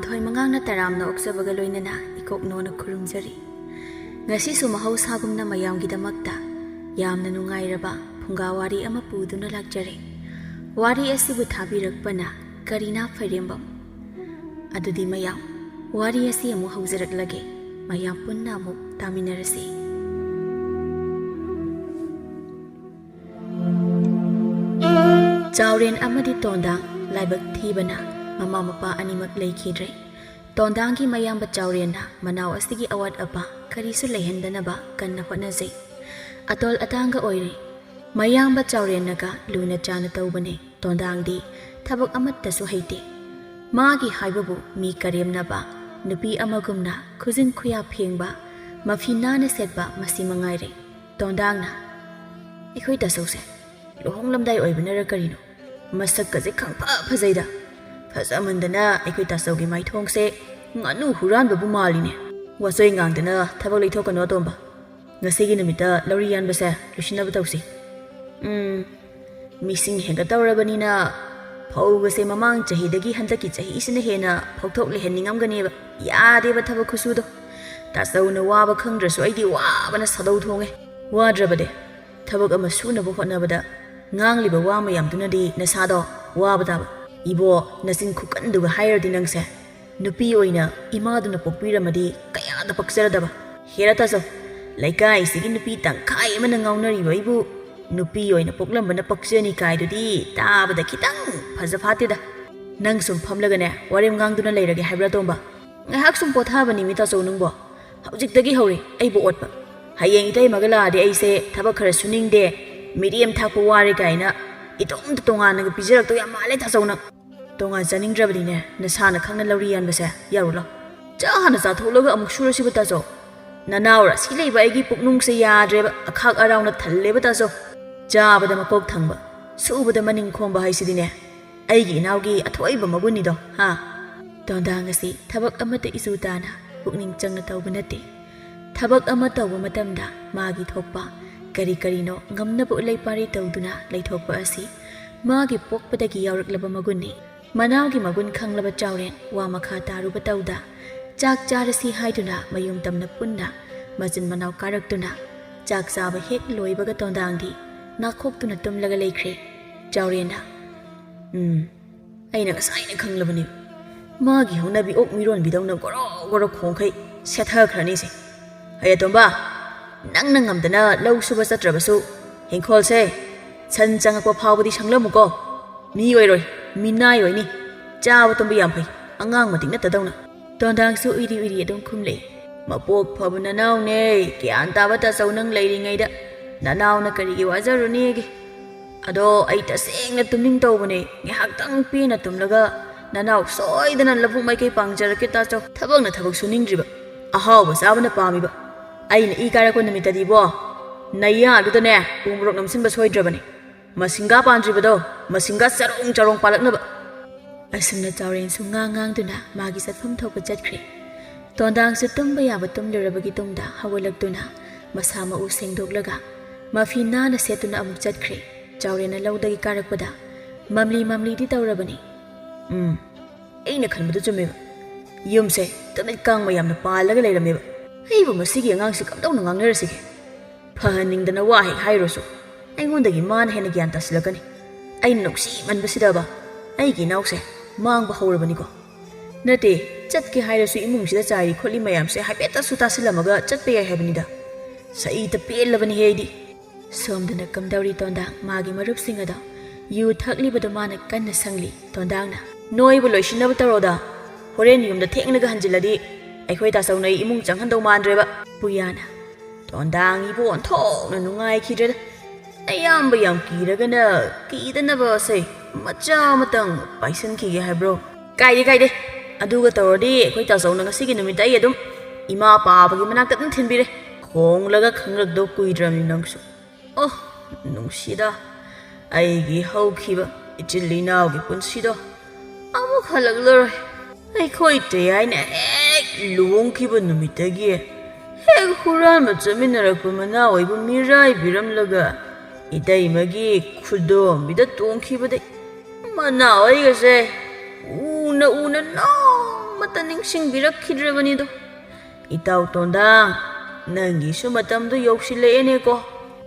Panthoi mangang na taramna oksabaga loinana 𝐒𝐭𝐤𝐴 khurumjari. Ngasisu mahausagumna mayamgidamakta yamna nungairaba Phunga Wari ama puduna lakjare. Wari asibu thabirakpana Kareena Fairembam. Adudi mayam wari asi amu hauzaraklage mayam punna amu taminarasi. Chawren amadi tondang laibak thibana mama mapa animak leikidre. Tondangi mayamba chawrenna manaw asigi awat apa karisu lehendanaba kanna hotnajai. Atol atanga oire mayamba chawrennaga luna chana taubane tondangdi thabak amattasu heite. Magi haibabu mi karemnaba nupi amagumna khujin khuya phengba mafina setba masi mangaire. Tondangna ikhoi tasause lohonglamdai oibnara karino masak kaje khangpa phajaida phasamandana ikhoi tasaugi maithongse nganu huran babu maline wasoi ngangdana thabak leithokano tomba ngasigi numita lawri yanbase lusinaba tausi mising henga tawrabanina phawgase mamang chahidagi handaki chahi isina hena phawthok lehenningamganeba yadeba thabak khusudo tasauna waba khangdrasu aidi wabana sadau thonge wadrabade thabak ama sunaba hotnabada ngangliba wa mayamdunadi nasado wabadaba ibo nasin khukanduga hairdi nangse nupi oina imaduna pokpiramadi kayada paksaradaba herataso laikai sigi nupi tangkai amana ngaunariba ibu nupi oina poklambana paksani kaidudi tabada khitang phajafatida nang sum phamlagane warem ngangduna leirage haibra tomba ngahak sum pothaba nimita sonungbo haujiktagi hori aibo otpa hayeng itai magaladi aise thaba khara suningde medium thakpo wari kaina itom tongana ga pijarak to yamale thasona tonga janingrabdine nasana khangna lawri yanbase yarulo chahana sa thologa amuk surasi bataso nanawra sileiba aigi puknung se yadreba akhak arauna thalleba taso jabada makok thangba subada maning khomba haisidine aigi inawgi athoiba magunido ha tondangasi thabak amata isutana pukning changna tawbanate thabak ama tawba matamda magi thokpa kari karino ngamnaba ulai pari tawduna leithokpa asi magi pokpadagi yauraklaba magunni manawgi magun khanglaba chawren wa makha taruba tawda chak charasi haiduna mayum tamna punna majin manaw karaktuna chak chaba hek loibaga tondangdi nakhoktuna tumlaga leikre chawrena aina gasaina khanglabani magi honabi ok miron bidawna goro goro khongkhai setha khrani se haya tomba nang ngamdana law suba satrabasu hingkhol se chan changakwa phawbadi sanglamuko mi oiroi minai oini chawa tomba yam phai angang mating na tadawna tondang su iri iri adum khumle mapok phabuna naw ne kyan taba ta saunang leiringaida nanaw na karigi wazaruni ge ado ai ta sengna tumning tawbane ngihaktang pina tumlaga nanaw soidana labu mai kai pangjarake ta chaw thabak na thabak suningriba ahaw sabana pamiba aina ikara ko namitadi bo naya adudane pumrok namsinba soidrabani masinga pandribado masinga sarong charong palaknaba asumna chawren su ngang duna magi satfam thokpa chatkre tondang su tumba yaba tumlurabagi tungda hawalaktuna masama u sengdoklaga mafina na setuna amuk chatkre chawren lawdagi karakpada mamli di tawrabani aina khanbadu chumeba yumse tamit kang mayamna palaga leirameba aibu masigi angang kamdau na ngangnarasige phahaningdana wa hek hairosu aingondagi man hena gyan taslakani ai nuksi manbasidaba aigi nawse mangba hawrabani ko nate chatke hairasu imungsida chari kholi mayamse haipeta suta silamaga chatpe yai habnida sai ta pelabani heidi somdana kamdauri tonda magi marup singada yu thakli badamana kanna sangli tondangna noibu loisinaba taroda horen yumda thengnaga hanjiladi aikhoi ta saunai imung changhandau mandreba puyana tondang ibo onthokna nungai khidreda ayamba yam kiragana kidanaba se macha matang paisan khige haibro kaide aduga tawrdi aikhoi ta sauna ngasigi numita ai adum ima pabagi manakta dum thinbire khonglaga khangrakdo kuidramni nangsu oh nungsida aigi haukhiba ichillinawgi punsido amuk halagloroi aikhoi te aina luongkiba numitagi hek hurama chaminarakpa mana oibu mirai biramlaga ꯏꯇꯩꯃꯒꯤ ꯈꯨꯗꯣꯝꯕꯤꯗ ꯇꯣꯡꯈꯤꯕꯗꯩ ꯃꯅꯥ ꯑꯣꯏꯒꯁꯦ ꯎꯅ ꯅꯣꯡꯃ ꯑꯃꯠꯇ ꯅꯤꯡꯁꯤꯡꯕꯤꯔꯛꯈꯤꯗ꯭ꯔꯕꯅꯤꯗꯣ ꯏꯇꯥꯎ ꯇꯣꯟꯗꯥꯡ ꯅꯪꯒꯤꯁꯨ ꯃꯇꯝꯗꯨ ꯌꯧꯁꯤꯜꯂꯛꯑꯦꯅꯦꯀꯣ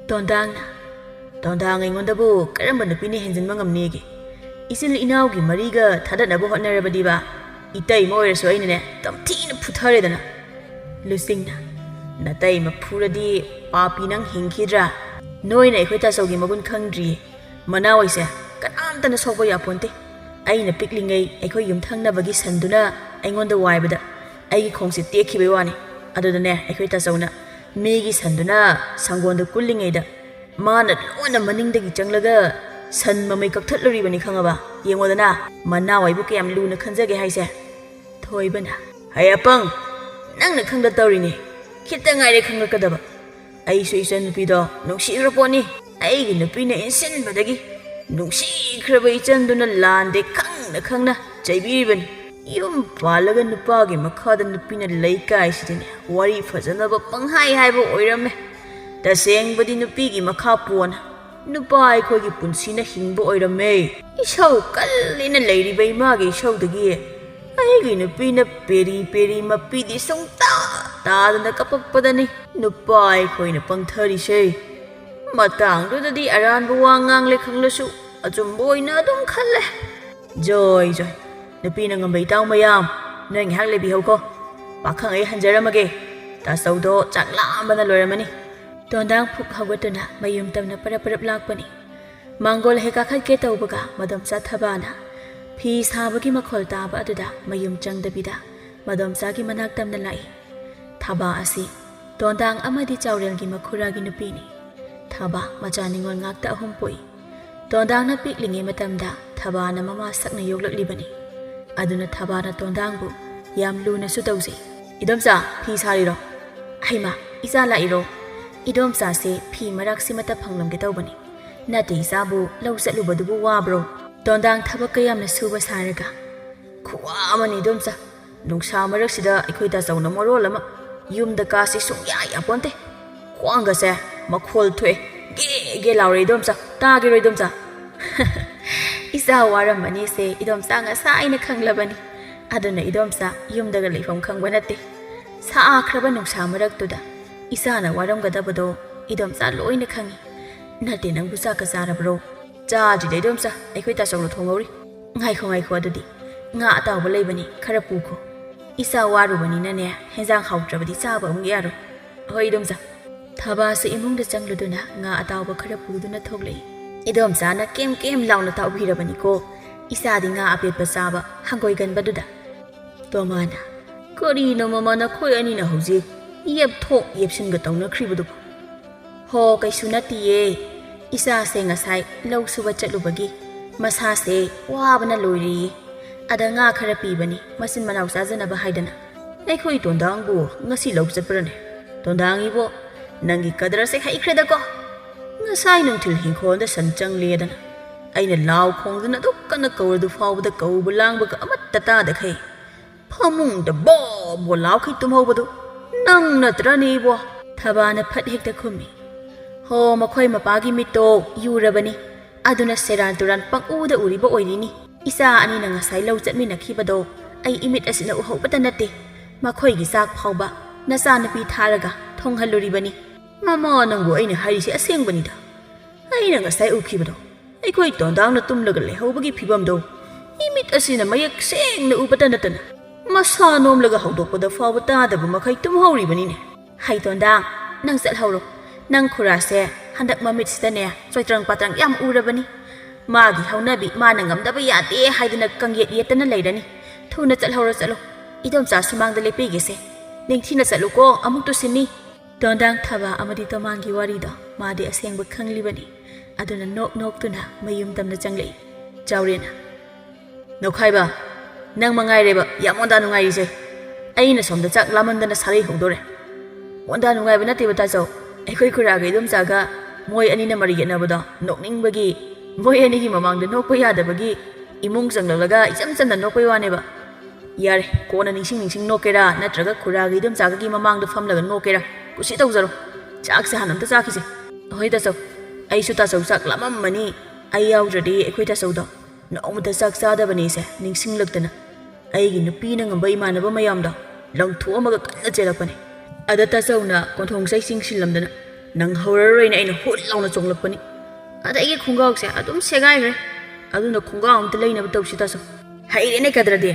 ꯇꯣꯟꯗꯥꯡ ꯑꯩꯉꯣꯟꯗꯕꯨ ꯀꯔꯝꯕ ꯅꯨꯄꯤꯅ ꯍꯦꯟꯖꯤꯟꯕ ꯉꯝꯅꯤꯒꯦ ꯏꯆꯤꯜ ꯏꯅꯥꯎꯒꯤ ꯃꯔꯤꯒ ꯊꯥꯗꯠꯅꯕ ꯍꯣꯠꯅꯔꯕꯗꯤꯕ ꯏꯇꯩꯃ ꯑꯣꯏꯔꯁꯨ ꯑꯩꯅꯅꯦ ꯇꯝꯊꯤꯅ ꯐꯨꯊꯔꯦꯗꯅ ꯂꯨꯆꯤꯡꯅ ꯅꯇꯩꯃ ꯐꯨꯔꯗꯤ ꯄꯥꯄꯤ ꯅꯪ ꯍꯤꯡꯈꯤꯗ꯭ꯔꯥ ꯅꯣꯏꯅ ꯑꯩꯈꯣꯏ ꯇꯥꯆꯧꯒꯤ ꯃꯒꯨꯟ ꯈꯪꯗ꯭ꯔꯤꯌꯦ ꯃꯅꯥꯋꯥꯏꯁꯦ ꯀꯅꯥꯝꯇꯅ ꯁꯣꯛꯄ ꯌꯥꯄꯣꯟꯇꯦ ꯑꯩꯅ ꯄꯤꯛꯂꯤꯉꯩ ꯑꯩꯈꯣꯏ ꯌꯨꯝꯊꯪꯅꯕꯒꯤ ꯁꯟꯗꯨꯅ ꯑꯩꯉꯣꯟꯗ ꯋꯥꯏꯕꯗ ꯑꯩꯒꯤ ꯈꯣꯡꯁꯦ ꯇꯦꯛꯈꯤꯕꯩ ꯋꯥꯅꯤ ꯑꯗꯨꯗꯅꯦ ꯑꯩꯈꯣꯏ ꯇꯥꯆꯧꯅ ꯃꯤꯒꯤ ꯁꯟꯗꯨꯅ ꯁꯪꯒꯣꯟꯗ ꯀꯨꯜꯂꯤꯉꯩꯗ ꯃꯥꯅ ꯂꯣꯟꯅ ꯃꯅꯤꯡꯗꯒꯤ ꯆꯪꯂꯒ ꯁꯟ ꯃꯃꯩ ꯀꯛꯊꯠꯂꯨꯔꯤꯕꯅꯤ ꯈꯪꯉꯕ ꯌꯦꯡꯉꯣꯗꯅ ꯃꯅꯥꯋꯥꯏꯕꯨ ꯀꯌꯥꯝ ꯂꯨꯅ ꯈꯟꯖꯒꯦ ꯍꯥꯏꯁꯦ ꯊꯣꯏꯕꯅ ꯍꯌꯥꯄꯪ ꯅꯪꯅ ꯈꯪꯗ ꯇꯧꯔꯤꯅꯦ ꯈꯤꯇ ꯉꯥꯏꯔꯦ ꯈꯪꯂꯛꯀꯗꯕ ꯑꯩꯁꯨ ꯏꯆꯟꯅꯨꯄꯤꯗꯣ ꯅꯨꯡꯁꯤꯈ꯭ꯔ ꯄꯣꯠꯅꯤ ꯑꯩꯒꯤ ꯅꯨꯄꯤꯅ ꯏꯟꯁꯤꯟꯕꯗꯒꯤ ꯅꯨꯡꯁꯤꯈ꯭ꯔꯕ ꯏꯆꯟꯗꯨꯅ ꯂꯥꯟꯗꯦ ꯈꯪꯅ ꯆꯩꯕꯤꯔꯤꯕꯅꯤ ꯌꯨꯝ ꯄꯥꯜꯂꯒ ꯅꯨꯄꯥꯒꯤ ꯃꯈꯥꯗ ꯅꯨꯄꯤꯅ ꯂꯩ ꯀꯥꯏꯁꯤꯗꯤꯅꯦ ꯋꯥꯔꯤ ꯐꯖꯅꯕ ꯄꯪꯍꯥꯏ ꯍꯥꯏꯕ ꯑꯣꯏꯔꯝꯃꯦ ꯇꯁꯦꯡꯕꯗꯤ ꯅꯨꯄꯤꯒꯤ ꯃꯈꯥ ꯄꯣꯟꯅ ꯅꯨꯄꯥ ꯑꯩꯈꯣꯏꯒꯤ ꯄꯨꯟꯁꯤꯅ ꯍꯤꯡꯕ ꯑꯣꯏꯔꯝꯃꯦ ꯏꯁꯧ ꯀꯜꯂꯤꯅ ꯂꯩꯔꯤꯕ ꯏꯃꯥꯒꯤ ꯏꯁꯧꯗꯒꯤ ꯑꯩꯒꯤ ꯅꯨꯄꯤꯅ ꯄꯦꯔꯤ ꯃꯄꯤꯗꯤ ꯁꯨꯡꯇꯥ ꯇꯥꯗꯅ ꯀꯞꯄꯛꯄꯗꯅꯤ ꯅꯨꯄꯥ ꯑꯩꯈꯣꯏꯅ ꯄꯪꯊꯔꯤꯁꯦ ꯃꯇꯥꯡꯗꯨꯗꯗꯤ ꯑꯔꯥꯟꯕ ꯋꯥ ꯉꯥꯡꯂꯦ ꯈꯪꯂꯁꯨ ꯑꯆꯨꯝꯕ ꯑꯣꯏꯅ ꯑꯗꯨꯝ ꯈꯜꯂꯦ ꯖꯣꯏ ꯅꯨꯄꯤꯅ ꯉꯝꯕ ꯏꯇꯥꯎ ꯃꯌꯥꯝ ꯅꯣꯏ ꯉꯥꯏꯍꯥꯛ ꯂꯩꯕꯤꯍꯧꯀꯣ ꯄꯥꯈꯪ ꯑꯩ ꯍꯟꯖꯔꯝꯃꯒꯦ ꯇꯥꯆꯧꯗꯣ ꯆꯥꯛ ꯂꯥꯝꯕꯅ ꯂꯣꯏꯔꯝꯃꯅꯤ ꯇꯣꯟꯗꯥꯡ ꯐꯨꯛ ꯍꯧꯒꯠꯇꯨꯅ ꯃꯌꯨꯝ ꯇꯝꯅ ꯄꯔꯞ ꯂꯥꯛꯄꯅꯤ ꯃꯥꯡꯒꯣꯜ ꯍꯦꯛ ꯀꯥꯈꯠꯀꯦ ꯇꯧꯕꯒ ꯃꯗꯣꯝꯆꯥ ꯊꯕꯥꯅ ꯐꯤ ꯁꯥꯕꯒꯤ ꯃꯈꯣꯜ ꯇꯥꯕ ꯑꯗꯨꯗ ꯃꯌꯨꯝ ꯆꯪꯗꯕꯤꯗ ꯃꯗꯣꯝꯆꯥꯒꯤ ꯃꯅꯥꯛ ꯇꯝꯅ ꯂꯥꯛꯏ ꯊꯕꯥ ꯑꯁꯤ ꯇꯣꯟꯗꯥꯡ ꯑꯃꯗꯤ ꯆꯥꯎꯔꯦꯜꯒꯤ ꯃꯈꯨꯔꯥꯒꯤ ꯅꯨꯄꯤꯅꯤ ꯊꯕꯥ ꯃꯆꯥ ꯅꯤꯉꯣꯜ ꯉꯥꯛꯇ ꯑꯍꯨꯝ ꯄꯣꯛꯏ ꯇꯣꯟꯗꯥꯡꯅ ꯄꯤꯛꯂꯤꯉꯩ ꯃꯇꯝꯗ ꯊꯕꯥꯅ ꯃꯃꯥ ꯁꯛꯅ ꯌꯣꯛꯂꯛꯂꯤꯕꯅꯤ ꯑꯗꯨꯅ ꯊꯕꯥꯅ ꯇꯣꯟꯗꯥꯡꯕꯨ ꯌꯥꯝ ꯂꯨꯅꯁꯨ ꯇꯧꯖꯩ ꯏꯗꯣꯝꯆꯥ ꯐꯤ ꯁꯥꯔꯤꯔꯣ ꯍꯩꯃꯥ ꯏꯆꯥ ꯂꯥꯛꯏꯔꯣ ꯏꯗꯣꯝꯆꯥꯁꯦ ꯐꯤ ꯃꯔꯛꯁꯤꯃꯇ ꯐꯪꯂꯝꯒꯦ ꯇꯧꯕꯅꯤ ꯅꯠꯇꯦ ꯏꯆꯥꯕꯨ ꯂꯧ ꯆꯠꯂꯨꯕꯗꯨꯕꯨ ꯋꯥꯕ꯭ꯔꯣ ꯇꯣꯟꯗꯥꯡ ꯊꯕꯛ ꯀꯌꯥꯝꯅ ꯁꯨꯕ ꯁꯥꯔꯒ ꯈꯨꯋꯥ ꯑꯃꯅꯤ ꯏꯗꯣꯝꯆꯥ ꯅꯨꯡꯁꯥ ꯃꯔꯛꯁꯤꯗ ꯑꯩꯈꯣꯏ ꯇꯥꯆꯧꯅ ꯃꯔꯣꯜ ꯑꯃ ꯌꯨꯝꯗ ꯀꯥꯁꯤ ꯁꯨꯡꯌꯥ ꯌꯥꯄꯣꯟꯇꯦ ꯈ꯭ꯋꯥꯡꯒꯁꯦ ꯃꯈꯣꯜ ꯊꯣꯛꯑꯦ ꯒꯦ ꯂꯥꯎꯔꯦ ꯏꯗꯣꯝꯆꯥ ꯇꯥꯒꯤꯔꯣ ꯏꯗꯣꯝꯆꯥ ꯏꯆꯥ ꯋꯥꯔꯝꯃꯅꯤꯁꯦ ꯏꯗꯣꯝꯆꯥ ꯉꯁꯥꯏꯅ ꯈꯪꯂꯕꯅꯤ ꯑꯗꯨꯅ ꯏꯗꯣꯝꯆꯥ ꯌꯨꯝꯗꯒ ꯂꯩꯐꯝ ꯈꯪꯕ ꯅꯠꯇꯦ ꯁꯥꯈ꯭ꯔꯕ ꯅꯨꯡꯁꯥ ꯃꯔꯛꯇꯨꯗ ꯏꯆꯥꯅ ꯋꯥꯔꯝꯒꯗꯕꯗꯣ ꯏꯗꯣꯝꯆꯥ ꯂꯣꯏꯅ ꯈꯪꯉꯤ ꯅꯠꯇꯦ ꯅꯪꯕꯨ ꯆꯥꯛꯀ ꯆꯥꯔꯕ꯭ꯔꯣ ꯆꯥꯗ꯭ꯔꯤꯗ ꯏꯗꯣꯝꯆꯥ ꯑꯩꯈꯣꯏ ꯇꯥꯆꯧꯅ ꯊꯣꯡꯍꯧꯔꯤ ꯉꯥꯏꯈꯣ ꯑꯗꯨꯗꯤ ꯉꯥ ꯑꯇꯥꯎꯕ ꯂꯩꯕꯅꯤ ꯈꯔ ꯄꯨꯈꯣ ꯏꯆꯥ ꯋꯥꯔꯨꯕꯅꯤꯅꯅꯦ ꯍꯦꯟꯖꯥꯡ ꯍꯥꯎꯇ꯭ꯔꯕꯗꯤ ꯆꯥꯕ ꯑꯃꯨꯛ ꯌꯥꯔꯣꯏ ꯍꯣꯏ ꯏꯗꯣꯝꯆꯥ ꯊꯕꯥꯁꯨ ꯏꯃꯨꯡꯗ ꯆꯪꯂꯨꯗꯨꯅ ꯉꯥ ꯑꯇꯥꯎꯕ ꯈꯔ ꯄꯨꯗꯨꯅ ꯊꯣꯛꯂꯛꯏ ꯏꯗꯣꯝꯆꯥꯅ ꯀꯦꯝ ꯂꯥꯎꯅ ꯇꯥꯎꯕꯤꯔꯕꯅꯤꯀꯣ ꯏꯆꯥꯗꯤ ꯉꯥ ꯑꯄꯦꯠꯄ ꯆꯥꯕ ꯍꯪꯒꯣꯏꯒꯟꯕꯗꯨꯗ ꯇꯣꯃꯥꯅ ꯀꯔꯤꯅꯣ ꯃꯃꯥ ꯅꯈꯣꯏ ꯑꯅꯤꯅ ꯍꯧꯖꯤꯛ ꯌꯦꯞꯊꯣꯛ ꯌꯦꯞꯁꯤꯟꯒ ꯇꯧꯅꯈ꯭ꯔꯤꯕꯗꯨꯕꯨ ꯍꯣ ꯀꯩꯁꯨ ꯅꯠꯇꯤꯌꯦ ꯏꯆꯥꯁꯦ ꯉꯁꯥꯏ ꯂꯧ ꯁꯨꯕ ꯆꯠꯂꯨꯕꯒꯤ ꯃꯁꯥꯁꯦ ꯋꯥꯕꯅ ꯂꯣꯏꯔꯦꯌꯦ ꯑꯗ ꯉꯥ ꯈꯔ ꯄꯤꯕꯅꯤ ꯃꯆꯤꯟ ꯃꯅꯥꯎ ꯆꯥꯖꯅꯕ ꯍꯥꯏꯗꯅ ꯑꯩꯈꯣꯏ ꯇꯣꯟꯗꯥꯡꯕꯨ ꯉꯁꯤ ꯂꯧ ꯆꯠꯄ꯭ꯔꯅꯦ ꯇꯣꯟꯗꯥꯡꯏꯕꯣ ꯅꯪꯒꯤ ꯀꯗꯔꯁꯦ ꯍꯩꯈ꯭ꯔꯦꯗꯀꯣ ꯉꯁꯥꯏ ꯅꯨꯡꯊꯤꯜ ꯍꯤꯡꯈꯣꯜꯗ ꯁꯟ ꯆꯪꯂꯦꯗꯅ ꯑꯩꯅ ꯂꯥꯎ ꯈꯣꯡꯗꯨꯅ ꯑꯗꯨꯛ ꯀꯟꯅ ꯀꯧꯔꯗꯨ ꯐꯥꯎꯕꯗ ꯀꯧꯕ ꯂꯥꯡꯕꯒ ꯑꯃꯠꯇ ꯇꯥꯗꯈꯩ ꯐꯃꯨꯡꯗ ꯕꯣ ꯂꯥꯎꯈꯩ ꯇꯨꯝꯍꯧꯕꯗꯨ ꯅꯪ ꯅꯠꯇ꯭ꯔꯅꯦ ꯏꯕꯣ ꯊꯕꯥꯅ ꯐꯠ ꯍꯦꯛꯇ ꯈꯨꯝꯃꯤ ꯍꯣ ꯃꯈꯣꯏ ꯃꯄꯥꯒꯤ ꯃꯤꯠꯇꯣ ꯌꯨꯔꯕꯅꯤ ꯑꯗꯨꯅ ꯁꯦꯔꯥꯟ ꯇꯨꯔꯥꯟ ꯄꯪꯎꯗ ꯎꯔꯤꯕ ꯑꯣꯏꯔꯤꯅꯤ ꯏꯆꯥ ꯑꯅꯤꯅ ꯉꯁꯥꯏ ꯂꯧ ꯆꯠꯃꯤꯟꯅꯈꯤꯕꯗꯣ ꯑꯩ ꯏꯃꯤꯠ ꯑꯁꯤꯅ ꯎꯍꯧꯕꯇ ꯅꯠꯇꯦ ꯃꯈꯣꯏꯒꯤ ꯆꯥꯛ ꯐꯥꯎꯕ ꯅꯆꯥꯅꯨꯄꯤ ꯊꯥꯔꯒ ꯊꯣꯡꯍꯜꯂꯨꯔꯤꯕꯅꯤ ꯃꯃꯥ ꯅꯪꯕꯨ ꯑꯩꯅ ꯍꯥꯏꯔꯤꯁꯦ ꯑꯁꯦꯡꯕꯅꯤꯗ ꯑꯩꯅ ꯉꯁꯥꯏ ꯎꯈꯤꯕꯗꯣ ꯑꯩꯈꯣꯏ ꯇꯣꯟꯗꯥꯡꯅ ꯇꯨꯝꯂꯒ ꯂꯩꯍꯧꯕꯒꯤ ꯐꯤꯕꯝꯗꯣ ꯏꯃꯤꯠ ꯑꯁꯤꯅ ꯃꯌꯦꯛ ꯁꯦꯡꯅ ꯎꯕꯇ ꯅꯠꯇꯅ ꯃꯁꯥ ꯅꯣꯝꯂꯒ ꯍꯧꯗꯣꯛꯄꯗ ꯐꯥꯎꯕ ꯇꯥꯗꯕ ꯃꯈꯩ ꯇꯨꯝꯍꯧꯔꯤꯕꯅꯤꯅꯦ ꯍꯩ ꯇꯣꯟꯗꯥꯡ ꯅꯪ ꯆꯠꯍꯧꯔꯣ ꯅꯪ ꯈꯨꯔꯥꯁꯦ ꯍꯟꯗꯛ ꯃꯃꯤꯠꯁꯤꯗꯅꯦ ꯆꯣꯏꯇ꯭ꯔꯪ ꯄꯥꯇ꯭ꯔꯪ ꯌꯥꯝ ꯎꯔꯕꯅꯤ ꯃꯥꯒꯤ ꯍꯧꯅꯕꯤ ꯃꯥꯅ ꯉꯝꯗꯕ ꯌꯥꯗꯦ ꯍꯥꯏꯗꯅ ꯀꯪꯌꯦꯠ ꯌꯦꯠꯇꯅ ꯂꯩꯔꯅꯤ ꯊꯨꯅ ꯆꯠꯂꯣ ꯏꯗꯣꯝꯆꯥ ꯁꯨꯃꯥꯡꯗ ꯂꯦꯞꯄꯤꯒꯦꯁꯦ ꯅꯤꯡꯊꯤꯅ ꯆꯠꯂꯨꯀꯣ ꯑꯃꯨꯛ ꯇꯨꯁꯤꯟꯅꯤ ꯇꯣꯟꯗꯥꯡ ꯊꯕꯥ ꯑꯃꯗꯤ ꯇꯣꯃꯥꯡꯒꯤ ꯋꯥꯔꯤꯗꯣ ꯃꯥꯗꯤ ꯑꯁꯦꯡꯕ ꯈꯪꯂꯤꯕꯅꯤ ꯑꯗꯨꯅ ꯅꯣꯛꯇꯨꯅ ꯃꯌꯨꯝ ꯇꯝꯅ ꯆꯪꯂꯛꯏ ꯆꯥꯎꯔꯦꯟꯅ ꯅꯣꯛꯈꯥꯏꯕ ꯅꯪ ꯃꯉꯥꯏꯔꯦꯕ ꯌꯥꯝ ꯃꯣꯟꯗꯥ ꯅꯨꯡꯉꯥꯏꯔꯤꯁꯦ ꯑꯩꯅ ꯁꯣꯝꯗ ꯆꯥꯛ ꯂꯥꯃꯟꯗꯅ ꯁꯥꯔꯩ ꯍꯧꯗꯣꯔꯦ ꯃꯣꯟꯗꯥ ꯅꯨꯡꯉꯥꯏꯕ ꯅꯠꯇꯦꯕ ꯇꯥꯆꯧ ꯑꯩꯈꯣꯏ ꯈꯨꯔꯥꯒ ꯏꯗꯣꯝꯆꯥꯒ ꯃꯣꯏ ꯑꯅꯤꯅ ꯃꯔꯤ ꯌꯦꯠꯅꯕꯗꯣ ꯅꯣꯛꯅꯤꯡꯕꯒꯤ ꯃꯣꯏ ꯑꯅꯤꯒꯤ ꯃꯃꯥꯡꯗ ꯅꯣꯛꯄ ꯌꯥꯗꯕꯒꯤ ꯏꯃꯨꯡ ꯆꯪꯂꯛꯂꯒ ꯏꯆꯝ ꯆꯝꯅ ꯅꯣꯛꯄꯩ ꯋꯥꯅꯦꯕ ꯌꯥꯔꯦ ꯀꯣꯟꯅ ꯅꯤꯡꯁꯤꯡ ꯅꯣꯛꯀꯦꯔꯥ ꯅꯠꯇ꯭ꯔꯒ ꯈꯨꯔꯥꯒ ꯏꯗꯣꯝꯆꯥꯒꯒꯤ ꯃꯃꯥꯡꯗ ꯐꯝꯂꯒ ꯅꯣꯛꯀꯦꯔꯥ ꯀꯨꯁꯤ ꯇꯧꯖꯔꯣ ꯆꯥꯛꯁꯦ ꯍꯥꯟꯅ ꯑꯝꯇ ꯆꯥꯈꯤꯁꯦ ꯍꯣꯏ ꯇꯥꯆꯧ ꯑꯩꯁꯨ ꯇꯥꯆꯧ ꯆꯥꯛ ꯂꯥꯃꯝꯃꯅꯤ ꯑꯩ ꯌꯥꯎꯗ꯭ꯔꯗꯤ ꯑꯩꯈꯣꯏ ꯇꯥꯆꯧꯗꯣ ꯅꯣꯡꯃꯇ ꯆꯥꯛ ꯆꯥꯗꯕꯅꯤꯁꯦ ꯅꯤꯡꯁꯤꯡꯂꯛꯇꯅ ꯑꯩꯒꯤ ꯅꯨꯄꯤꯅ ꯉꯝꯕ ꯏꯃꯥꯟꯅꯕ ꯃꯌꯥꯝꯗꯣ ꯂꯪꯊꯣꯛꯑꯝꯃꯒ ꯀꯟꯅ ꯆꯦꯜꯂꯛꯄꯅꯤ ꯑꯗ ꯇꯥꯆꯧꯅ ꯀꯣꯟꯊꯣꯡ ꯆꯩ ꯆꯤꯡꯁꯤꯜꯂꯝꯗꯅ ꯅꯪ ꯍꯧꯔꯔꯣꯏꯅ ꯑꯩꯅ ꯍꯨꯠ ꯂꯥꯎꯅ ꯆꯣꯡꯂꯛꯄꯅꯤ ꯑꯗ ꯑꯩꯒꯤ ꯈꯣꯡꯒ꯭ꯔꯥꯎꯁꯦ ꯑꯗꯨꯝ ꯁꯦꯒꯥꯏꯈ꯭ꯔꯦ ꯑꯗꯨꯅ ꯈꯣꯡꯒ꯭ꯔꯥꯎ ꯑꯝꯇ ꯂꯩꯅꯕ ꯇꯧꯁꯤ ꯇꯥꯆꯧ ꯍꯩꯔꯦꯅꯦ ꯀꯗ꯭ꯔꯗꯤ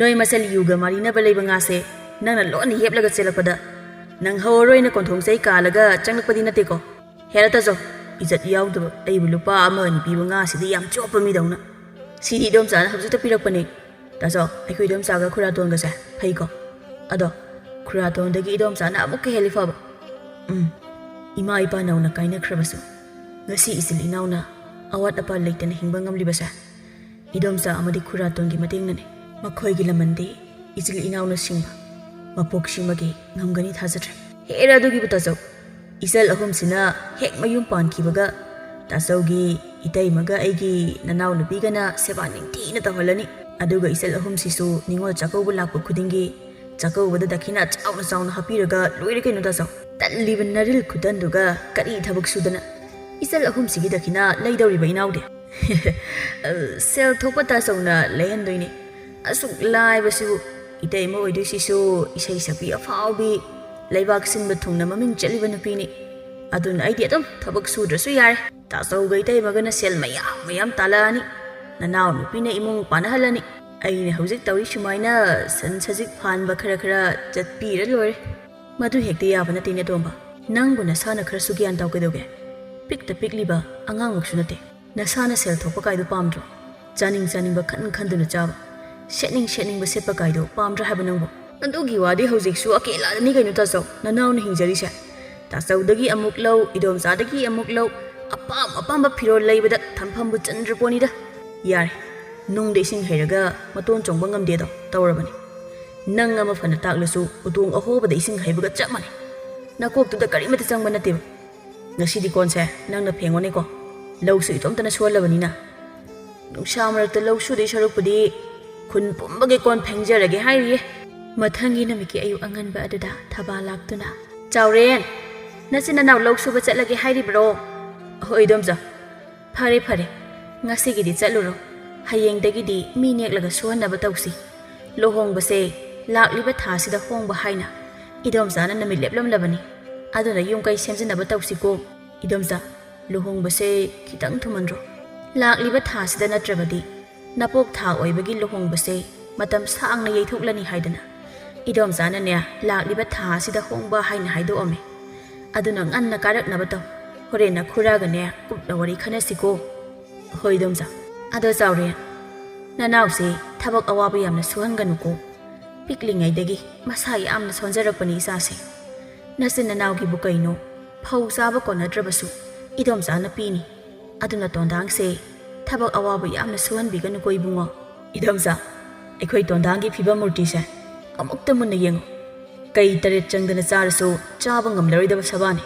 ꯅꯣꯏ ꯃꯁꯦꯜ ꯌꯨꯒ ꯃꯥꯔꯤꯅꯕ ꯂꯩꯕ ꯉꯥꯁꯦ ꯅꯪꯅ ꯂꯣꯟꯅ ꯌꯦꯞꯂꯒ ꯆꯦꯜꯂꯛꯄꯗ ꯅꯪ ꯍꯧꯔꯔꯣꯏꯅ ꯀꯣꯟꯊꯣꯡ ꯆꯩ ꯀꯥꯜꯂꯒ ꯆꯪꯂꯛꯄꯗꯤ ꯅꯠꯇꯦꯀꯣ ꯍꯦꯔ ꯇꯥꯆꯧ ꯏꯖꯠ ꯌꯥꯎꯗꯕ ꯑꯩꯕꯨ ꯂꯨꯄꯥ 1-2 ꯄꯤꯕ ꯉꯥꯁꯤꯗꯤ ꯌꯥꯝ ꯆꯣꯞꯄ ꯃꯤꯗꯧꯅ ꯁꯤꯗꯤ ꯏꯗꯣꯝꯆꯥꯅ ꯍꯧꯖꯤꯛꯇ ꯄꯤꯔꯛꯄꯅꯤ ꯇꯥꯆꯧ ꯑꯩꯈꯣꯏ ꯏꯗꯣꯝꯆꯥꯒ ꯈꯨꯔꯥꯇꯣꯟꯒꯁꯦ ꯐꯩꯀꯣ ꯑꯗꯣ ꯈꯨꯔꯥꯇꯣꯟꯗꯒꯤ ꯏꯗꯣꯝꯆꯥꯅ ꯑꯃꯨꯛꯀ ꯍꯦꯜꯂꯤ ꯐꯕ ꯏꯃꯥ ꯏꯄꯥ ꯅꯧꯅ ꯀꯥꯏꯅꯈ꯭ꯔꯕꯁꯨ ꯉꯁꯤ ꯏꯆꯤꯜ ꯏꯅꯥꯎꯅ ꯑꯋꯥꯠ ꯑꯄꯥ ꯂꯩꯇꯅ ꯍꯤꯡꯕ ꯉꯝꯂꯤꯕꯁꯦ ꯏꯗꯣꯝꯆꯥ ꯑꯃꯗꯤ ꯈꯨꯔꯥꯇꯣꯟꯒꯤ ꯃꯇꯦꯡꯅꯅꯤ ꯃꯈꯣꯏꯒꯤ ꯂꯃꯟꯗꯤ ꯏꯆꯤꯜ ꯏꯅꯥꯎꯅ ꯁꯤꯡꯕ ꯃꯄꯣꯛ ꯁꯤꯃꯒꯤ ꯉꯝꯒꯅꯤ ꯊꯥꯖꯗ꯭ꯔꯦ ꯍꯦꯔ ꯑꯗꯨꯒꯤꯕꯨ ꯇꯥꯆꯧ ꯏꯆꯜ ꯑꯍꯨꯝꯁꯤꯅ ꯍꯦꯛ ꯃꯌꯨꯝ ꯄꯥꯟꯈꯤꯕꯒ ꯇꯥꯆꯧꯒꯤ ꯏꯇꯩꯃꯒ ꯑꯩꯒꯤ ꯅꯅꯥꯎ ꯅꯨꯄꯤꯒꯅ ꯁꯦꯕꯥ ꯅꯤꯡꯊꯤꯅ ꯇꯧꯍꯜꯂꯅꯤ ꯑꯗꯨꯒ ꯏꯆꯜ ꯑꯍꯨꯝꯁꯤꯁꯨ ꯅꯤꯉꯣꯜ ꯆꯥꯛꯀꯧꯕ ꯂꯥꯛꯄ ꯈꯨꯗꯤꯡꯒꯤ ꯆꯥꯛꯀꯧꯕꯗ ꯗꯈꯤꯅꯥ ꯆꯥꯎꯅ ꯆꯥꯎꯅ ꯍꯥꯞꯄꯤꯔꯒ ꯂꯣꯏꯔꯦ ꯀꯩꯅꯣ ꯇꯥꯆꯧ ꯇꯜꯂꯤꯕ ꯅꯔꯤꯜ ꯈꯨꯇꯟꯗꯨꯒ ꯀꯔꯤ ꯊꯕꯛ ꯁꯨꯗꯅ ꯏꯆꯜ ꯑꯍꯨꯝꯁꯤꯒꯤ ꯗꯈꯤꯅꯥ ꯂꯩꯗꯧꯔꯤꯕ ꯏꯅꯥꯎꯗꯤ ꯁꯦꯜ ꯊꯣꯛꯄ ꯇꯥꯆꯧꯅ ꯂꯩꯍꯟꯗꯣꯏꯅꯤ ꯑꯁꯨꯛ ꯂꯥꯏꯕꯁꯤꯕꯨ ꯏꯇꯩꯃ ꯑꯣꯏꯗꯣꯏꯁꯤꯁꯨ ꯏꯁꯩ ꯁꯛꯄꯤ ꯑꯐꯥꯎꯕꯤ ꯂꯩꯕꯥꯛ ꯁꯤꯟꯕ ꯊꯨꯡꯅ ꯃꯃꯤꯡ ꯆꯠꯂꯤꯕ ꯅꯨꯄꯤꯅꯤ ꯑꯗꯨꯅ ꯑꯩꯗꯤ ꯑꯗꯨꯝ ꯊꯕꯛ ꯁꯨꯗ꯭ꯔꯁꯨ ꯌꯥꯔꯦ ꯇꯥꯆꯧꯒ ꯏꯇꯩꯃꯒꯅ ꯁꯦꯜ ꯃꯌꯥꯝ ꯇꯥꯜꯂꯛꯑꯅꯤ ꯅꯅꯥꯎ ꯅꯨꯄꯤꯅ ꯏꯃꯨꯡ ꯄꯥꯟꯅꯍꯜꯂꯅꯤ ꯑꯩꯅ ꯍꯧꯖꯤꯛ ꯇꯧꯔꯤ ꯁꯨꯃꯥꯏꯅ ꯁꯟ ꯁꯖꯤꯛ ꯐꯥꯟꯕ ꯈꯔ ꯆꯠꯄꯤꯔ ꯂꯣꯏꯔꯦ ꯃꯗꯨ ꯍꯦꯛꯇ ꯌꯥꯕ ꯅꯠꯇꯦꯅꯦ ꯇꯣꯝꯕ ꯅꯪꯕꯨ ꯅꯁꯥꯅ ꯈꯔꯁꯨ ꯒ꯭ꯌꯥꯟ ꯇꯥꯎ ꯀꯩꯗꯧꯒꯦ ꯄꯤꯛꯇ ꯄꯤꯛꯂꯤꯕ ꯑꯉꯥꯡꯃꯛꯁꯨ ꯅꯠꯇꯦ ꯅꯁꯥꯅ ꯁꯦꯜ ꯊꯣꯛꯄ ꯀꯥꯏꯗꯣ ꯄꯥꯝꯗ꯭ꯔꯣ ꯆꯥꯅꯤꯡꯕ ꯈꯟꯗꯨꯅ ꯆꯥꯕ ꯁꯦꯠꯅꯤꯡꯕ ꯁꯦꯠꯄ ꯀꯥꯏꯗꯣ ꯄꯥꯝꯗ꯭ꯔꯥ ꯍꯥꯏꯕ ꯅꯪꯕꯨ ꯑꯗꯨꯒꯤ ꯋꯥꯗꯤ ꯍꯧꯖꯤꯛꯁꯨ ꯑꯀꯦꯂꯥꯗꯅꯤ ꯀꯩꯅꯣ ꯇꯥꯆꯧ ꯅꯅꯥꯎꯅ ꯍꯤꯡꯖꯔꯤꯁꯦ ꯇꯥꯆꯧꯗꯒꯤ ꯑꯃꯨꯛ ꯂꯧ ꯏꯗꯣꯝꯆꯥꯗꯒꯤ ꯑꯃꯨꯛ ꯂꯧ ꯑꯄꯥꯝꯕ ꯐꯤꯔꯣꯜ ꯂꯩꯕꯗ ꯊꯝꯐꯝꯕꯨ ꯆꯟꯗ꯭ꯔꯄꯣꯅꯤꯗ ꯌꯥꯔꯦ ꯅꯨꯡꯗ ꯏꯁꯤꯡ ꯍꯩꯔꯒ ꯃꯇꯣꯟ ꯆꯣꯡꯕ ꯉꯝꯗꯦꯗꯣ ꯇꯧꯔꯕꯅꯤ ꯅꯪ ꯑꯃ ꯐꯅ ꯇꯥꯛꯂꯁꯨ ꯎꯇꯣꯡ ꯑꯍꯣꯕꯗ ꯏꯁꯤꯡ ꯍꯩꯕꯒ ꯆꯞ ꯃꯥꯟꯅꯩ ꯅꯀꯣꯛꯇꯨꯗ ꯀꯔꯤꯃꯠꯇ ꯆꯪꯕ ꯅꯠꯇꯦꯕ ꯉꯁꯤꯗꯤ ꯀꯣꯟꯁꯦ ꯅꯪꯅ ꯐꯦꯡꯉꯣꯅꯦꯀꯣ ꯂꯧꯁꯨ ꯏꯇꯣꯝꯇꯅ ꯁꯨꯍꯜꯂꯕꯅꯤꯅ ꯅꯨꯡꯁꯥ ꯃꯔꯛꯇ ꯂꯧ ꯁꯨꯗꯣꯏ ꯁꯔꯨꯛꯄꯨꯗꯤ ꯈꯨꯟ ꯄꯨꯝꯕꯒꯤ ꯀꯣꯟ ꯐꯦꯡꯖꯔꯒꯦ ꯍꯥꯏꯔꯤꯌꯦ ꯃꯊꯪꯒꯤ ꯅꯨꯃꯤꯠꯀꯤ ꯑꯌꯨꯛ ꯑꯉꯟꯕ ꯑꯗꯨꯗ ꯊꯕꯥ ꯂꯥꯛꯇꯨꯅ ꯆꯥꯎꯔꯦꯟ ꯅꯆꯤꯟ ꯅꯅꯥꯎ ꯂꯧ ꯁꯨꯕ ꯆꯠꯂꯒꯦ ꯍꯥꯏꯔꯤꯕ꯭ꯔꯣ ꯍꯣꯏ ꯏꯗꯣꯝꯆꯥ ꯐꯔꯦ ꯉꯁꯤꯒꯤꯗꯤ ꯆꯠꯂꯨꯔꯣ ꯍꯌꯦꯡꯗꯒꯤꯗꯤ ꯃꯤ ꯅꯦꯛꯂꯒ ꯁꯨꯍꯟꯅꯕ ꯇꯧꯁꯤ ꯂꯨꯍꯣꯡꯕꯁꯦ ꯂꯥꯛꯂꯤꯕ ꯊꯥꯁꯤꯗ ꯍꯣꯡꯕ ꯍꯥꯏꯅ ꯏꯗꯣꯝꯆꯥꯅ ꯅꯨꯃꯤꯠ ꯂꯦꯞꯂꯝꯂꯕꯅꯤ ꯑꯗꯨꯅ ꯌꯨꯝ ꯀꯩ ꯁꯦꯝꯖꯤꯟꯅꯕ ꯇꯧꯁꯤꯀꯣ ꯏꯗꯣꯝꯆꯥ ꯂꯨꯍꯣꯡꯕꯁꯦ ꯈꯤꯇꯪ ꯊꯨꯃꯟꯗ꯭ꯔꯣ ꯂꯥꯛꯂꯤꯕ ꯊꯥꯁꯤꯗ ꯅꯠꯇ꯭ꯔꯕꯗꯤ ꯅꯄꯣꯛ ꯊꯥ ꯑꯣꯏꯕꯒꯤ ꯂꯨꯍꯣꯡꯕꯁꯦ ꯃꯇꯝ ꯁꯥꯡꯅ ꯌꯩꯊꯣꯛꯂꯅꯤ ꯍꯥꯏꯗꯅ ꯏꯗꯣꯝꯆꯥꯅꯅꯦ ꯂꯥꯛꯂꯤꯕ ꯊꯥꯁꯤꯗ ꯍꯣꯡꯕ ꯍꯥꯏꯅ ꯍꯥꯏꯗꯣꯛꯑꯝꯃꯦ ꯑꯗꯨꯅ ꯉꯟꯅ ꯀꯥꯔꯛꯅꯕ ꯇꯧ ꯍꯣꯔꯦꯟꯅ ꯈꯨꯔꯥꯒꯅꯦ ꯀꯨꯞꯅ ꯋꯥꯔꯤ ꯈꯟꯅꯁꯤꯀோ ꯍꯣꯏ ꯏꯗꯣꯝꯆꯥ ꯑꯗꯣ ꯆꯥꯎꯔꯦꯟ ꯅꯅꯥꯎꯁꯦ ꯊꯕꯛ ꯑꯋꯥꯕ ꯌꯥꯝꯅ ꯁꯨꯍꯟꯒꯅꯨꯀꯣ ꯄꯤꯛꯂꯤꯉꯩꯗꯒꯤ ꯃꯁꯥ ꯌꯥꯝꯅ ꯁꯣꯟꯖꯔꯛꯄꯅꯤ ꯏꯆꯥꯁꯦ ꯅꯆꯤꯟ ꯅꯅꯥꯎꯒꯤꯕꯨ ꯀꯩꯅꯣ ꯐꯧ ꯆꯥꯕ ꯀꯣꯟꯅꯗ꯭ꯔꯕꯁꯨ ꯏꯗꯣꯝꯆꯥꯅ ꯄꯤꯅꯤ ꯑꯗꯨꯅ ꯇꯣꯟꯗꯥꯡꯁꯦ ꯊꯕꯛ ꯑꯋꯥꯕ ꯌꯥꯝꯅ ꯁꯨꯍꯟꯕꯤꯒꯅꯨꯀꯣ ꯏꯕꯨꯡꯉꯣ ꯏꯗꯣꯝꯆꯥ ꯑꯩꯈꯣꯏ ꯇꯣꯟꯗꯥꯡꯒꯤ ꯐꯤꯕꯝ ꯃꯨꯔꯇꯤꯁꯦ ꯑꯃꯨꯛꯇ ꯃꯨꯟꯅ ꯌꯦꯡꯉꯨ ꯀꯩ 8 ꯆꯪꯗꯅ ꯆꯥꯔꯁꯨ ꯆꯥꯕ ꯉꯝꯂꯔꯣꯏꯗꯕ ꯁꯕꯥꯅꯤ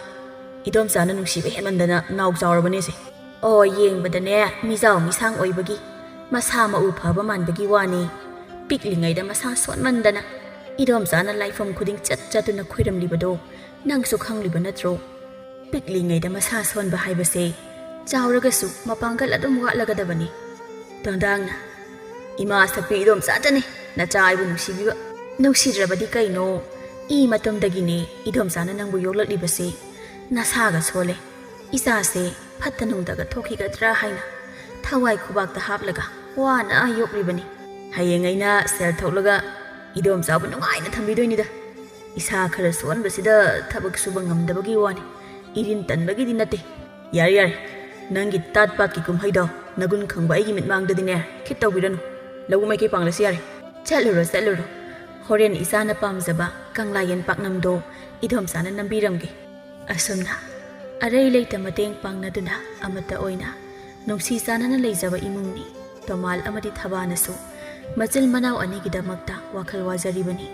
ꯏꯗꯣꯝꯆꯥꯅ ꯅꯨꯡꯁꯤꯕ ꯍꯦꯟꯃꯟꯗꯅ ꯅꯥꯎ ꯆꯥꯎꯔꯕꯅꯦꯁꯦ ꯑꯣ ꯌꯦꯡꯕꯗꯅꯦ ꯃꯤꯖꯥꯎ ꯃꯤꯁꯥꯡ ꯑꯣꯏꯕꯒꯤ ꯃꯁꯥ ꯃꯎ ꯐꯕ ꯃꯥꯟꯕꯒꯤ ꯋꯥꯅꯤ ꯄꯤꯛꯂꯤꯉꯩꯗ ꯃꯁꯥ ꯁꯣꯟꯃꯟꯗꯅ ꯏꯗꯣꯝꯆꯥꯅ ꯂꯥꯏꯐꯝ ꯈꯨꯗꯤꯡ ꯆꯠꯇꯨꯅ ꯈꯣꯏꯔꯝꯂꯤꯕꯗꯣ ꯅꯪꯁꯨ ꯈꯪꯂꯤꯕ ꯅꯠꯇ꯭ꯔో ꯄꯤꯛꯂꯤꯉꯩꯗ ꯃꯁꯥ ꯁꯣꯟꯕ ꯍꯥꯏꯕꯁꯦ ꯆꯥꯎꯔꯒꯁꯨ ꯃꯄꯥꯡꯒꯜ ꯑꯗꯨꯝ ꯋꯥꯠꯂꯒꯗꯕꯅꯤ ꯇꯣꯟꯗꯥꯡꯅ ꯏꯃꯥ ꯁꯛꯄꯤ ꯏꯗꯣꯝꯆꯥꯇꯅꯤ ꯅꯆꯥ ꯑꯩꯕꯨ ꯅꯨꯡꯁꯤꯕꯤꯕ ꯅꯨꯡꯁꯤꯗ꯭ꯔꯕꯗꯤ ꯀꯩꯅꯣ ꯏ ꯃꯇꯨꯡꯗꯒꯤꯅꯦ ꯏꯗꯣꯝꯆꯥꯅ ꯅꯪꯕꯨ ꯌꯣꯛꯂꯛꯂꯤꯕꯁꯦ ꯅꯁꯥꯒ ꯁꯣꯜꯂꯦ ꯏꯆꯥꯁꯦ ꯐꯠꯇ ꯅꯨꯡꯗꯒ ꯊꯣꯛꯈꯤꯒꯗ꯭ꯔꯥ ꯍꯥꯏꯅ ꯊꯋꯥꯏ ꯈꯨꯕꯥꯛꯇ ꯍꯥꯞꯂꯒ ꯋꯥꯅ ꯌꯣꯛꯂꯤꯕꯅꯤ ꯍꯌꯦꯡ ꯑꯩꯅ ꯁꯦꯜ ꯊꯣꯛꯂꯒ ꯏꯗꯣꯝꯆꯥꯕꯨ ꯅꯨꯡꯉꯥꯏꯅ ꯊꯝꯕꯤꯗꯣꯏꯅꯤꯗ ꯏꯁꯥ ꯈꯔ ꯁꯣꯟꯕꯁꯤꯗ ꯊꯕꯛ ꯁꯨꯕ ꯉꯝꯗꯕꯒꯤ ꯋꯥꯅꯤ ꯏꯔꯤꯟ ꯇꯟꯕꯒꯤꯗꯤ ꯅꯠꯇꯦ ꯌꯥꯔꯦ ꯅꯪꯒꯤ ꯇꯥꯠ ꯄꯥꯠꯀꯤ ꯀꯨꯝꯍꯩꯗꯣ ꯅꯒꯨꯟ ꯈꯪꯕ ꯑꯩꯒꯤ ꯃꯤꯠꯃꯥꯡꯗꯗꯤꯅꯦ ꯈꯤꯠ ꯇꯧꯕꯤꯔꯅꯨ ꯂꯧꯎ ꯃꯩꯀꯩ ꯄꯥꯡꯂꯁꯤ ꯌꯥꯔꯦ ꯆꯠꯂꯨꯔꯣ ꯍꯣꯔꯦꯟ ꯏꯆꯥꯅ ꯄꯥꯝꯖꯕ ꯀꯪꯂꯥꯌꯦꯟ ꯄꯥꯛꯅꯝꯗꯣ ꯏꯗꯣꯝꯆꯥꯅ ꯅꯝꯕꯤꯔꯝꯒꯦ ꯑꯁꯨꯝꯅ ꯑꯔꯩ ꯂꯩꯇ ꯃꯇꯦꯡ ꯄꯥꯡꯅꯗꯨꯅ ꯑꯃꯠꯇ ꯑꯣꯏꯅ ꯅꯨꯡꯁꯤ ꯆꯥꯟꯅꯅ ꯂꯩꯖꯕ ꯏꯃꯨꯡꯅꯤ ꯇꯣꯃꯥꯜ ꯑꯃꯗꯤ ꯊꯕꯥꯅꯁꯨ ꯃꯆꯤꯜ ꯃꯅꯥꯎ ꯑꯅꯤꯒꯤꯗꯃꯛꯇ ꯋꯥꯈꯜ ꯋꯥꯖꯔꯤꯕꯅꯤ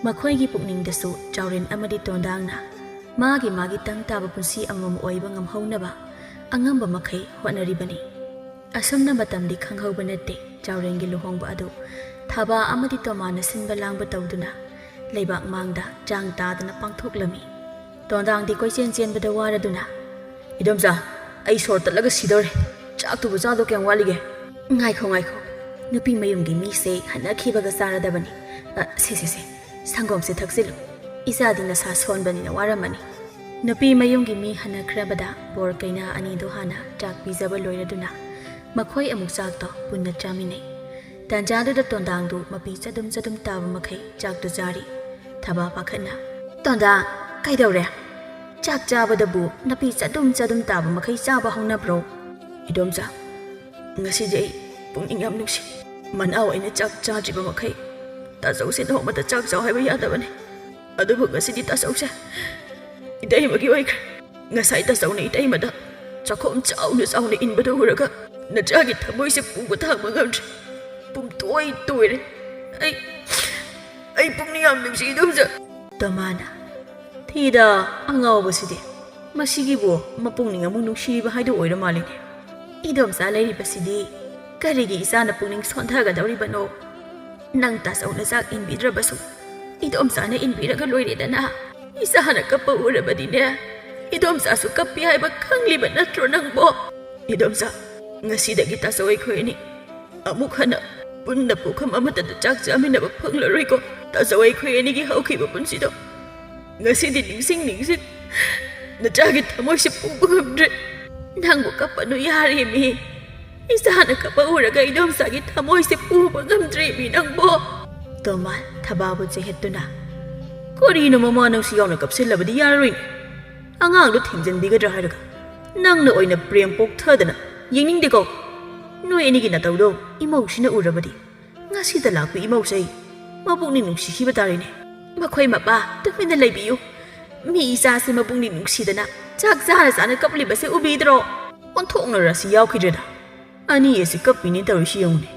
ꯃꯈꯣꯏꯒꯤ ꯄꯨꯛꯅꯤꯡꯗꯁꯨ ꯆꯥꯎꯔꯦꯟ ꯑꯃꯗꯤ ꯇꯣꯟꯗꯥꯡꯅ ꯃꯥꯒꯤ ꯇꯪ ꯇꯥꯕ ꯄꯨꯟꯁꯤ ꯑꯃꯃꯝ ꯑꯣꯏꯕ ꯉꯝꯍꯧꯅꯕ ꯑꯉꯝꯕ ꯃꯈꯩ ꯍꯣꯠꯅꯔꯤꯕꯅꯤ ꯑꯁꯨꯝꯅ ꯃꯇꯝꯗꯤ ꯈꯪꯍꯧꯕ ꯅꯠꯇꯦ ꯆꯥꯎꯔꯦꯟꯒꯤ ꯂꯨꯍꯣꯡꯕ ꯑꯗꯨ ꯊꯕꯥ ꯑꯃꯗꯤ ꯇꯣꯃꯥꯅ ꯁꯤꯟꯕ ꯂꯥꯡꯕ ꯇꯧꯗꯨꯅ ꯂꯩꯕꯥꯛ ꯃꯥꯡꯗ ꯆꯥꯡ ꯇꯥꯗꯅ ꯄꯥꯡꯊꯣꯛꯂꯝꯃꯤ ꯇꯣꯟꯗꯥꯡꯗꯤ ꯀꯣꯏꯆꯦꯟ ꯆꯦꯟꯕꯗ ꯋꯥꯔꯗꯨꯅ ꯏꯗꯣꯝꯆꯥ ꯑꯩ ꯁꯣꯔ ꯇꯠꯂꯒ ꯁꯤꯗꯧꯔꯦ ꯆꯥꯛꯇꯨꯕꯨ ꯆꯥꯗꯣ ꯀꯌꯥꯝ ꯋꯥꯠꯂꯤꯒꯦ ꯉꯥꯏꯈꯣ ꯅꯨꯄꯤ ꯃꯌꯨꯝꯒꯤ ꯃꯤꯁꯦ ꯍꯟꯅꯈꯤꯕꯒ ꯆꯥꯔꯗꯕꯅꯤ ꯁꯦ ꯁꯪꯒꯣꯝꯁꯦ ꯊꯛꯆꯤꯜꯂꯨ ꯏꯆꯥꯗꯤ ꯅꯁꯥ ꯁꯣꯟꯕꯅꯤꯅ ꯋꯥꯔꯝꯃꯅꯤ ꯅꯨꯄꯤ ꯃꯌꯨꯝꯒꯤ ꯃꯤ ꯍꯟꯅꯈ꯭ꯔꯕꯗ ꯕꯣꯔ ꯀꯩꯅꯥ ꯑꯅꯤꯗꯣ ꯍꯥꯟꯅ ꯆꯥꯛ ꯄꯤꯖꯕ ꯂꯣꯏꯔꯗꯨꯅ ꯃꯈꯣꯏ ꯑꯃꯨꯛ ꯆꯥꯛꯇꯣ ꯄꯨꯟꯅ ꯆꯥꯃꯤꯟꯅꯩ ꯇꯥꯟꯖꯥꯗꯨꯗ ꯇꯣꯟꯗꯥꯡꯗꯨ ꯃꯄꯤ ꯆꯗꯨꯝ ꯇꯥꯕ ꯃꯈꯩ ꯆꯥꯛꯇꯨ ꯆꯥꯔꯤ ꯊꯕꯥ ꯄꯥꯈꯠꯅ ꯇꯣꯟꯗꯥꯡ ꯀꯩꯗꯧꯔꯦ ꯆꯥꯛ ꯆꯥꯕꯗꯕꯨ ꯅꯄꯤ ꯆꯗꯨꯝ ꯇꯥꯕ ꯃꯈꯩ ꯆꯥꯕ ꯍꯧꯅꯕ꯭ꯔꯣ ꯏꯗꯣꯝꯆꯥ ꯉꯁꯤꯗꯤ ꯑꯩ ꯄꯨꯛꯅꯤꯡ ꯌꯥꯝ ꯅꯨꯡꯁꯤ ꯃꯅꯥꯎ ꯑꯩꯅ ꯆꯥꯛ ꯆꯥꯗ꯭ꯔꯤꯕ ꯃꯈꯩ ꯇꯥꯆꯧꯁꯦ ꯅꯣꯡꯃꯇ ꯆꯥꯛ ꯆꯥꯎ ꯍꯥꯏꯕ ꯌꯥꯗꯕꯅꯤ ꯑꯗꯨꯕꯨ ꯉꯁꯤꯗꯤ ꯇꯥꯆꯧꯁꯦ ꯏꯇꯩꯃꯒꯤ ꯑꯣꯏꯈ꯭ꯔꯦ ꯉꯁꯥꯏ ꯇꯥꯆꯧꯅ ꯏꯇꯩꯃꯗ ꯆꯥꯛꯈꯣꯝ ꯆꯥꯎꯅ ꯏꯟꯕꯗꯨ ꯎꯔꯒ ꯅꯆꯥꯒꯤ ꯊꯃꯣꯏꯁꯦ ꯄꯨꯕ ꯊꯥꯡꯕ ꯉꯝꯗ꯭ꯔꯦ ꯄꯨꯝꯇꯣꯏ ꯇꯣꯏꯔꯦ ꯑꯩ ꯄꯨꯛꯅꯤꯡ ꯌꯥꯝ ꯅꯨꯡꯁꯤ ꯏꯗꯣꯝꯆꯥ ꯇꯃꯥꯅ ꯊꯤꯗ ꯑꯉꯥꯎꯕꯁꯤꯗꯤ ꯃꯁꯤꯒꯤꯕꯨ ꯃꯄꯨꯛꯅꯤꯡ ꯑꯃꯨꯛ ꯅꯨꯡꯁꯤꯕ ꯍꯥꯏꯗꯨ ꯑꯣꯏꯔ ꯃꯥꯜꯂꯤꯅꯦ 이dom사 레리바시디 가리기 이사나 뿌닝 손타가 다우리바노 낭따 사우나 작 인비드라바수 이dom사나 인비라가 로이레다나 이사 하나 까빠 우라바디네 이dom사수 까삐 하이바 캉리바 나트로 낭보 이dom사 ngasida기 따사오이 코이니 아묵 하나 punna pukham amatata chak chaminaba phanglaroi ko tasawai khoyani gi haukiba punsido ngasi di ningsing na chagi thamoi se puba ngamdre nangbo kapanu yari mi isana kapa uraga idom sagi thamoi se puba ngamdre mi nangbo tomal thababu chehetuna korino mama nang si yauna kapsilabadi yaroi angang do thingjanbigadra haraga nangna oina prem pok thadana yingning de ko Noi ini gina tau do, imau sina urabadi. Ngasi da laku imau say. Mabuk ni nungsi hiba tarine. Makoy mapa, dami na laybiyo. Mi isa si mabuk ni nungsi da na. Chak zahara sana kapli ba si ubidro. Ontong na rasi yaw kidreda. Ani yesi kapi ni tau si yung ni.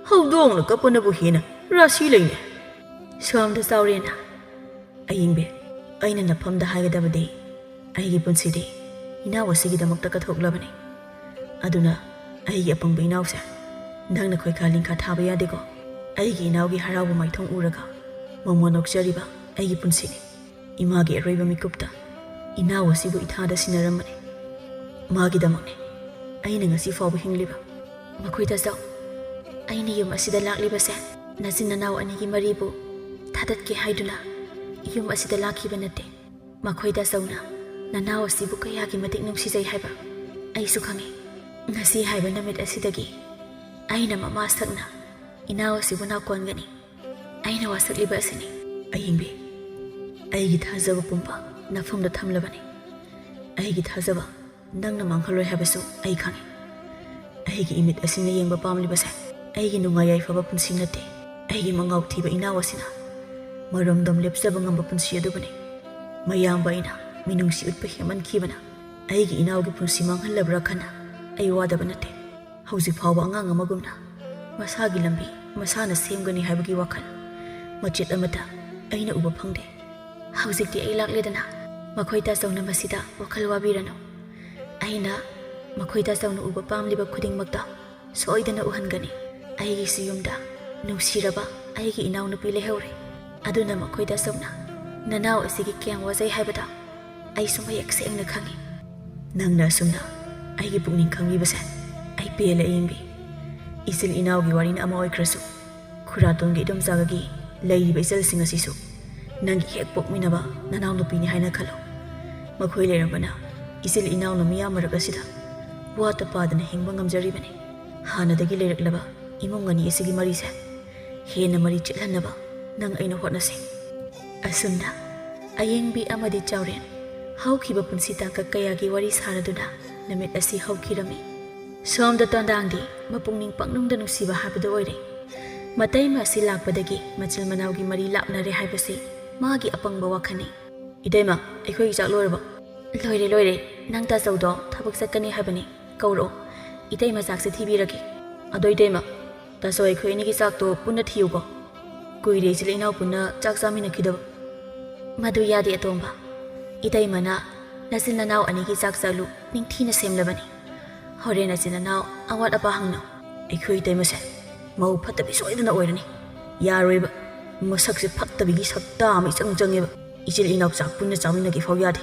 Hau doong na kapo na buhina. Rasi lay ni. Suam da sauri na. Aying be, ay na napam da haga dabadi. Ay gipon si di. Inawa sige da magtakathok labani. Aduna. ꯑꯩꯒꯤ ꯑꯄꯪꯕ ꯏꯅꯥꯎꯁꯦ ꯅꯪꯅ ꯈꯣꯏꯈꯥ ꯂꯤꯡꯈꯥ ꯊꯥꯕ ꯌꯥꯗꯦꯀꯣ ꯑꯩꯒꯤ ꯏꯅꯥꯎꯒꯤ ꯍꯔꯥꯎꯕ ꯃꯥꯏꯊꯣꯡ ꯎꯔꯒ ꯃꯃꯣꯟ ꯅꯣꯛꯆꯔꯤꯕ ꯑꯩꯒꯤ ꯄꯨꯟꯁꯤꯅꯤ ꯏꯃꯥꯒꯤ ꯑꯔꯣꯏꯕ ꯃꯤꯀꯨꯞꯇ ꯏꯅꯥꯎ ꯑꯁꯤꯕꯨ ꯏꯊꯥꯗ ꯁꯤꯟꯅꯔꯝꯕꯅꯤ ꯃꯥꯒꯤꯗꯃꯛꯅꯤ ꯑꯩꯅ ꯉꯁꯤ ꯐꯥꯎꯕ ꯍꯤꯡꯂꯤꯕ ꯃꯈꯣꯏꯗꯁꯨ ꯑꯩꯅ ꯌꯨꯝ ꯑꯁꯤꯗ ꯂꯥꯛꯂꯤꯕꯁꯦ ꯅꯆꯤꯟ ꯅꯅꯥꯎ ꯑꯅꯤꯒꯤ ꯃꯔꯤꯕꯨ ꯊꯥꯗꯠꯀꯦ ꯍꯥꯏꯗꯨꯅ ꯌꯨꯝ ꯑꯁꯤꯗ ꯂꯥꯛꯈꯤꯕ ꯅꯠꯇꯦ ꯃꯈꯣꯏꯗꯁꯨꯅ ꯅꯅꯥꯎ ꯑꯁꯤꯕꯨ ꯀꯌꯥꯒꯤ ꯃꯇꯤꯛ ꯅꯨꯡꯁꯤꯖꯩ ꯍꯥꯏꯕ ꯑꯩꯁꯨ ꯈꯪꯏ ngasi haiba namit asidagi aina mama sakna inaw asibu na kongani aina wasakliba asini ayingbe aigi thajaba pumpa nafam da thamlabani aigi thajaba nangna manghaloi habasu ai khangi aigi imit asina yengba pamliba sa aigi nungayai faba punsi nate aigi mangaw thiba inaw asina maromdom lepsaba ngamba punsi adubani mayamba ina minungsi utpa heman khibana aigi inaw gi punsi manghalabra khana ꯑꯩ ꯋꯥꯗꯕ ꯅꯠꯇꯦ ꯍꯧꯖꯤꯛ ꯐꯥꯎꯕ ꯑꯉꯥꯡ ꯑꯃꯒꯨꯝꯅ ꯃꯁꯥꯒꯤ ꯂꯝꯕꯤ ꯃꯁꯥꯅ ꯁꯦꯝꯒꯅꯤ ꯍꯥꯏꯕꯒꯤ ꯋꯥꯈꯜ ꯃꯆꯦꯠ ꯑꯃꯠꯇ ꯑꯩꯅ ꯎꯕ ꯐꯪꯗꯦ ꯍꯧꯖꯤꯛꯇꯤ ꯑꯩ ꯂꯥꯛꯂꯦꯗꯅ ꯃꯈꯣꯏ ꯇꯥꯆꯧꯅ ꯃꯁꯤꯗ ꯋꯥꯈꯜ ꯋꯥꯕꯤꯔꯅꯨ ꯑꯩꯅ ꯃꯈꯣꯏ ꯇꯥꯆꯧꯅ ꯎꯕ ꯄꯥꯝꯂꯤꯕ ꯈꯨꯗꯤꯡꯃꯛꯇ ꯁꯣꯏꯗꯅ ꯎꯍꯟꯒꯅꯤ ꯑꯩꯒꯤꯁꯨ ꯌꯨꯝꯗ ꯅꯨꯡꯁꯤꯔꯕ ꯑꯩꯒꯤ ꯏꯅꯥꯎꯅꯨꯄꯤ ꯂꯩꯍꯧꯔꯦ ꯑꯗꯨꯅ ꯃꯈꯣꯏ ꯇꯥꯆꯧꯅ ꯅꯅꯥꯎ ꯑꯁꯤꯒꯤ ꯀꯌꯥꯝ ꯋꯥꯖꯩ ꯍꯥꯏꯕꯗ ꯑꯩꯁꯨ ꯃꯌꯦꯛ ꯁꯦꯡꯅ ꯈꯪꯏ ꯅꯪꯅ ꯑꯁꯨꯝꯅ ꯑꯩꯒꯤ ꯄꯨꯛꯅꯤꯡ ꯈꯪꯕꯤꯕꯁꯦ ꯑꯩ ꯄꯦꯜꯂꯦ ꯑꯌꯤꯡꯕꯤ ꯏꯆꯤꯜ ꯏꯅꯥꯎꯒꯤ ꯋꯥꯔꯤꯅ ꯑꯃ ꯑꯣꯏꯈ꯭ꯔꯁꯨ ꯈꯨꯔꯥꯇꯣꯟꯒꯤ ꯏꯗꯣꯝꯆꯥꯒꯤ ꯂꯩꯔꯤꯕ ꯏꯆꯜꯁꯤꯡ ꯑꯁꯤꯁꯨ ꯅꯪꯒꯤ ꯍꯦꯛ ꯄꯣꯛꯃꯤꯟꯅꯕ ꯅꯅꯥꯎꯅꯨꯄꯤꯅꯤ ꯍꯥꯏꯅ ꯈꯜꯂꯣ ꯃꯈꯣꯏ ꯂꯩꯔꯝꯕꯅ ꯏꯆꯤꯜ ꯏꯅꯥꯎꯅ ꯃꯤꯌꯥꯝ ꯃꯔꯛ ꯑꯁꯤꯗ ꯋꯥꯠꯇ ꯄꯥꯗꯅ ꯍꯤꯡꯕ ꯉꯝꯖꯔꯤꯕꯅꯤ ꯍꯥꯟꯅꯗꯒꯤ ꯂꯩꯔꯛꯂꯕ ꯏꯃꯨꯡ ꯑꯅꯤ ꯑꯁꯤꯒꯤ ꯃꯔꯤꯁꯦ ꯍꯦꯟꯅ ꯃꯔꯤ ꯆꯦꯠꯍꯟꯅꯕ ꯅꯪ ꯑꯩꯅ ꯍꯣꯠꯅꯁꯤ ꯑꯁꯨꯝꯅ ꯑꯌꯦꯡꯕꯤ ꯑꯃꯗꯤ ꯆꯥꯎꯔꯦꯟ ꯍꯧꯈꯤꯕ ꯄꯨꯟꯁꯤ ꯇꯥꯡꯀꯛ ꯀꯌꯥꯒꯤ ꯋꯥꯔꯤ ꯁꯥꯔꯗꯨꯅ namit asi hawkirami somda tondangdi mapungning pangnungda nungsiba habada oire matai ma si lakpadagi machil manawgi mari lapnare haibase magi apangba wakhani idaima aikhoi chak lorba loire nang ta chawdo thabak sakani habani kauro idaima chak se thibiragi adoi daima ta so aikhoi ni gi chak to punna thiyugo kuire chilinaw punna chak chamina khidaba madu yadi atomba idaima na Nasin nanaw anigi chak chalu ningthina semlabani hore nasin nanaw awat apa hangno aikhoi taimase mau phatabi soidana oirani yaroiba masakse phattabi gi sakta ami changjangeba ichil inaw chak punna chamina gi fawyade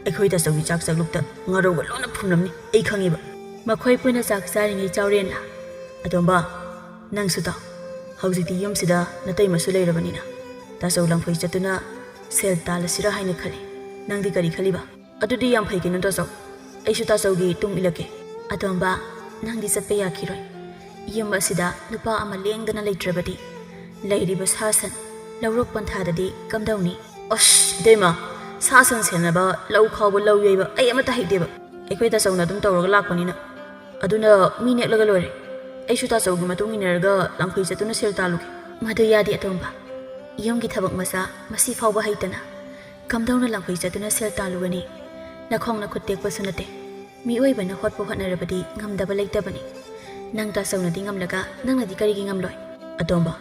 aikhoi ta chawi chak chaklukta ngaroga lona phumnamni ei khangiba makhoi punna chak chari ni chawrena adomba ꯅꯪꯁꯨ ꯇꯥꯎ ꯍꯧꯖꯤꯛꯇꯤ ꯌꯨꯝꯁꯤꯗ ꯅꯇꯩꯃꯁꯨ ꯂꯩꯔꯕꯅꯤꯅ ꯇꯥꯆꯧ ꯂꯪꯐꯩ ꯆꯠꯇꯨꯅ ꯁꯦꯜ ꯇꯥꯜꯂꯁꯤꯔ ꯍꯥꯏꯅ ꯈꯜꯂꯤ ꯅꯪꯗꯤ ꯀꯔꯤ ꯈꯜꯂꯤꯕ ꯑꯗꯨꯗꯤ ꯌꯥꯝ ꯐꯩ ꯀꯩꯅꯣ ꯇꯥꯆꯧ ꯑꯩꯁꯨ ꯇꯥꯆꯧꯒꯤ ꯇꯨꯡ ꯏꯜꯂꯛꯀꯦ ꯑꯇꯣꯝꯕ ꯅꯪꯗꯤ ꯆꯠꯄ ꯌꯥꯈꯤꯔꯣꯏ ꯌꯨꯝ ꯑꯁꯤꯗ ꯅꯨꯄꯥ ꯑꯃ ꯂꯦꯡꯗꯅ ꯂꯩꯇ꯭ꯔꯕꯗꯤ ꯂꯩꯔꯤꯕ ꯁꯥ ꯁꯟ ꯂꯧꯔꯣꯛ ꯄꯟꯊꯥꯗꯗꯤ ꯀꯝꯗꯧꯅꯤ ꯑꯁ ꯏꯇꯩꯃ ꯁꯥ ꯁꯟ ꯁꯦꯟꯅꯕ ꯂꯧ ꯈꯥꯎꯕ ꯂꯧ ꯌꯩꯕ ꯑꯩ ꯑꯃꯠꯇ ꯍꯩꯇꯦꯕ ꯑꯩꯈꯣꯏ ꯇꯥꯆꯧꯅ ꯑꯗꯨꯝ ꯇꯧꯔꯒ ꯂꯥꯛꯄꯅꯤꯅ ꯑꯗꯨꯅ ꯃꯤ ꯅꯦꯛꯂꯒ ꯂꯣꯏꯔꯦ ꯑꯩꯁꯨ ꯇꯥꯆꯧꯒꯤ ꯃꯇꯨꯡ ꯏꯟꯅꯔꯒ ꯂꯪꯐꯩ ꯆꯠꯇꯨꯅ ꯁꯦꯜ ꯇꯥꯜꯂꯨꯒꯦ ꯃꯗꯨ ꯌꯥꯗꯦ ꯑꯇꯣꯝꯕ ꯌꯨꯝꯒꯤ ꯊꯕꯛ ꯃꯆꯥ ꯃꯁꯤ ꯐꯥꯎꯕ ꯍꯩꯇꯅ ꯀꯝꯗꯧꯅ ꯂꯪꯐꯩ ꯆꯠꯇꯨꯅ ꯁꯦꯜ ꯇꯥꯜꯂꯨꯒꯅꯤ ꯅꯈꯣꯡꯅ ꯈꯨꯠ ꯇꯦꯛꯄꯁꯨ ꯅꯠꯇꯦ ꯃꯤꯑꯣꯏꯕꯅ ꯍꯣꯠꯄ ꯍꯣꯠꯅꯔꯕꯗꯤ ꯉꯝꯗꯕ ꯂꯩꯇꯕꯅꯤ ꯅꯪ ꯇꯥꯆꯧꯅꯗꯤ ꯉꯝꯂꯒ ꯅꯪꯅꯗꯤ ꯀꯔꯤꯒꯤ ꯉꯝꯂꯣꯏ ꯑꯇꯣꯝꯕ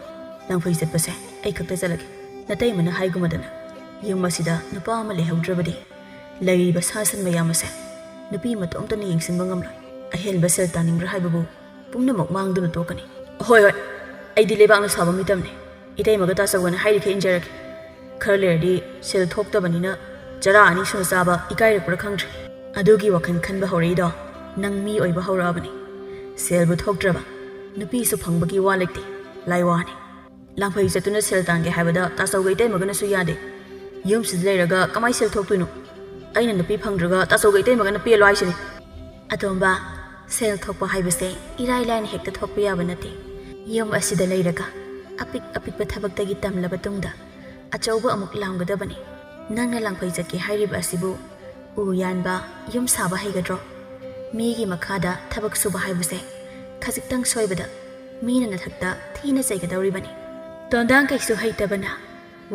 ꯂꯪꯐꯩ ꯆꯠꯄꯁꯦ ꯑꯩ ꯈꯛꯇ ꯆꯠꯂꯒꯦ ꯅꯇꯩꯃꯅ ꯍꯥꯏꯒꯨꯝꯃꯗꯅ ꯌꯨꯝ ꯑꯁꯤꯗ ꯅꯨꯄꯥ ꯑꯃ ꯂꯩꯍꯧꯗ꯭ꯔꯕꯗꯤ ꯂꯩꯔꯤꯕ ꯁꯥ ꯁꯟ ꯃꯌꯥꯝ ꯑꯁꯦ ꯅꯨꯄꯤ ꯃꯇꯣꯝꯇꯅ ꯌꯦꯡꯁꯤꯟꯕ ꯉꯝꯂꯣꯏ ꯑꯍꯦꯟꯕ ꯁꯦꯜ ꯇꯥꯅꯤꯡꯕ꯭ꯔꯥ ꯍꯥꯏꯕꯕꯨ ꯄꯨꯝꯅꯃꯛ ꯃꯥꯡꯗꯨꯅ ꯇꯣꯛꯀꯅꯤ ꯍꯣꯏ ꯍꯣꯏ ꯑꯩꯗꯤ ꯂꯩꯕꯥꯛꯅ ꯁꯥꯕ ꯃꯤꯇꯝꯅꯤ ꯏꯇꯩꯃꯒ ꯇꯥꯆꯧꯒꯅ ꯍꯥꯏꯔꯤꯈꯩ ꯏꯟꯖꯔꯒꯦ ꯈꯔ ꯂꯩꯔꯗꯤ ꯁꯦꯜ ꯊꯣꯛꯇꯕꯅꯤꯅ ꯆꯔꯥ ꯑꯅꯤ ꯁꯨꯅ ꯆꯥꯕ ꯏꯀꯥꯏꯔꯛꯄ꯭ꯔꯥ ꯈꯪꯗ꯭ꯔꯦ ꯑꯗꯨꯒꯤ ꯋꯥꯈꯜ ꯈꯟꯕ ꯍꯧꯔꯛꯏꯗꯣ ꯅꯪ ꯃꯤ ꯑꯣꯏꯕ ꯍꯧꯔꯛꯑꯕꯅꯤ ꯁꯦꯜꯕꯨ ꯊꯣꯛꯇ꯭ꯔꯕ ꯅꯨꯄꯤꯁꯨ ꯐꯪꯕꯒꯤ ꯋꯥ ꯂꯩꯇꯦ ꯂꯥꯏꯋꯥꯅꯤ ꯂꯪꯐꯩ ꯆꯠꯇꯨꯅ ꯁꯦꯜ ꯇꯥꯟꯒꯦ ꯍꯥꯏꯕꯗ ꯇꯥꯆꯧꯒ ꯏꯇꯩꯃꯒꯅꯁꯨ ꯌꯥꯗꯦ ꯌꯨꯝꯁꯤꯗ ꯂꯩꯔꯒ ꯀꯃꯥꯏ ꯁꯦꯜ ꯊꯣꯛꯇꯣꯏꯅꯣ ꯑꯩꯅ ꯅꯨꯄꯤ ꯐꯪꯗ꯭ꯔꯒ ꯇꯥꯆꯧꯒ ꯏꯇꯩꯃꯒꯅ ꯄꯦꯜꯂꯣ ꯍꯥꯏꯁꯤꯅꯤ ꯑꯇꯣꯝꯕ ꯁꯦꯜ ꯊꯣꯛꯄ ꯍꯥꯏꯕꯁꯦ ꯏꯔꯥꯏ ꯂꯥꯏꯅ ꯍꯦꯛꯇ ꯊꯣꯛꯄ ꯌꯥꯕ ꯅꯠꯇꯦ ꯌꯨꯝ ꯑꯁꯤꯗ ꯂꯩꯔꯒ ꯑꯄꯤꯛ ꯑꯄꯤꯛꯄ ꯊꯕꯛꯇꯒꯤ ꯇꯝꯂꯕ ꯇꯨꯡꯗ ꯑꯆꯧꯕ ꯑꯃꯨꯛ ꯂꯥꯝꯒꯗꯕꯅꯤ ꯅꯪꯅ ꯂꯪꯐꯩ ꯆꯠꯀꯦ ꯍꯥꯏꯔꯤꯕ ꯑꯁꯤꯕꯨ ꯎ ꯌꯥꯟꯕ ꯌꯨꯝ ꯁꯥꯕ ꯍꯩꯒꯗ꯭ꯔꯣ ꯃꯤꯒꯤ ꯃꯈꯥꯗ ꯊꯕꯛ ꯁꯨꯕ ꯍꯥꯏꯕꯁꯦ ꯈꯖꯤꯛꯇꯪ ꯁꯣꯏꯕꯗ ꯃꯤꯅ ꯅꯊꯛꯇ ꯊꯤꯅ ꯆꯩꯒꯗꯧꯔꯤꯕꯅꯤ ꯇꯣꯟꯗꯥꯡ ꯀꯩꯁꯨ ꯍꯩꯇꯕꯅ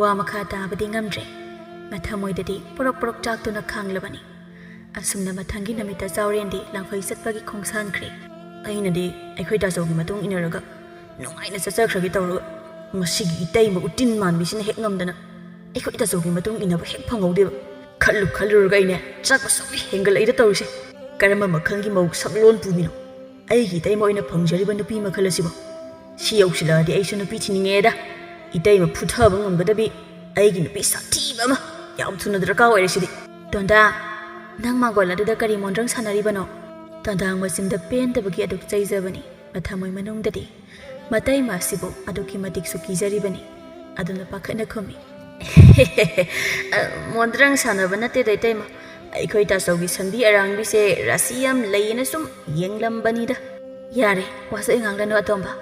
ꯋꯥ ꯃꯈꯥ ꯇꯥꯕꯗꯤ ꯉꯝꯗ꯭ꯔꯦ ꯃꯊꯃꯣꯏꯗꯗꯤ ꯄꯣꯔꯣꯛ ꯄꯣꯔꯣꯛ ꯆꯥꯛꯇꯨꯅ ꯈꯥꯡꯂꯕꯅꯤ ꯑꯁꯨꯝꯅ ꯃꯊꯪꯒꯤ ꯅꯨꯃꯤꯠꯇ ꯆꯥꯎꯔꯦꯟꯗꯤ ꯂꯪꯐꯩ ꯆꯠꯄꯒꯤ ꯈꯣꯡꯁꯥꯟꯈ꯭ꯔꯦ ꯑꯩꯅꯗꯤ ꯑꯩꯈꯣꯏ ꯇꯥꯆꯧꯒꯤ ꯃꯇꯨꯡ ꯏꯟꯅꯔꯒ ꯅꯨꯡꯉꯥꯏꯅ ꯆꯠꯆꯈ꯭ꯔꯒꯦ ꯇꯧꯔꯒ ꯉꯁꯤꯒꯤ ꯏꯇꯩꯃ ꯎꯇꯤꯟ ꯃꯥꯟꯕꯤꯁꯤꯅ ꯍꯦꯛ ꯉꯝꯗꯅ ꯑꯩꯈꯣꯏ ꯇꯥꯆꯧꯒꯤ ꯃꯇꯨꯡ ꯏꯟꯅꯕ ꯍꯦꯛ ꯐꯪꯍꯧꯗꯦꯕ ꯈꯜꯂꯨꯔꯒ ꯑꯩꯅꯦ ꯆꯥꯛꯄ ꯁꯨꯝ ꯍꯦꯟꯒꯠꯂꯛꯏꯗ ꯇꯧꯔꯤꯁꯦ ꯀꯔꯝꯕ ꯃꯈꯜꯒꯤ ꯃꯧ ꯁꯛꯂꯣꯟ ꯄꯨꯃꯤꯅꯣ ꯑꯩꯒꯤ ꯏꯇꯩꯃ ꯑꯣꯏꯅ ꯐꯪꯖꯔꯤꯕ ꯅꯨꯄꯤ ꯃꯈꯜ ꯑꯁꯤꯕꯨ ꯁꯤ ꯌꯧꯁꯤꯜꯂꯛꯑꯗꯤ ꯑꯩꯁꯨ ꯅꯨꯄꯤ ꯊꯤꯅꯤꯡꯉꯦꯗ ꯏꯇꯩꯃ ꯐꯨꯊꯕ ꯉꯝꯒꯗꯕꯤ ꯑꯩꯒꯤ ꯅꯨꯄꯤ ꯁꯥꯊꯤꯕ ꯑꯃ ꯌꯥꯝ ꯊꯨꯅ ꯗꯔꯀꯥꯔ ꯑꯣꯏꯔꯦ ꯁꯤꯗꯤ ꯇꯣꯟꯗꯥ ꯅꯪ ꯃꯥꯡꯒꯣꯜ ꯑꯗꯨꯗ ꯀꯔꯤ ꯃꯣꯟꯗ꯭ꯔꯪ ꯁꯥꯟꯅꯔꯤꯕꯅꯣ ꯇꯣꯟꯗꯥꯡ ꯃꯆꯤꯟꯗ ꯄꯦꯟꯗꯕꯒꯤ ꯑꯗꯨꯛ ꯆꯩꯖꯕꯅꯤ ꯃꯊꯃꯣꯏ ꯃꯅꯨꯡꯗꯗꯤ ꯃꯇꯩꯃ ꯑꯁꯤꯕꯨ ꯑꯗꯨꯛꯀꯤ ꯃꯇꯤꯛꯁꯨ ꯀꯤꯖꯔꯤꯕꯅꯤ ꯑꯗꯨꯅ ꯄꯥꯈꯠꯅ ꯈꯨꯝꯃꯤ ꯃꯣꯟꯗ꯭ꯔꯪ ꯁꯥꯟꯅꯕ ꯅꯠꯇꯦꯗ ꯏꯇꯩꯃ ꯑꯩꯈꯣꯏ ꯇꯥꯆꯧꯒꯤ ꯁꯟꯕꯤ ꯑꯔꯥꯡꯕꯤꯁꯦ ꯔꯥꯁꯤ ꯌꯥꯝ ꯂꯩꯌꯦꯅ ꯁꯨꯝ ꯌꯦꯡꯂꯝꯕꯅꯤꯗ ꯌꯥꯔꯦ ꯋꯥꯆꯣꯏ ꯉꯥꯡꯂꯅꯨ ꯑꯇꯣꯝꯕ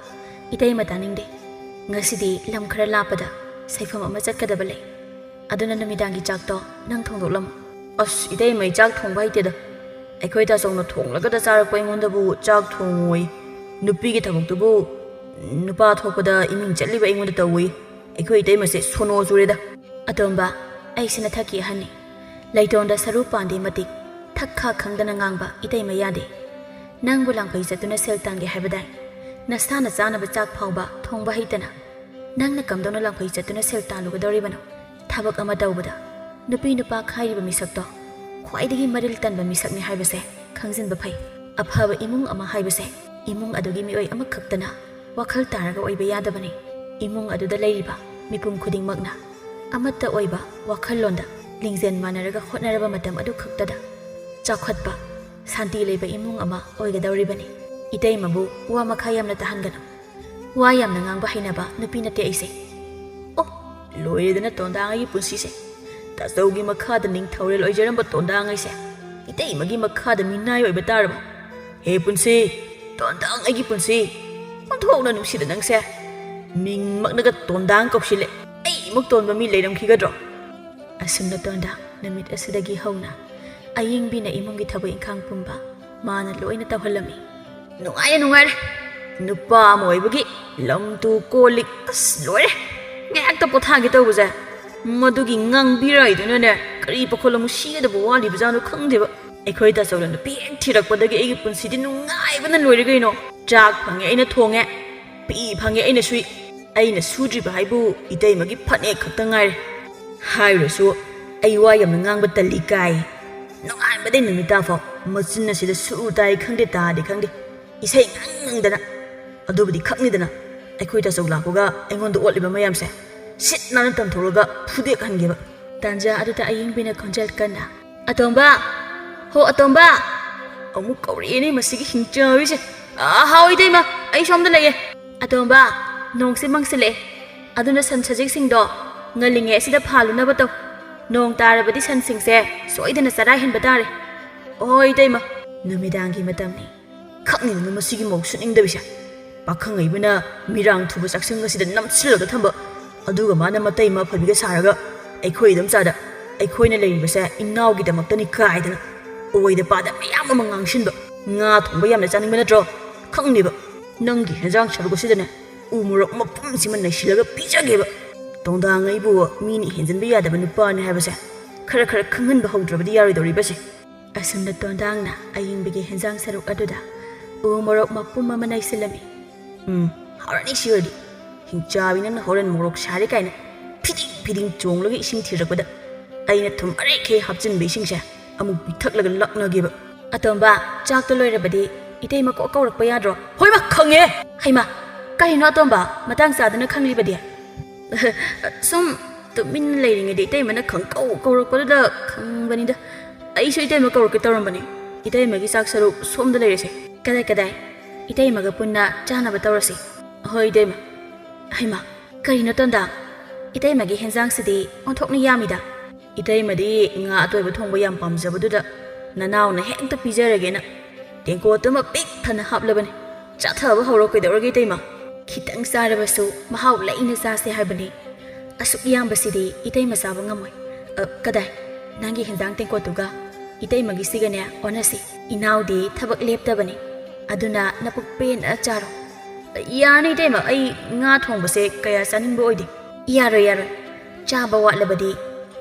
ꯏꯇꯩꯃ ꯇꯥꯅꯤꯡꯗꯦ ꯉꯁꯤꯗꯤ ꯂꯝ ꯈꯔ ꯂꯥꯞꯄꯗ ꯁꯩꯐꯝ ꯑꯃ ꯆꯠꯀꯗꯕ ꯂꯩ ꯑꯗꯨꯅ ꯅꯨꯃꯤꯗꯥꯡꯒꯤ ꯆꯥꯛꯇꯣ ꯅꯪ ꯊꯣꯡꯗꯣꯛꯂꯝꯃꯨ ꯑꯁ ꯏꯇꯩꯃꯩ ꯆꯥꯛ ꯊꯣꯡꯕ ꯍꯩꯇꯦꯗ ꯑꯩꯈꯣꯏ ꯇꯥꯆꯧꯅ ꯊꯣꯡꯂꯒꯗ ꯆꯥꯔꯛꯄ ꯑꯩꯉꯣꯟꯗꯕꯨ ꯆꯥꯛ ꯊꯣꯡꯉꯣꯏ ꯅꯨꯄꯤꯒꯤ ꯊꯕꯛꯇꯨꯕꯨ ꯅꯨꯄꯥ ꯊꯣꯛꯄꯗ ꯏꯃꯤꯡ ꯆꯠꯂꯤꯕ ꯑꯩꯉꯣꯟꯗ ꯇꯧꯋꯤ ꯑꯩꯈꯣꯏ ꯏꯇꯩꯃꯁꯦ ꯁꯣꯅꯣ ꯆꯨꯔꯦꯗ ꯑꯇꯣꯝꯕ ꯑꯩꯁꯤꯅ ꯊꯛꯀꯤ ꯑꯍꯟꯅꯤ ꯂꯩꯇꯣꯟꯗ ꯁꯔꯨ ꯄꯥꯟꯗꯦ ꯃꯇꯤꯛ ꯊꯛꯈꯥ ꯈꯪꯗꯅ ꯉꯥꯡꯕ ꯏꯇꯩꯃ ꯌꯥꯗꯦ ꯅꯪꯕꯨ ꯂꯪꯐꯩ ꯆꯠꯇꯨꯅ ꯁꯦꯜ ꯇꯥꯟꯒꯦ ꯍꯥꯏꯕꯗꯥꯏ ꯅꯁꯥꯅ ꯆꯥꯅꯕ ꯆꯥꯛ ꯐꯥꯎꯕ ꯊꯣꯡꯕ ꯍꯩꯇꯅ ꯅꯪꯅ ꯀꯝꯗꯧꯅ ꯂꯪꯐꯩ ꯆꯠꯇꯨꯅ ꯁꯦꯜ ꯇꯥꯜꯂꯨꯒꯗꯧꯔꯤꯕꯅꯣ ꯊꯕꯛ ꯑꯃ ꯇꯧꯕꯗ ꯅꯨꯄꯤ ꯅꯨꯄꯥ ꯈꯥꯏꯔꯤꯕ ミꯁꯛꯇꯣ ꯈ꯭ꯋꯥꯏꯗꯒꯤ ꯃꯔꯤꯜ ꯇꯟꯕ ꯃꯤꯁꯛꯅꯤ ꯍꯥꯏꯕꯁꯦ ꯈꯪꯖꯤꯟꯕ ꯐꯩ ꯑꯐꯕ ꯏꯃꯨꯡ ꯑꯃ ꯍꯥꯏꯕꯁꯦ ꯏꯃꯨꯡ ꯑꯗꯨꯒꯤ ꯃꯤꯑꯣꯏ ꯑꯃꯈꯛꯇꯅ ꯋꯥꯈꯜ ꯇꯥꯔꯒ ꯑꯣꯏꯕ ꯌꯥꯗꯕꯅꯤ ꯏꯃꯨꯡ ꯑꯗꯨꯗ ꯂꯩꯔꯤꯕ ꯃꯤꯄꯨꯝ ꯈꯨꯗꯤꯡꯃꯛꯅ ꯑꯃꯠꯇ ꯑꯣꯏꯕ ꯋꯥꯈꯜꯂꯣꯟꯗ ꯂꯤꯡꯖꯦꯜ ꯃꯥꯟꯅꯔꯒ ꯍꯣꯠꯅꯔꯕ ꯃꯇꯝ ꯑꯗꯨ ꯈꯛꯇꯗ ꯆꯥꯎꯈꯠꯄ ꯁꯥꯟꯇꯤ ꯂꯩꯕ ꯏꯃꯨꯡ ꯑꯃ ꯑꯣꯏꯒꯗꯧꯔꯤꯕꯅꯤ ꯏꯇꯩꯃꯕꯨ ꯋꯥ ꯃꯈꯥ ꯌꯥꯝꯅ ꯇꯥꯍꯟꯒꯅꯨ ꯋꯥ ꯌꯥꯝꯅ ꯉꯥꯡꯕ ꯍꯩꯅꯕ ꯅꯨꯄꯤ ꯅꯠꯇꯦ ꯑꯩꯁꯦ ꯑꯣ ꯂꯣꯏꯔꯦꯗꯅ ꯇꯣꯟꯗꯥꯉꯩꯒꯤ ꯄꯨꯟꯁꯤꯁꯦ ꯇꯥꯆꯧꯒꯤ ꯃꯈꯥꯗ ꯅꯤꯡꯊꯧꯔꯦꯜ ꯑꯣꯏꯖꯔꯝꯕ ꯇꯣꯟꯗꯥꯉꯩꯁꯦ ꯏꯇꯩꯃꯒꯤ ꯃꯈꯥꯗ ꯃꯤꯅꯥꯏ ꯑꯣꯏꯕ ꯇꯥꯔꯕ ꯍꯦ ꯄꯨꯟꯁꯤ ꯇꯣꯟꯗꯥꯡ ꯑꯩꯒꯤ ꯄꯨꯟꯁꯤ ꯑꯣꯟꯊꯣꯛꯅ ꯅꯨꯡꯁꯤꯗ ꯅꯪꯁꯦ ꯃꯤꯡꯃꯛꯅꯒ ꯇꯣꯟꯗꯥꯡ ꯀꯧꯁꯤꯜꯂꯦ ꯑꯩꯃꯨꯛ ꯇꯣꯟꯕ ꯃꯤ ꯂꯩꯔꯝꯈꯤꯒꯗ꯭ꯔꯣ ꯑꯁꯨꯝꯅ ꯇꯣꯟꯗꯥꯡ ꯅꯨꯃꯤꯠ ꯑꯁꯤꯗꯒꯤ ꯍꯧꯅ ꯑꯌꯤꯡꯕꯤꯅ ꯏꯃꯨꯡꯒꯤ ꯊꯕꯛ ꯏꯪꯈꯥꯡ ꯄꯨꯝꯕ ꯃꯥꯅ ꯂꯣꯏꯅ ꯇꯧꯍꯜꯂꯝꯃꯤ ꯅꯨꯡꯉꯥꯏꯔꯦ ꯅꯨꯄꯥ ꯑꯃ ꯑꯣꯏꯕꯒꯤ ꯂꯝ ꯇꯨ ꯀꯣꯜꯂꯤꯛ ꯑꯁ ꯂꯣꯏꯔꯦ ꯉꯥꯏꯍꯥꯛꯇ ꯄꯣꯊꯥꯒꯦ ꯇꯧꯕꯁꯦ ꯃꯗꯨꯒꯤ ꯉꯥꯡꯕꯤꯔꯥꯏꯗꯨꯅꯅꯦ ꯀꯔꯤ ꯄꯥꯈꯣꯜ ꯑꯃꯨꯛ ꯁꯤꯒꯗꯕ ꯋꯥꯠꯂꯤꯕꯖꯥꯠꯅꯣ ꯈꯪꯗꯦꯕ ꯑꯩꯈꯣꯏ ꯇꯥꯆꯧꯅ ꯅꯨꯄꯤ ꯍꯦꯛ ꯊꯤꯔꯛꯄꯗꯒꯤ ꯑꯩꯒꯤ ꯄꯨꯟꯁꯤꯗꯤ ꯅꯨꯡꯉꯥꯏꯕꯅ ꯂꯣꯏꯔꯦ ꯀꯩꯅꯣ ꯆꯥꯛ ꯐꯪꯉꯦ ꯑꯩꯅ ꯊꯣꯡꯉꯦ ꯐꯤ ꯐꯪꯉꯦ ꯑꯩꯅ ꯁꯨꯏ ꯑꯩꯅ ꯁꯨꯗ꯭ꯔꯤꯕ ꯍꯥꯏꯕꯨ ꯏꯇꯩꯃꯒꯤ ꯐꯅꯦꯛ ꯈꯛꯇ ꯉꯥꯏꯔꯦ ꯍꯥꯏꯔꯨꯔꯁꯨ ꯑꯩ ꯋꯥ ꯌꯥꯝꯅ ꯉꯥꯡꯕ ꯇꯜꯂꯤ ꯀꯥꯏ ꯅꯣꯡꯉꯥꯟꯕꯗꯩ ꯅꯨꯃꯤꯠꯇꯥꯐꯥꯎ ꯃꯆꯤꯟ ꯑꯁꯤꯗ ꯁꯨ ꯇꯥꯏ ꯈꯪꯗꯦ ꯇꯥꯗꯦ ꯈꯪꯗꯦ ꯏꯁꯩ ꯉꯪꯗꯅ ꯑꯗꯨꯕꯨꯗꯤ ꯈꯛꯅꯤꯗꯅ ꯑꯩꯈꯣꯏ ꯇꯥꯆꯧ ꯂꯥꯛꯄꯒ ꯑꯩꯉꯣꯟꯗ ꯑꯣꯠꯂꯤꯕ ꯃꯌꯥꯝꯁꯦ ꯁꯤꯠ ꯅꯥꯟꯅ ꯇꯝꯊꯣꯛꯂꯒ ꯐꯨꯗꯦꯛꯍꯟꯒꯦꯕ ꯇꯥꯟꯖꯥ ꯑꯗꯨꯗ ꯑꯌꯤꯡꯕꯤꯅ ꯈꯣꯟꯖꯦꯜ ꯀꯟꯅ ꯑꯇꯣꯝꯕ ꯍꯣ ꯑꯇꯣꯝꯕ ꯑꯃꯨꯛ ꯀꯧꯔꯛꯑꯦꯅꯦ ꯃꯁꯤꯒꯤ ꯍꯤꯡꯆꯥꯕꯤꯁꯦ ꯍꯥꯎ ꯏꯇꯩꯃ ꯑꯩ ꯁꯣꯝꯗ ꯂꯩꯌꯦ ꯑꯇꯣꯝꯕ ꯅꯣꯡꯁꯤ ꯃꯪꯁꯤꯜꯂꯦ ꯑꯗꯨꯅ ꯁꯟ ꯁꯖꯤꯛꯁꯤꯡꯗꯣ ꯉꯜꯂꯤꯉꯩ ꯑꯁꯤꯗ ꯐꯥꯜꯂꯨꯅꯕ ꯇꯧ ꯅꯣꯡ ꯇꯥꯔꯕꯗꯤ ꯁꯟꯁꯤꯡꯁꯦ ꯁꯣꯏꯗꯅ ꯆꯔꯥ ꯍꯦꯟꯕ ꯇꯥꯔꯦ ꯍꯣꯏ ꯏꯇꯩꯃ ꯅꯨꯃꯤꯗꯥꯡꯒꯤ ꯃꯇꯝꯅꯤ ꯈꯪꯅꯤꯗꯅ ꯃꯁꯤꯒꯤ ꯃꯧ ꯁꯨꯠꯅꯤꯡꯗꯕꯤꯁꯦ ꯄꯥꯈꯪ ꯑꯏꯕꯅ ꯃꯤꯔꯥꯡ ꯊꯨꯕ ꯆꯥꯛꯁꯪ ꯑꯁꯤꯗ ꯅꯝꯁꯤꯜꯂꯒ ꯊꯝꯕ ꯑꯗꯨꯒ ꯃꯥꯅ ꯃꯇꯩ ꯃꯐꯕꯤꯒ ꯁꯥꯔꯒ ꯑꯩꯈꯣꯏ ꯏꯗꯝꯆꯥꯗ ꯑꯩꯈꯣꯏꯅ ꯂꯩꯔꯤꯕꯁꯦ ꯏꯅꯥꯎꯒꯤꯗꯃꯛꯇꯅꯤ ꯀꯥꯏꯗꯅ ꯑꯣꯏꯗ ꯄꯥꯗ ꯃꯌꯥꯝ ꯑꯃ ꯉꯥꯡꯁꯤꯟꯕ ꯉꯥ ꯊꯣꯡꯕ ꯌꯥꯝꯅ ꯆꯥꯅꯤꯡꯕ ꯅꯠꯇ꯭ꯔꯣ ꯈꯪꯅꯦꯕ ꯅꯪꯒꯤ ꯍꯦꯟꯖꯥꯡ ꯁꯔꯨꯛ ꯑꯁꯤꯗꯅꯦ ꯎ ꯃꯣꯔꯣꯛ ꯃꯄꯨꯝꯁꯤꯃ ꯅꯩꯁꯤꯜꯂꯒ ꯄꯤꯖꯒꯦꯕ ꯇꯣꯡꯗꯥꯡꯉꯩꯕꯨ ꯃꯤꯅ ꯍꯦꯟꯖꯤꯟꯕ ꯌꯥꯗꯕ ꯅꯨꯄꯥꯅꯤ ꯍꯥꯏꯕꯁꯦ ꯈꯔ ꯈꯔ ꯈꯪꯍꯟꯕ ꯍꯧꯗ꯭ꯔꯕꯗꯤ ꯌꯥꯔꯣꯏꯗꯧꯔꯤꯕꯁꯦ ꯑꯁꯨꯝꯅ ꯇꯣꯟꯗꯥꯡꯅ ꯑꯌꯤꯡꯕꯒꯤ ꯍꯦꯟꯖꯥꯡ ꯁꯔꯨꯛ ꯑꯗꯨꯗ ꯎ ꯃꯣꯔꯣꯛ ꯃꯄꯨꯝ ꯑꯃ ꯅꯩꯁꯤꯜꯂꯝꯃꯤ ꯍꯧꯔꯅꯤ ꯁꯤ ꯑꯣꯏꯔꯗꯤ ꯍꯤꯡꯆꯥꯕꯤ ꯅꯪꯅ ꯍꯣꯔꯦꯟ ꯃꯣꯔꯣꯛ ꯁꯥꯔꯦ ꯀꯥꯏꯅ ꯐꯤꯗꯤꯡ ꯐꯤꯗꯤꯡ ꯆꯣꯡꯂꯒ ꯏꯁꯤꯡ ꯊꯤꯔꯛꯄꯗ ꯑꯩꯅ ꯊꯨꯝ ꯑꯔꯦꯛꯈꯩ ꯍꯥꯞꯆꯤꯟꯕ ꯏꯁꯤꯡꯁꯦ ꯑꯃꯨꯛ ꯄꯤꯊꯛꯂꯒ ꯂꯛꯅꯒꯦꯕ ꯑꯇꯣꯝꯕ ꯆꯥꯛꯇꯣ ꯂꯣꯏꯔꯕꯗꯤ ꯏꯇꯩꯃ ꯀꯣꯛ ꯀꯧꯔꯛꯄ ꯌꯥꯗ꯭ꯔꯣ ꯍꯣꯏꯃ ꯈꯪꯉꯦ ꯍꯩꯃ ꯀꯔꯤꯅꯣ ꯑꯇꯣꯝꯕ ꯃꯇꯥꯡ ꯆꯥꯗꯅ ꯈꯪꯂꯤꯕꯗꯤ ꯁꯨꯝ ꯇꯨꯃꯤꯟꯅ ꯂꯩꯔꯤꯉꯩꯗ ꯏꯇꯩꯃꯅ ꯈꯪꯀꯧ ꯀꯧꯔꯛꯄꯗꯨꯗ ꯈꯪꯕꯅꯤꯗ ꯑꯩꯁꯨ ꯏꯇꯩꯃ ꯀꯧꯔꯛꯀꯦ ꯇꯧꯔꯝꯕꯅꯤ ꯏꯇꯩꯃꯒꯤ ꯆꯥꯛ ꯁꯔꯨꯛ ꯁꯣꯝꯗ ꯂꯩꯔꯁꯦ ꯀꯗꯥꯏ ꯏꯇꯩꯃꯒ ꯄꯨꯟꯅ ꯆꯥꯅꯕ ꯇꯧꯔꯁꯤ ꯍꯣꯏ ꯏꯇꯩꯃ ꯍꯩꯃ ꯀꯔꯤꯅꯣ ꯇꯣꯟꯗꯥꯡ ꯏꯇꯩꯃꯒꯤ ꯍꯦꯟꯖꯥꯡꯁꯤꯗꯤ ꯑꯣꯟꯊꯣꯛꯅ ꯌꯥꯝꯃꯤꯗ ꯏꯇꯩꯃꯗꯤ ꯉꯥ ꯑꯇꯣꯏꯕ ꯊꯣꯡꯕ ꯌꯥꯝ ꯄꯥꯝꯖꯕꯗꯨꯗ ꯅꯅꯥꯎꯅ ꯍꯦꯛꯇ ꯄꯤꯖꯔꯒꯦꯅ ꯇꯦꯡꯀꯣꯠꯇꯨꯃ ꯄꯤꯛ ꯊꯟꯅ ꯍꯥꯞꯂꯕꯅꯤ ꯆꯥꯊꯕ ꯍꯧꯔꯣ ꯀꯩꯗꯧꯔꯒꯦ ꯏꯇꯩꯃ ꯈꯤꯇꯪ ꯆꯥꯔꯕꯁꯨ ꯃꯍꯥꯎ ꯂꯩꯅ ꯆꯥꯁꯦ ꯍꯥꯏꯕꯅꯤ ꯑꯁꯨꯛ ꯌꯥꯝꯕꯁꯤꯗꯤ ꯏꯇꯩꯃ ꯆꯥꯕ ꯉꯝꯃꯣꯏ ꯀꯗꯥꯏ ꯅꯪꯒꯤ ꯍꯦꯟꯖꯥꯡ ꯇꯦꯡꯀꯣꯠꯇꯨꯒ ꯏꯇꯩꯃꯒꯤꯁꯤꯒꯅꯦ ꯑꯣꯟꯅꯁꯤ ꯏꯅꯥꯎꯗꯤ ꯊꯕꯛ ꯂꯦꯞꯇꯕꯅꯤ ꯑꯗꯨꯅ ꯅꯄꯨꯛ ꯄꯦꯟꯅ ꯆꯥꯔꯣ ꯌꯥꯔꯅꯤ ꯏꯇꯩꯃ ꯑꯩ ꯉꯥ ꯊꯣꯡꯕꯁꯦ ꯀꯌా ꯆꯥꯅꯤꯡꯕ ꯑꯣꯏꯗꯦ ꯌꯥꯔꯣꯏ ꯆꯥꯕ ꯋꯥꯠꯂꯕꯗꯤ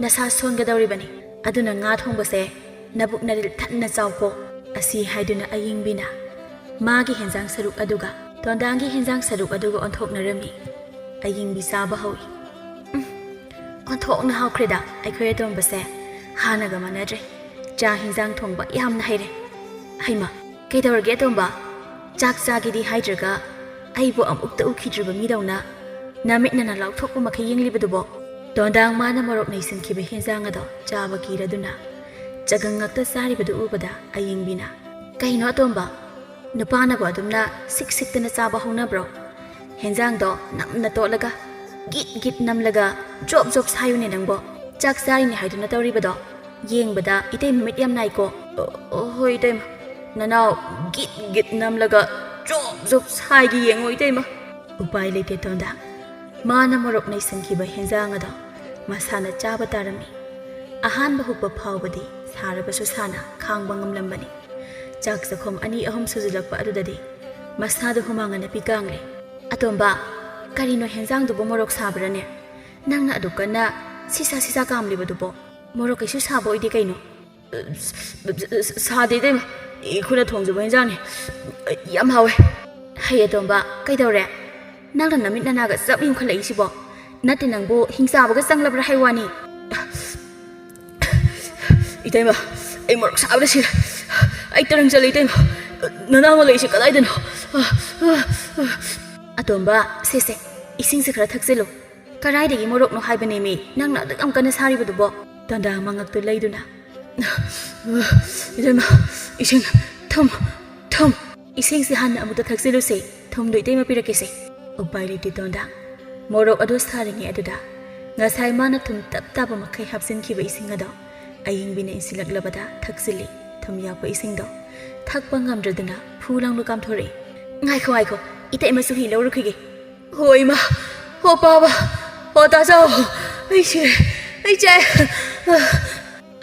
ꯅꯁꯥ ꯁꯣꯟꯒꯗꯧꯔꯤꯕꯅꯤ ꯑꯗꯨꯅ ꯉꯥ ꯊꯣꯡꯕꯁꯦ ꯅꯕꯨꯛ ꯅꯔꯤꯜ ꯊꯟꯅ ꯆꯥꯎꯀꯣ ꯑꯁꯤ ꯍꯥꯏꯗꯨꯅ ꯑꯌꯤꯡꯕꯤꯅ ꯃꯥꯒꯤ ꯍꯦꯟꯖꯥꯡ ꯁꯔꯨꯛ ꯑꯗꯨꯒ ꯇꯣꯟꯗꯥꯡꯒꯤ ꯍꯦꯟꯖꯥꯡ ꯁꯔꯨꯛ ꯑꯗꯨꯒ ꯑꯣꯟꯊꯣꯛꯅꯔꯝꯃꯤ ꯑꯌꯤꯡꯕꯤ ꯆꯥꯕ ꯍꯧꯏ ꯑꯣꯟꯊꯣꯛꯅ ꯍꯥꯎꯈ꯭ꯔꯦꯗ ꯑꯩꯈꯣꯏ ꯑꯇꯣꯝꯕꯁꯦ ꯍꯥꯟꯅꯒ ꯃꯥꯟꯅꯗ꯭ꯔꯦ ꯆꯥꯛ ꯍꯦꯟꯖꯥꯡ ꯊꯣꯡꯕ ꯌꯥꯝꯅ ꯍꯩꯔꯦ ꯍꯩꯃ ꯀꯩꯗꯧꯔꯒꯦ ꯑꯇꯣꯝꯕ ꯆꯥꯛ ꯆꯥꯒꯦꯗꯤ ꯍꯥꯏꯗ꯭ꯔꯒ ꯑꯩꯕꯨ ꯑꯃꯨꯛꯇ ꯎꯈꯤꯗ꯭ꯔꯤꯕ ꯃꯤꯗꯧꯅ ꯅꯃꯤꯠꯅ ꯂꯥꯎꯊꯣꯛꯄ ꯃꯈꯩ ꯌꯦꯡꯂꯤꯕꯗꯨꯕꯣ ꯇꯣꯟꯗꯥꯡ ꯃꯥꯅ ꯃꯣꯔꯣꯛ ꯅꯩꯁꯤꯟꯈꯤꯕ ꯍꯦꯟꯖꯥꯡ ꯑꯗꯣ ꯆꯥꯕ ꯀꯤꯔꯗꯨꯅ ꯆꯒꯪ ꯉꯛꯇ ꯆꯥꯔꯤꯕꯗꯨ ꯎꯕꯗ ꯑꯌꯤꯡꯕꯤꯅ ꯀꯩꯅꯣ ꯑꯇꯣꯝꯕ ꯅꯨꯄꯥꯅꯕꯨ ꯑꯗꯨꯝꯅ ꯁꯤꯛꯇꯅ ꯆꯥꯕ ꯍꯧꯅꯕ꯭ꯔꯣ ꯍꯦꯟꯖꯥꯡꯗꯣ ꯅꯝꯅ ꯇꯣꯠꯂꯒ ꯒꯤꯠ ꯅꯝꯂꯒ ꯖꯣꯞ ꯁꯥꯌꯨꯅꯦ ꯅꯪꯕꯣ ꯆꯥꯛ ꯆꯥꯔꯤꯅꯦ ꯍꯥꯏꯗꯨꯅ ꯇꯧꯔꯤꯕꯗꯣ ꯌꯦꯡꯕꯗ ꯏꯇꯩꯃ ꯃꯤꯠ ꯌꯥꯝ ꯅꯥꯏꯀꯣ ꯍꯣꯏ ꯏꯇꯩꯃ ꯅꯅꯥꯎ ꯒꯤꯠ ꯅꯝꯂꯒ ꯖꯣꯞ ꯁꯥꯏꯒꯤ ꯌꯦꯡꯉꯣ ꯏꯇꯩꯃ ꯎꯄꯥꯏ ꯂꯩꯇꯦ ꯇꯣꯟꯗꯥꯡ ꯃꯥꯅ ꯃꯣꯔꯣꯛ ꯅꯩꯁꯤꯟꯈꯤꯕ ꯍꯦꯟꯖꯥꯡ ꯑꯗꯣ ꯃꯁꯥꯅ ꯆꯥꯕ ꯇꯥꯔꯝꯃꯤ ꯑꯍꯥꯟꯕ ꯍꯨꯛꯄ ꯐꯥꯎꯕꯗꯤ ꯁꯥꯔꯕꯁꯨ ꯁꯥꯅ ꯈꯥꯡꯕ ꯉꯝꯂꯝꯕꯅꯤ ꯆꯥꯛ ꯆꯈꯣꯝ 2-3 ꯁꯨꯖꯤꯜꯂꯛꯄ ꯑꯗꯨꯗꯗꯤ ꯃꯁꯥꯗ ꯍꯨꯃꯥꯡ ꯅꯄꯤ ꯀꯥꯡꯂꯦ ꯑꯇꯣꯝꯕ ꯀꯔꯤꯅꯣ ꯍꯦꯟꯖꯥꯡꯗꯨꯕꯨ ꯃꯣꯔꯣꯛ ꯁꯥꯕ꯭ꯔꯅꯦ ꯅꯪꯅ ꯑꯗꯨ ꯀꯟꯅ ꯁꯤꯁꯥ ꯀꯥꯝꯂꯤꯕꯗꯨꯕꯣ ꯃꯣꯔꯣꯛ ꯀꯩꯁꯨ ꯁꯥꯕ ꯑꯣꯏꯗꯦ ꯀꯩꯅꯣ ꯁꯥꯗꯦ ꯏꯇꯩꯃ ꯑꯩꯈꯣꯏꯅ ꯊꯣꯡꯖꯕ ꯍꯦꯟꯖꯥꯡꯅꯤ ꯌꯥꯝ ꯍꯥꯎꯋꯦ ꯍꯩ ꯑꯇꯣꯝꯕ ꯀꯩꯗꯧꯔꯦ ꯅꯪꯅ ꯅꯃꯤꯠ ꯅꯅꯥꯒ ꯆꯞ ꯌꯨꯡꯈꯠꯂꯛꯏꯁꯤꯕꯣ ꯅꯠꯇꯦ ꯅꯪꯕꯨ ꯍꯤꯡꯆꯥꯕꯒ ꯆꯪꯂꯕ꯭ꯔꯥ ꯍꯥꯏꯋꯥꯅꯤ ꯏꯇꯩꯃ ꯑꯩ ꯃꯣꯔꯣꯛ ꯁꯥꯕꯗ ꯁꯤꯔꯦ ꯑꯩ ꯇꯔꯪ ꯆꯠꯂꯦ ꯏꯇꯩꯃ ꯅꯅꯥꯎꯅ ꯂꯩꯔꯤꯁꯦ ꯀꯗꯥꯏꯗꯅꯣ ꯑꯇꯣꯝꯕ ꯁꯦ ꯏꯁꯤꯡꯁꯦ ꯈꯔ ꯊꯛꯆꯤꯜꯂꯨ ꯀꯔꯥꯏꯗꯒꯤ ꯃꯣꯔꯣꯛꯅꯣ ꯍꯥꯏꯕꯅꯦꯃꯤ ꯅꯪꯅ ꯑꯗꯨꯛ ꯌꯥꯝ ꯀꯟꯅ ꯁꯥꯔꯤꯕꯗꯨꯕꯣ ꯇꯣꯟꯗꯥꯡ ꯃꯉꯛꯇꯨ ꯂꯩꯗꯨꯅ ꯏꯇꯩꯃ ꯏꯁꯤꯡ ꯊꯨꯝ ꯏꯁꯤꯡꯁꯦ ꯍꯥꯟꯅ ꯑꯃꯨꯛꯇ ꯊꯛꯆꯤꯜꯂꯨꯁꯦ ꯊꯨꯝꯗꯣ ꯏꯇꯩꯃ ꯄꯤꯔꯛꯀꯦꯁꯦ ꯎꯄꯥꯏ ꯂꯩꯇꯦ ꯇꯣꯟꯗꯥꯡ ꯃꯣꯔꯣꯛ ꯑꯗꯨ ꯁꯥꯔꯤꯉꯩ ꯑꯗꯨꯗ ꯉꯁꯥꯏ ꯃꯥꯅ ꯊꯨꯝ ꯇꯞ ꯇꯥꯕ ꯃꯈꯩ ꯍꯥꯞꯆꯤꯟꯈꯤꯕ ꯏꯁꯤꯡ ꯑꯗꯣ ꯑꯌꯤꯡꯕꯤꯅ ꯏꯟꯁꯤꯜꯂꯛꯂꯕꯗ ꯊꯛꯆꯤꯜꯂꯤ ꯊꯨꯝ ꯌꯥꯛꯄ ꯏꯁꯤꯡꯗꯣ ꯊꯛꯄ ꯉꯝꯗ꯭ꯔꯗꯨꯅ ꯐꯨ ꯂꯥꯎꯅ ꯀꯥꯝꯊꯣꯔꯛꯏ ꯉꯥꯏꯈꯣ ꯏꯇꯩꯃ ꯆꯨꯍꯤ ꯂꯧꯔꯨꯈꯤꯒꯦ ꯍꯣꯏ ꯏꯃꯥ ꯍꯣ ꯄꯥꯕ ꯍꯣ ꯇꯥꯆꯧ ꯑꯩ ꯁꯤꯔꯦ ꯑꯩ ꯆꯥꯏ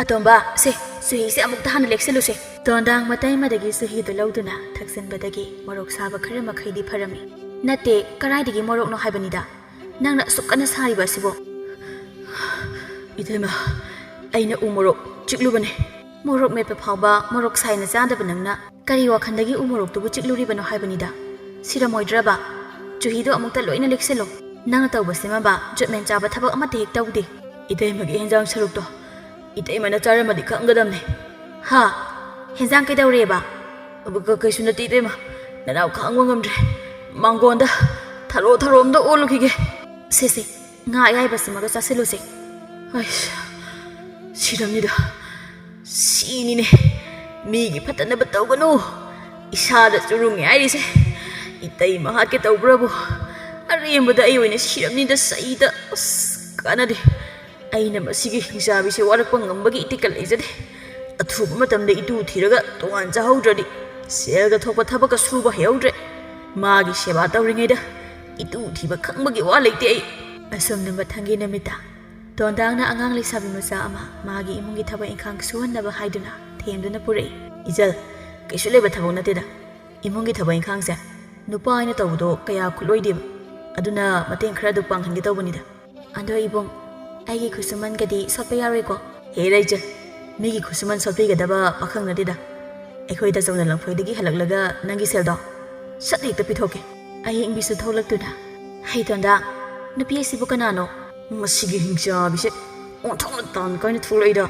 ꯑꯇꯣꯝꯕ ꯁꯦ ꯆꯨꯍꯤꯁꯦ ꯑꯃꯨꯛꯇ ꯍꯥꯟꯅ ꯂꯦꯛꯁꯤꯜꯂꯨꯁꯦ ꯇꯣꯟꯗꯥꯡ ꯃꯇꯩꯃꯗꯒꯤ ꯆꯨꯍꯤꯗꯨ ꯂꯧꯗꯨꯅ ꯊꯛꯆꯤꯟꯕꯗꯒꯤ ꯃꯣꯔꯣꯛ ꯁꯥꯕ ꯈꯔ ꯃꯈꯩꯗꯤ ꯐꯔꯝꯃꯤ ꯅꯠꯇꯦ ꯀꯔꯥꯏꯗꯒꯤ ꯃꯣꯔꯣꯛꯅോ ꯍꯥꯏꯕꯅꯤꯗ ꯅꯪꯅ ꯑꯁꯨꯛ ꯀꯟꯅ ꯁꯥꯔꯤꯕ ꯑꯁꯤꯕꯣ ꯏꯇꯩꯃ ꯑꯩꯅ ꯎ ꯃꯣꯔꯣꯛ ꯆꯤꯛꯂꯨꯕꯅꯦ ꯃꯣꯔꯣꯛ ꯃꯦꯠꯄ ꯐꯥꯎꯕ ꯃꯣꯔꯣꯛ ꯁꯥꯏꯅ ꯆꯥꯗꯕ ꯅꯪꯅ ꯀꯔꯤ ꯋꯥꯈꯟꯗꯒꯤ ꯎ ꯃꯣꯔꯣꯛꯇꯨꯕꯨ ꯆꯤꯛꯂꯨꯔꯤꯕꯅꯣ ꯍꯥꯏꯕꯅꯤꯗ ꯁꯤꯔꯝꯃꯣꯏꯗ꯭ꯔꯕ ꯆꯨꯍꯤꯗꯣ ꯑꯃꯨꯛꯇ ꯂꯣꯏꯅ ꯂꯦꯛꯁꯤꯜꯂꯣ ꯅꯪꯅ ꯇꯧꯕꯁꯤꯃꯕ ꯖꯨꯠꯃꯦꯟ ꯆꯥꯕ ꯊꯕꯛ ꯑꯃꯠꯇ ꯍꯦꯛ ꯇꯧꯗꯦ ꯏꯇꯩꯃꯒꯤ ꯍꯦꯟꯖꯥꯡ ꯁꯔꯨꯛꯇꯣ ꯏꯇꯩꯃꯅ ꯆꯥꯔꯝꯃꯗꯤ ꯈꯪꯒꯗꯝꯅꯤ ꯍꯥ ꯍꯦꯟꯖꯥꯡ ꯀꯩꯗꯧꯔꯦꯕ ꯀꯩꯁꯨ ꯅꯠꯇꯦ ꯏꯇꯩꯃ ꯅꯅꯥꯎ ꯈꯥꯡꯕ ꯉꯝꯗ꯭ꯔꯦ ꯃꯥꯡꯒꯣꯟꯗ ꯊꯔꯣ ꯑꯝꯇ ꯑꯣꯜꯂꯨꯈꯤꯒꯦ ꯁꯦ ꯉꯥ ꯑꯌꯥꯏꯕꯁꯤꯃꯒ ꯆꯥꯁꯤꯜꯂꯨꯁꯦ ꯑꯩꯁ ꯁꯤꯔꯝꯅꯤꯗ ꯁꯤꯅꯤꯅꯦ ꯃꯤꯒꯤ ꯐꯠꯇꯅꯕ ꯇꯧꯒꯅꯨ ꯏꯁꯥꯗ ꯆꯨꯔꯨꯡꯉꯦ ꯍꯥꯏꯔꯤꯁꯦ ꯏꯇꯩꯃ ꯍꯥꯠꯀꯦ ꯇꯧꯕ꯭ꯔꯕꯨ ꯑꯔꯦꯝꯕꯗ ꯑꯩ ꯑꯣꯏꯅ ꯁꯤꯔꯝꯅꯤꯗ ꯁꯩꯗ ꯀꯥꯟꯅꯗꯦ ꯑꯩꯅ ꯃꯁꯤꯒꯤ ꯍꯤꯡꯆꯥꯕꯤꯁꯦ ꯋꯥꯔꯛꯄ ꯉꯝꯕꯒꯤ ꯏꯇꯤꯛꯀ ꯂꯩꯖꯗꯦ ꯑꯊꯨꯕ ꯃꯇꯝꯗ ꯏꯇꯨ ꯊꯤꯔꯒ ꯇꯣꯉꯥꯟ ꯆꯥꯍꯧꯗ꯭ꯔꯗꯤ ꯁꯦꯜꯒ ꯊꯣꯛꯄ ꯊꯕꯛꯀ ꯁꯨꯕ ꯍꯩꯍꯧꯗ꯭ꯔꯦ ꯃꯥꯒꯤ ꯁꯦꯕꯥ ꯇꯧꯔꯤꯉꯩꯗ ꯏꯇꯨ ꯊꯤꯕ ꯈꯪꯕꯒꯤ ꯋꯥ ꯂꯩꯇꯦ ꯑꯩ ꯑꯁꯨꯝꯅ ꯃꯊꯪꯒꯤ ꯅꯨꯃꯤꯠꯇ ꯇꯣꯟꯗꯥꯡꯅ ꯑꯉꯥꯡ ꯂꯩꯁꯥꯕꯤ ꯃꯆꯥ ꯑꯃ ꯃꯥꯒꯤ ꯏꯃꯨꯡꯒꯤ ꯊꯕꯛ ꯏꯪꯈꯥꯡ ꯁꯨꯍꯟꯅꯕ ꯍꯥꯏꯗꯨꯅ ꯊꯦꯝꯗꯨꯅ ꯄꯨꯔꯛꯏ ꯏꯆꯜ ꯀꯩꯁꯨ ꯂꯩꯕ ꯊꯕꯛ ꯅꯠꯇꯦꯗ ꯏꯃꯨꯡꯒꯤ ꯊꯕꯛ ꯏꯪꯈꯥꯡꯁꯦ ꯅꯨꯄꯥ ꯑꯣꯏꯅ ꯇꯧꯕꯗꯣ ꯀꯌా ꯈꯨꯠꯂꯣꯏꯗꯦꯕ ꯑꯗꯨꯅ ꯃꯇꯦꯡ ꯈꯔꯗꯨ ꯄꯥꯡꯍꯟꯒꯦ ꯇꯧꯕꯅꯤꯗ ꯑꯗꯣ ꯏꯕꯨꯡ ꯑꯩꯒꯤ ꯈꯨꯠꯁꯨꯃꯟꯒꯗꯤ ꯁꯣꯠꯄ ꯌꯥꯔꯣꯏꯀꯣ ꯍꯦꯔ ꯏꯆꯜ ꯃꯤꯒꯤ ꯈꯨꯠꯁꯨꯃꯟ ꯁꯣꯠꯄꯤꯒꯗꯕ ꯄꯥꯈꯪ ꯅꯠꯇꯦꯗ ꯑꯩꯈꯣꯏ ꯇꯥꯆꯧꯅ ꯂꯪꯐꯩꯗꯒꯤ ꯍꯜꯂꯛꯂꯒ ꯅꯪꯒꯤ ꯁꯦꯜꯗꯣ ꯁꯠ ꯍꯦꯛꯇ ꯄꯤꯊꯣꯛꯀꯦ ꯑꯌꯦꯡꯕꯤꯁꯨ ꯊꯣꯛꯂꯛꯇꯨꯅ ꯍꯩ ꯇꯣꯟꯗꯥꯡ ꯅꯨꯄꯤ ꯑꯁꯤꯕꯨ ꯀꯅꯥꯅꯣ ꯃꯁꯤꯒꯤ ꯍꯤꯡꯆꯥꯕꯤꯁꯦ ꯑꯣꯟꯊꯣꯛꯅ ꯇꯥꯟ ꯀꯥꯏꯅ ꯊꯣꯛꯂꯛꯏꯗ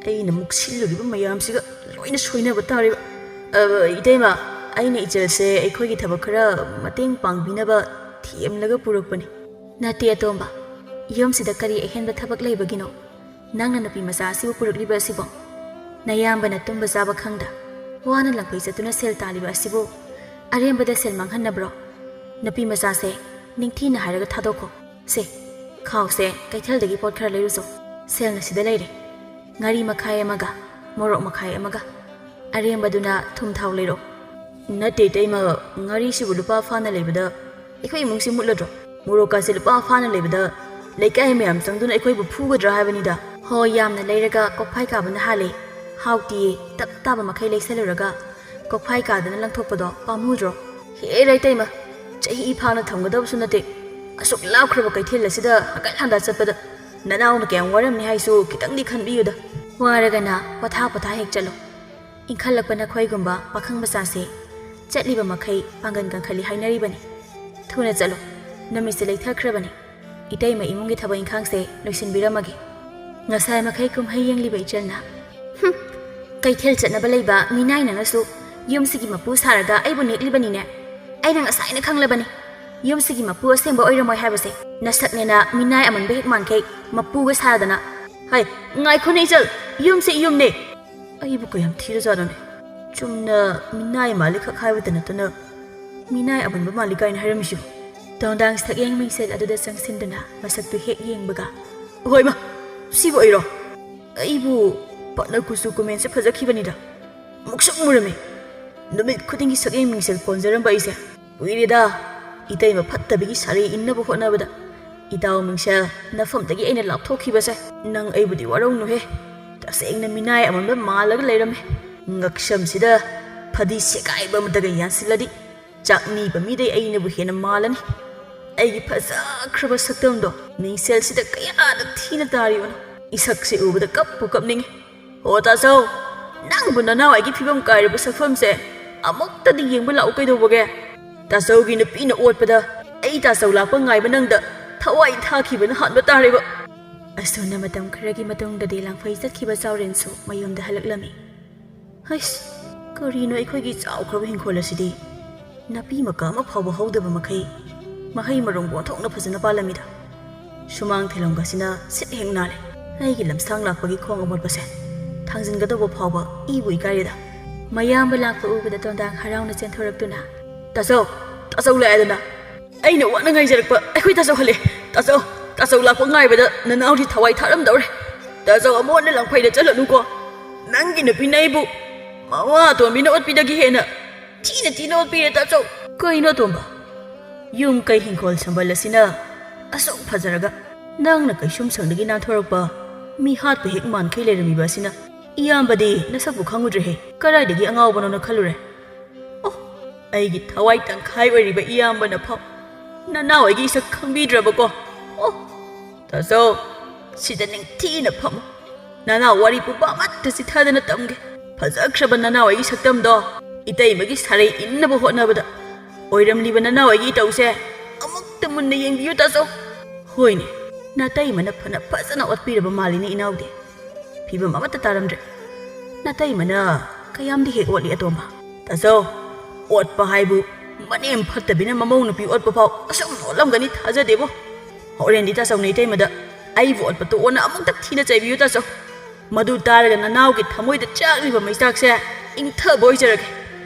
ꯑꯩꯅ ꯑꯃꯨꯛ ꯁꯤꯜꯂꯨꯔꯤꯕ ꯃꯌꯥꯝꯁꯤꯒ ꯂꯣꯏꯅ ꯁꯣꯏꯅꯕ ꯇꯥꯔꯤꯕ ꯏꯇꯩꯃ ꯑꯩꯅ ꯏꯆꯜꯁꯦ ꯑꯩꯈꯣꯏꯒꯤ ꯊꯕꯛ ꯈꯔ ꯃꯇꯦꯡ ꯄꯥꯡꯕꯤꯅꯕ ꯊꯦꯝꯂꯒ ꯄꯨꯔꯛꯄꯅꯤ ꯅꯠꯇꯦ ꯑꯇꯣꯝꯕ ꯌꯨꯝꯁꯤꯗ ꯀꯔꯤ ꯑꯍꯦꯟꯕ ꯊꯕꯛ ꯂꯩꯕꯒꯤꯅꯣ ꯅꯪꯅ ꯅꯨꯄꯤ ꯃꯆꯥ ꯑꯁꯤꯕꯨ ꯄꯨꯔꯛꯂꯤꯕ ꯑꯁꯤꯕꯣ ꯅꯌꯥꯝꯕꯅ ꯇꯨꯝꯕ ꯆꯥꯕ ꯈꯪꯗ ꯋꯥꯅ ꯂꯪꯐꯩ ꯆꯠꯇꯨꯅ ꯁꯦꯜ ꯇꯥꯜꯂꯤꯕ ꯑꯁꯤꯕꯨ ꯑꯔꯦꯝꯕꯗ ꯁꯦꯜ ꯃꯥꯡꯍꯟꯅꯕ꯭ꯔꯣ ꯅꯨꯄꯤ ꯃꯆꯥꯁꯦ ꯅꯤꯡꯊꯤꯅ ꯍꯥꯏꯔꯒ ꯊꯥꯗꯣꯛꯈꯣ ꯁꯦ ꯈꯥꯎꯁꯦ ꯀꯩꯊꯦꯜꯗꯒꯤ ꯄꯣꯠ ꯈꯔ ꯂꯩꯔꯨꯆꯣ ꯁꯦꯜꯅ ꯁꯤꯗ ꯂꯩꯔꯦ ꯉꯥꯔꯤ ꯃꯈꯥꯏ ꯑꯃꯒ ꯃꯣꯔꯣꯛ ꯃꯈꯥꯏ ꯑꯃꯒ ꯑꯔꯦꯝꯕꯗꯨꯅ ꯊꯨꯝ ꯊꯥꯎ ꯂꯩꯔꯣ ꯅꯠꯇꯦ ꯏꯇꯩꯃ ꯉꯥꯔꯤꯁꯤꯕꯨ ꯂꯨꯄꯥ ꯐꯥꯅ ꯂꯩꯕꯗ ꯑꯩꯈꯣꯏ ꯏꯃꯨꯡꯁꯤ ꯃꯨꯠꯂꯗ꯭ꯔꯣ ꯃꯣꯔꯣꯛꯀꯥꯁꯦ ꯂꯨꯄꯥ ꯐꯥꯅ ꯂꯩꯕꯗ ꯂꯩꯀꯥꯏ ꯃꯌꯥꯝ ꯆꯪꯗꯨꯅ ꯑꯩꯈꯣꯏꯕꯨ ꯐꯨꯒꯗ꯭ꯔꯥ ꯍꯥꯏꯕꯅꯤꯗ ꯍꯣꯏ ꯌꯥꯝꯅ ꯂꯩꯔꯒ ꯀꯣꯛꯐꯥꯏ ꯀꯥꯕꯅ ꯍꯥꯜꯂꯦ ꯍꯥꯎꯇꯤꯌꯦ ꯇꯞ ꯇꯥꯕ ꯃꯈꯩ ꯂꯩꯁꯜꯂꯨꯔꯒ ꯀꯣꯛꯐꯥꯏ ꯀꯥꯗꯅ ꯂꯪꯊꯣꯛꯄꯗꯣ ꯄꯥꯝꯃꯨꯗ꯭ꯔꯣ ꯍꯦꯔ ꯏꯇꯩꯃ ꯆꯍꯤ ꯐꯥꯅ ꯊꯝꯒꯗꯕꯁꯨ ꯅꯠꯇꯦ ꯑꯁꯨꯛ ꯂꯥꯞꯈ꯭ꯔꯕ ꯀꯩꯊꯦꯜ ꯑꯁꯤꯗ ꯍꯪꯒꯠ ꯍꯟꯗꯥ ꯆꯠꯄꯗ ꯅꯅꯥꯎꯅ ꯀꯌꯥꯝ ꯋꯥꯔꯝꯅꯤ ꯍꯥꯏꯁꯨ ꯈꯤꯇꯪꯗꯤ ꯈꯟꯕꯤꯌꯨꯗ ꯋꯥꯔꯒꯅ ꯄꯣꯊꯥ ꯄꯣꯊꯥ ꯍꯦꯛ ꯆꯠꯂꯣ ꯏꯟꯈꯠꯂꯛꯄ ꯅꯈꯣꯏꯒꯨꯝꯕ ꯄꯥꯈꯪ ꯃꯆꯥꯁꯦ ꯆꯠꯂꯤꯕ ꯃꯈꯩ ꯄꯥꯡꯒꯟ ꯀꯟꯈꯠꯂꯤ ꯍꯥꯏꯅꯔꯤꯕꯅꯤ ꯊꯨꯅ ꯆꯠꯂꯣ ꯅꯨꯃꯤꯠꯁꯦ ꯂꯩꯊꯈ꯭ꯔꯕꯅꯤ ꯏꯇꯩꯃ ꯏꯃꯨꯡꯒꯤ ꯊꯕꯛ ꯏꯪꯈꯥꯡꯁꯦ ꯂꯣꯏꯁꯤꯟꯕꯤꯔꯝꯃꯒꯦ ꯉꯁꯥꯏ ꯃꯈꯩ ꯀꯨꯝꯍꯩ ꯌꯦꯡꯂꯤꯕ ꯏꯆꯜꯅ ꯀꯩꯊꯦꯜ ꯆꯠꯅꯕ ꯂꯩꯕ ꯃꯤꯅꯥꯏꯅꯅꯁꯨ ꯌꯨꯝꯁꯤꯒꯤ ꯃꯄꯨ ꯁꯥꯔꯒ ꯑꯩꯕꯨ ꯅꯦꯛꯂꯤꯕꯅꯤꯅꯦ ꯑꯩꯅ ꯉꯁꯥꯏꯅ ꯈꯪꯂꯕꯅꯤ ꯌꯨꯝꯁꯤꯒꯤ ꯃꯄꯨ ꯑꯁꯦꯡꯕ ꯑꯣꯏꯔꯝꯃꯣꯏ ꯍꯥꯏꯕꯁꯦ ꯅꯁꯛꯅꯦꯅ ꯃꯤꯅꯥꯏ ꯑꯃꯟꯕ ꯍꯦꯛ ꯃꯥꯟꯈꯩ ꯃꯄꯨꯒ ꯁꯥꯗꯅ ꯍꯩ ꯉꯥꯏꯈꯣꯅꯦ ꯏꯆꯜ ꯌꯨꯝꯁꯦ ꯌꯨꯝꯅꯦ ꯑꯩꯕꯨ ꯀꯌꯥꯝ ꯊꯤꯔꯖꯥꯠꯅꯣꯅꯦ ꯆꯨꯝꯅ ꯃꯤꯅꯥꯏ ꯃꯥꯜꯂꯤ ꯈꯛ ꯍꯥꯏꯕꯇ ꯅꯠꯇꯅ ꯃꯤꯅꯥꯏ ꯑꯃꯟꯕ ꯃꯥꯜꯂꯤ ꯀꯥꯏꯅ ꯍꯥꯏꯔꯝꯃꯤꯁꯤꯕꯨ ꯇꯣꯟꯗꯥꯡ ꯁꯛꯌꯦꯡ ꯃꯤꯡꯁꯦꯜ ꯑꯗꯨꯗ ꯆꯪꯁꯤꯟꯗꯨꯅ ꯃꯁꯛꯇꯨ ꯍꯦꯛ ꯌꯦꯡꯕꯒ ꯍꯣꯏꯃ ꯁꯤꯕꯨ ꯑꯩꯔꯣ ꯑꯩꯕꯨ ꯄꯥꯠꯅ ꯀꯨꯆꯨ ꯀꯨꯃꯦꯟꯁꯦ ꯐꯖꯈꯤꯕꯅꯤꯗ ꯃꯨꯛꯁꯨꯛ ꯃꯨꯔꯝꯃꯤ ꯅꯨꯃꯤꯠ ꯈꯨꯗꯤꯡꯒꯤ ꯁꯛꯌꯦꯡ ꯃꯤꯡꯁꯦꯜ ꯀꯣꯟꯖꯔꯝꯕ ꯑꯩꯁꯦ ꯀꯨꯏꯔꯦꯗ ꯏꯇꯩꯃ ꯐꯠꯇꯕꯒꯤ ꯁꯥꯔꯩ ꯏꯟꯅꯕ ꯍꯣꯠꯅꯕꯗ ꯏꯇꯥꯎ ꯃꯤꯡꯁꯦꯜ ꯅꯐꯝꯗꯒꯤ ꯑꯩꯅ ꯂꯥꯞꯊꯣꯛꯈꯤꯕꯁꯦ ꯅꯪ ꯑꯩꯕꯨꯗꯤ ꯋꯥꯔꯧꯅꯨꯍꯦ ꯇꯁꯦꯡꯅ ꯃꯤꯅꯥꯏ ꯑꯃꯟꯕ ꯃꯥꯜꯂꯒ ꯂꯩꯔꯝꯃꯦ ꯉꯛꯁꯝꯁꯤꯗ ꯐꯗꯤ ꯁꯦꯒꯥꯏꯕ ꯑꯃꯇꯒ ꯌꯥꯟꯁꯤꯜꯂꯗꯤ ꯆꯥꯛꯅꯤꯕ ꯃꯤꯗꯩ ꯑꯩꯅꯕꯨ ꯍꯦꯟꯅ ꯃꯥꯜꯂꯅꯤ ꯑꯩꯒꯤ ꯐꯖꯈ꯭ꯔꯕ ꯁꯛꯇꯝꯗꯣ ꯃꯤꯡꯁꯦꯜꯁꯤꯗ ꯀꯌꯥꯗ ꯊꯤꯅ ꯇꯥꯔꯤꯕꯅꯣ ꯏꯁꯛꯁꯦ ꯎꯕꯗ ꯀꯞꯄꯨ ꯀꯞꯅꯤꯡꯉꯤ ꯍꯣ ꯇꯥꯆꯧ ꯅꯪꯕꯨ ꯅꯅꯥꯎꯋꯥꯏꯒꯤ ꯐꯤꯕꯝ ꯀꯥꯏꯔꯤꯕ ꯁꯛꯐꯝꯁꯦ ꯑꯃꯨꯛꯇꯗꯤ ꯌꯦꯡꯕ ꯂꯥꯛꯎ ꯀꯩꯗꯧꯕꯒꯦ ꯇꯥꯆꯧꯒꯤ ꯅꯨꯄꯤꯅ ꯑꯣꯠꯄꯗ ꯑꯩ ꯇꯥꯆꯧ ꯂꯥꯛꯄ ꯉꯥꯏꯕ ꯅꯪꯗ ꯊꯋꯥꯏ ꯊꯥꯈꯤꯕꯅ ꯍꯥꯟꯕ ꯇꯥꯔꯦꯕ ꯑꯁꯨꯝꯅ ꯃꯇꯝ ꯈꯔꯒꯤ ꯃꯇꯨꯡꯗꯗꯤ ꯂꯥꯡꯐꯩ ꯆꯠꯈꯤꯕ ꯆꯥꯎꯔꯦꯟꯁꯨ ꯃꯌꯨꯝꯗ ꯍꯜꯂꯛꯂꯝꯃꯤ ꯍꯩꯁ ꯀꯔꯤꯅꯣ ꯑꯩꯈꯣꯏꯒꯤ ꯆꯥꯎꯈ꯭ꯔꯕ ꯍꯤꯡꯈꯣꯜ ꯑꯁꯤꯗꯤ ꯅꯥꯄꯤ ꯃꯀꯥ ꯑꯃ ꯐꯥꯎꯕ ꯍꯧꯗꯕ ꯃꯈꯩ ꯃꯍꯩ ꯃꯔꯣꯡ ꯑꯣꯟꯊꯣꯛꯅ ꯐꯖꯅ ꯄꯥꯜꯂꯝꯃꯤꯗ ꯁꯨꯃꯥꯡ ꯊꯦꯂꯝꯒꯁꯤꯅ ꯁꯤꯠ ꯍꯦꯛ ꯅꯥꯜꯂꯦ ꯑꯩꯒꯤ ꯂꯝꯁꯥꯡ ꯂꯥꯛꯄꯒꯤ ꯈꯣꯡ ꯑꯃꯣꯠꯄꯁꯦ ꯊꯥꯡꯖꯤꯟꯒꯗꯧꯕ ꯐꯥꯎꯕ ꯏꯕꯨ ꯏꯀꯥꯏꯔꯦꯗ ꯃꯌꯥꯝꯕ ꯂꯥꯛꯄ ꯎꯕꯗ ꯇꯣꯟꯗꯥꯡ ꯍꯔꯥꯎꯅ ꯆꯦꯟꯊꯣꯔꯛꯇꯨꯅ ꯇꯥꯆꯧ ꯂꯥꯛꯑꯦꯗꯅ ꯑꯩꯅ ꯋꯥꯅ ꯉꯥꯏꯖꯔꯛꯄ ꯑꯩꯈꯣꯏ ꯇꯥꯆꯧ ꯍꯜꯂꯦ ꯇꯥꯆꯧ ꯂꯥꯛꯄ ꯉꯥꯏꯕꯗ ꯅꯅꯥꯎꯗꯤ ꯊꯋꯥꯏ ꯊꯥꯔꯝꯗꯧꯔꯦ ꯇꯥꯆꯧ ꯑꯃꯣꯠꯅ ꯂꯪꯐꯩꯗ ꯆꯠꯂꯅꯨꯀꯣ ꯅꯪꯒꯤ ꯅꯨꯄꯤꯅ ꯑꯩꯕꯨ ꯃꯋꯥ ꯑꯇꯣꯝꯕꯤꯅ ꯑꯣꯠꯄꯤꯗꯒꯤ ꯍꯦꯟꯅ ꯊꯤꯅ ꯑꯣꯠꯄꯤꯔꯦ ꯇꯥꯆꯧ ꯀꯩꯅꯣ ꯑꯇꯣꯝꯕ ꯌꯨꯝ ꯀꯩ ꯍꯤꯡꯈꯣꯜ ꯁꯝꯕꯜ ꯑꯁꯤꯅ ꯑꯁꯨꯛ ꯐꯖꯔꯒ ꯅꯪꯅ ꯀꯩꯁꯨꯝ ꯁꯪꯗꯒꯤ ꯅꯥꯟꯊꯣꯔꯛꯄ ꯃꯤ ꯍꯥꯠꯄ ꯍꯦꯛ ꯃꯥꯟꯈꯩ ꯂꯩꯔꯝꯃꯤꯕ ꯑꯁꯤꯅ ꯏꯌꯥꯝꯕꯗꯤ ꯅꯁꯛꯄꯨ ꯈꯪꯉꯨꯗ꯭ꯔꯦꯍꯦ ꯀꯗꯥꯏꯗꯒꯤ ꯑꯉꯥꯎꯕꯅꯣꯅ ꯈꯜꯂꯨꯔꯦ ꯑꯣ ꯑꯩꯒꯤ ꯊꯋꯥꯏ ꯇꯪꯈꯥꯏ ꯑꯣꯏꯔꯤꯕ ꯏꯌꯥꯝꯕꯅ ꯐꯥꯎ ꯅꯅꯥꯎ ꯑꯩꯒꯤ ꯏꯁꯛ ꯈꯪꯕꯤꯗ꯭ꯔꯕꯀꯣ ꯑꯣ ꯇꯥꯆꯧ ꯁꯤꯗ ꯅꯤꯡꯊꯤꯅ ꯐꯝꯃꯨ ꯅꯅꯥꯎ ꯋꯥꯔꯤ ꯄꯨꯕ ꯑꯃꯠꯇ ꯆꯤꯊꯗꯅ ꯇꯝꯒꯦ ꯐꯖꯈ꯭ꯔꯕ ꯅꯅꯥꯎ ꯑꯩꯒꯤ ꯁꯛꯇꯝꯗꯣ ꯏꯇꯩꯃꯒꯤ ꯁꯥꯔꯩ ꯏꯟꯅꯕ ꯍꯣꯠꯅꯕꯗ ꯑꯣꯏꯔꯝꯂꯤꯕ ꯅꯅꯥꯎ ꯑꯩꯒꯤ ꯏꯇꯧꯁꯦ ꯑꯃꯨꯛꯇ ꯃꯨꯟꯅ ꯌꯦꯡꯕꯤꯌꯨ ꯇꯥꯆꯧ ꯍꯣꯏꯅꯦ ꯅꯥꯇꯩꯃꯅ ꯐꯅ ꯐꯖꯅ ꯑꯣꯠꯄꯤꯔꯕ ꯃꯥꯜꯂꯤꯅꯦ ꯏꯅꯥꯎꯗꯤ ꯐꯤꯕꯝ ꯑꯃꯠꯇ ꯇꯥꯔꯝꯗ꯭ꯔꯦ ꯅꯥꯇꯩꯃꯅ ꯀꯌꯥꯝꯗꯤ ꯍꯦꯛ ꯑꯣꯠꯂꯤ ꯑꯇꯣꯝꯕ ꯇꯥꯆꯧ ꯑꯣꯠꯄ ꯍꯥꯏꯕꯨ ꯃꯅꯦꯝ ꯐꯠꯇꯕꯤꯅ ꯃꯃꯧ ꯅꯨꯄꯤ ꯑꯣꯠꯄ ꯐꯥꯎ ꯑꯁꯨꯝ ꯑꯣꯠꯂꯝꯒꯅꯤ ꯊꯥꯖꯗꯦꯕꯣ ꯍꯣꯔꯦꯟꯗꯤ ꯇꯥꯆꯧꯅ ꯏꯇꯩꯃꯗ ꯑꯩꯕꯨ ꯑꯣꯠꯄ ꯇꯣꯛꯑꯣꯅ ꯑꯃꯨꯛꯇ ꯊꯤꯅ ꯆꯩꯕꯤꯌꯨ ꯇꯥꯆꯧ ꯃꯗꯨ ꯇꯥꯔꯒ ꯅꯅꯥꯎꯒꯤ ꯊꯃꯣꯏꯗ ꯆꯥꯛꯂꯤꯕ ꯃꯩꯆꯥꯛꯁꯦ ꯏꯪꯊꯕ ꯑꯣꯏꯖꯔꯒꯦ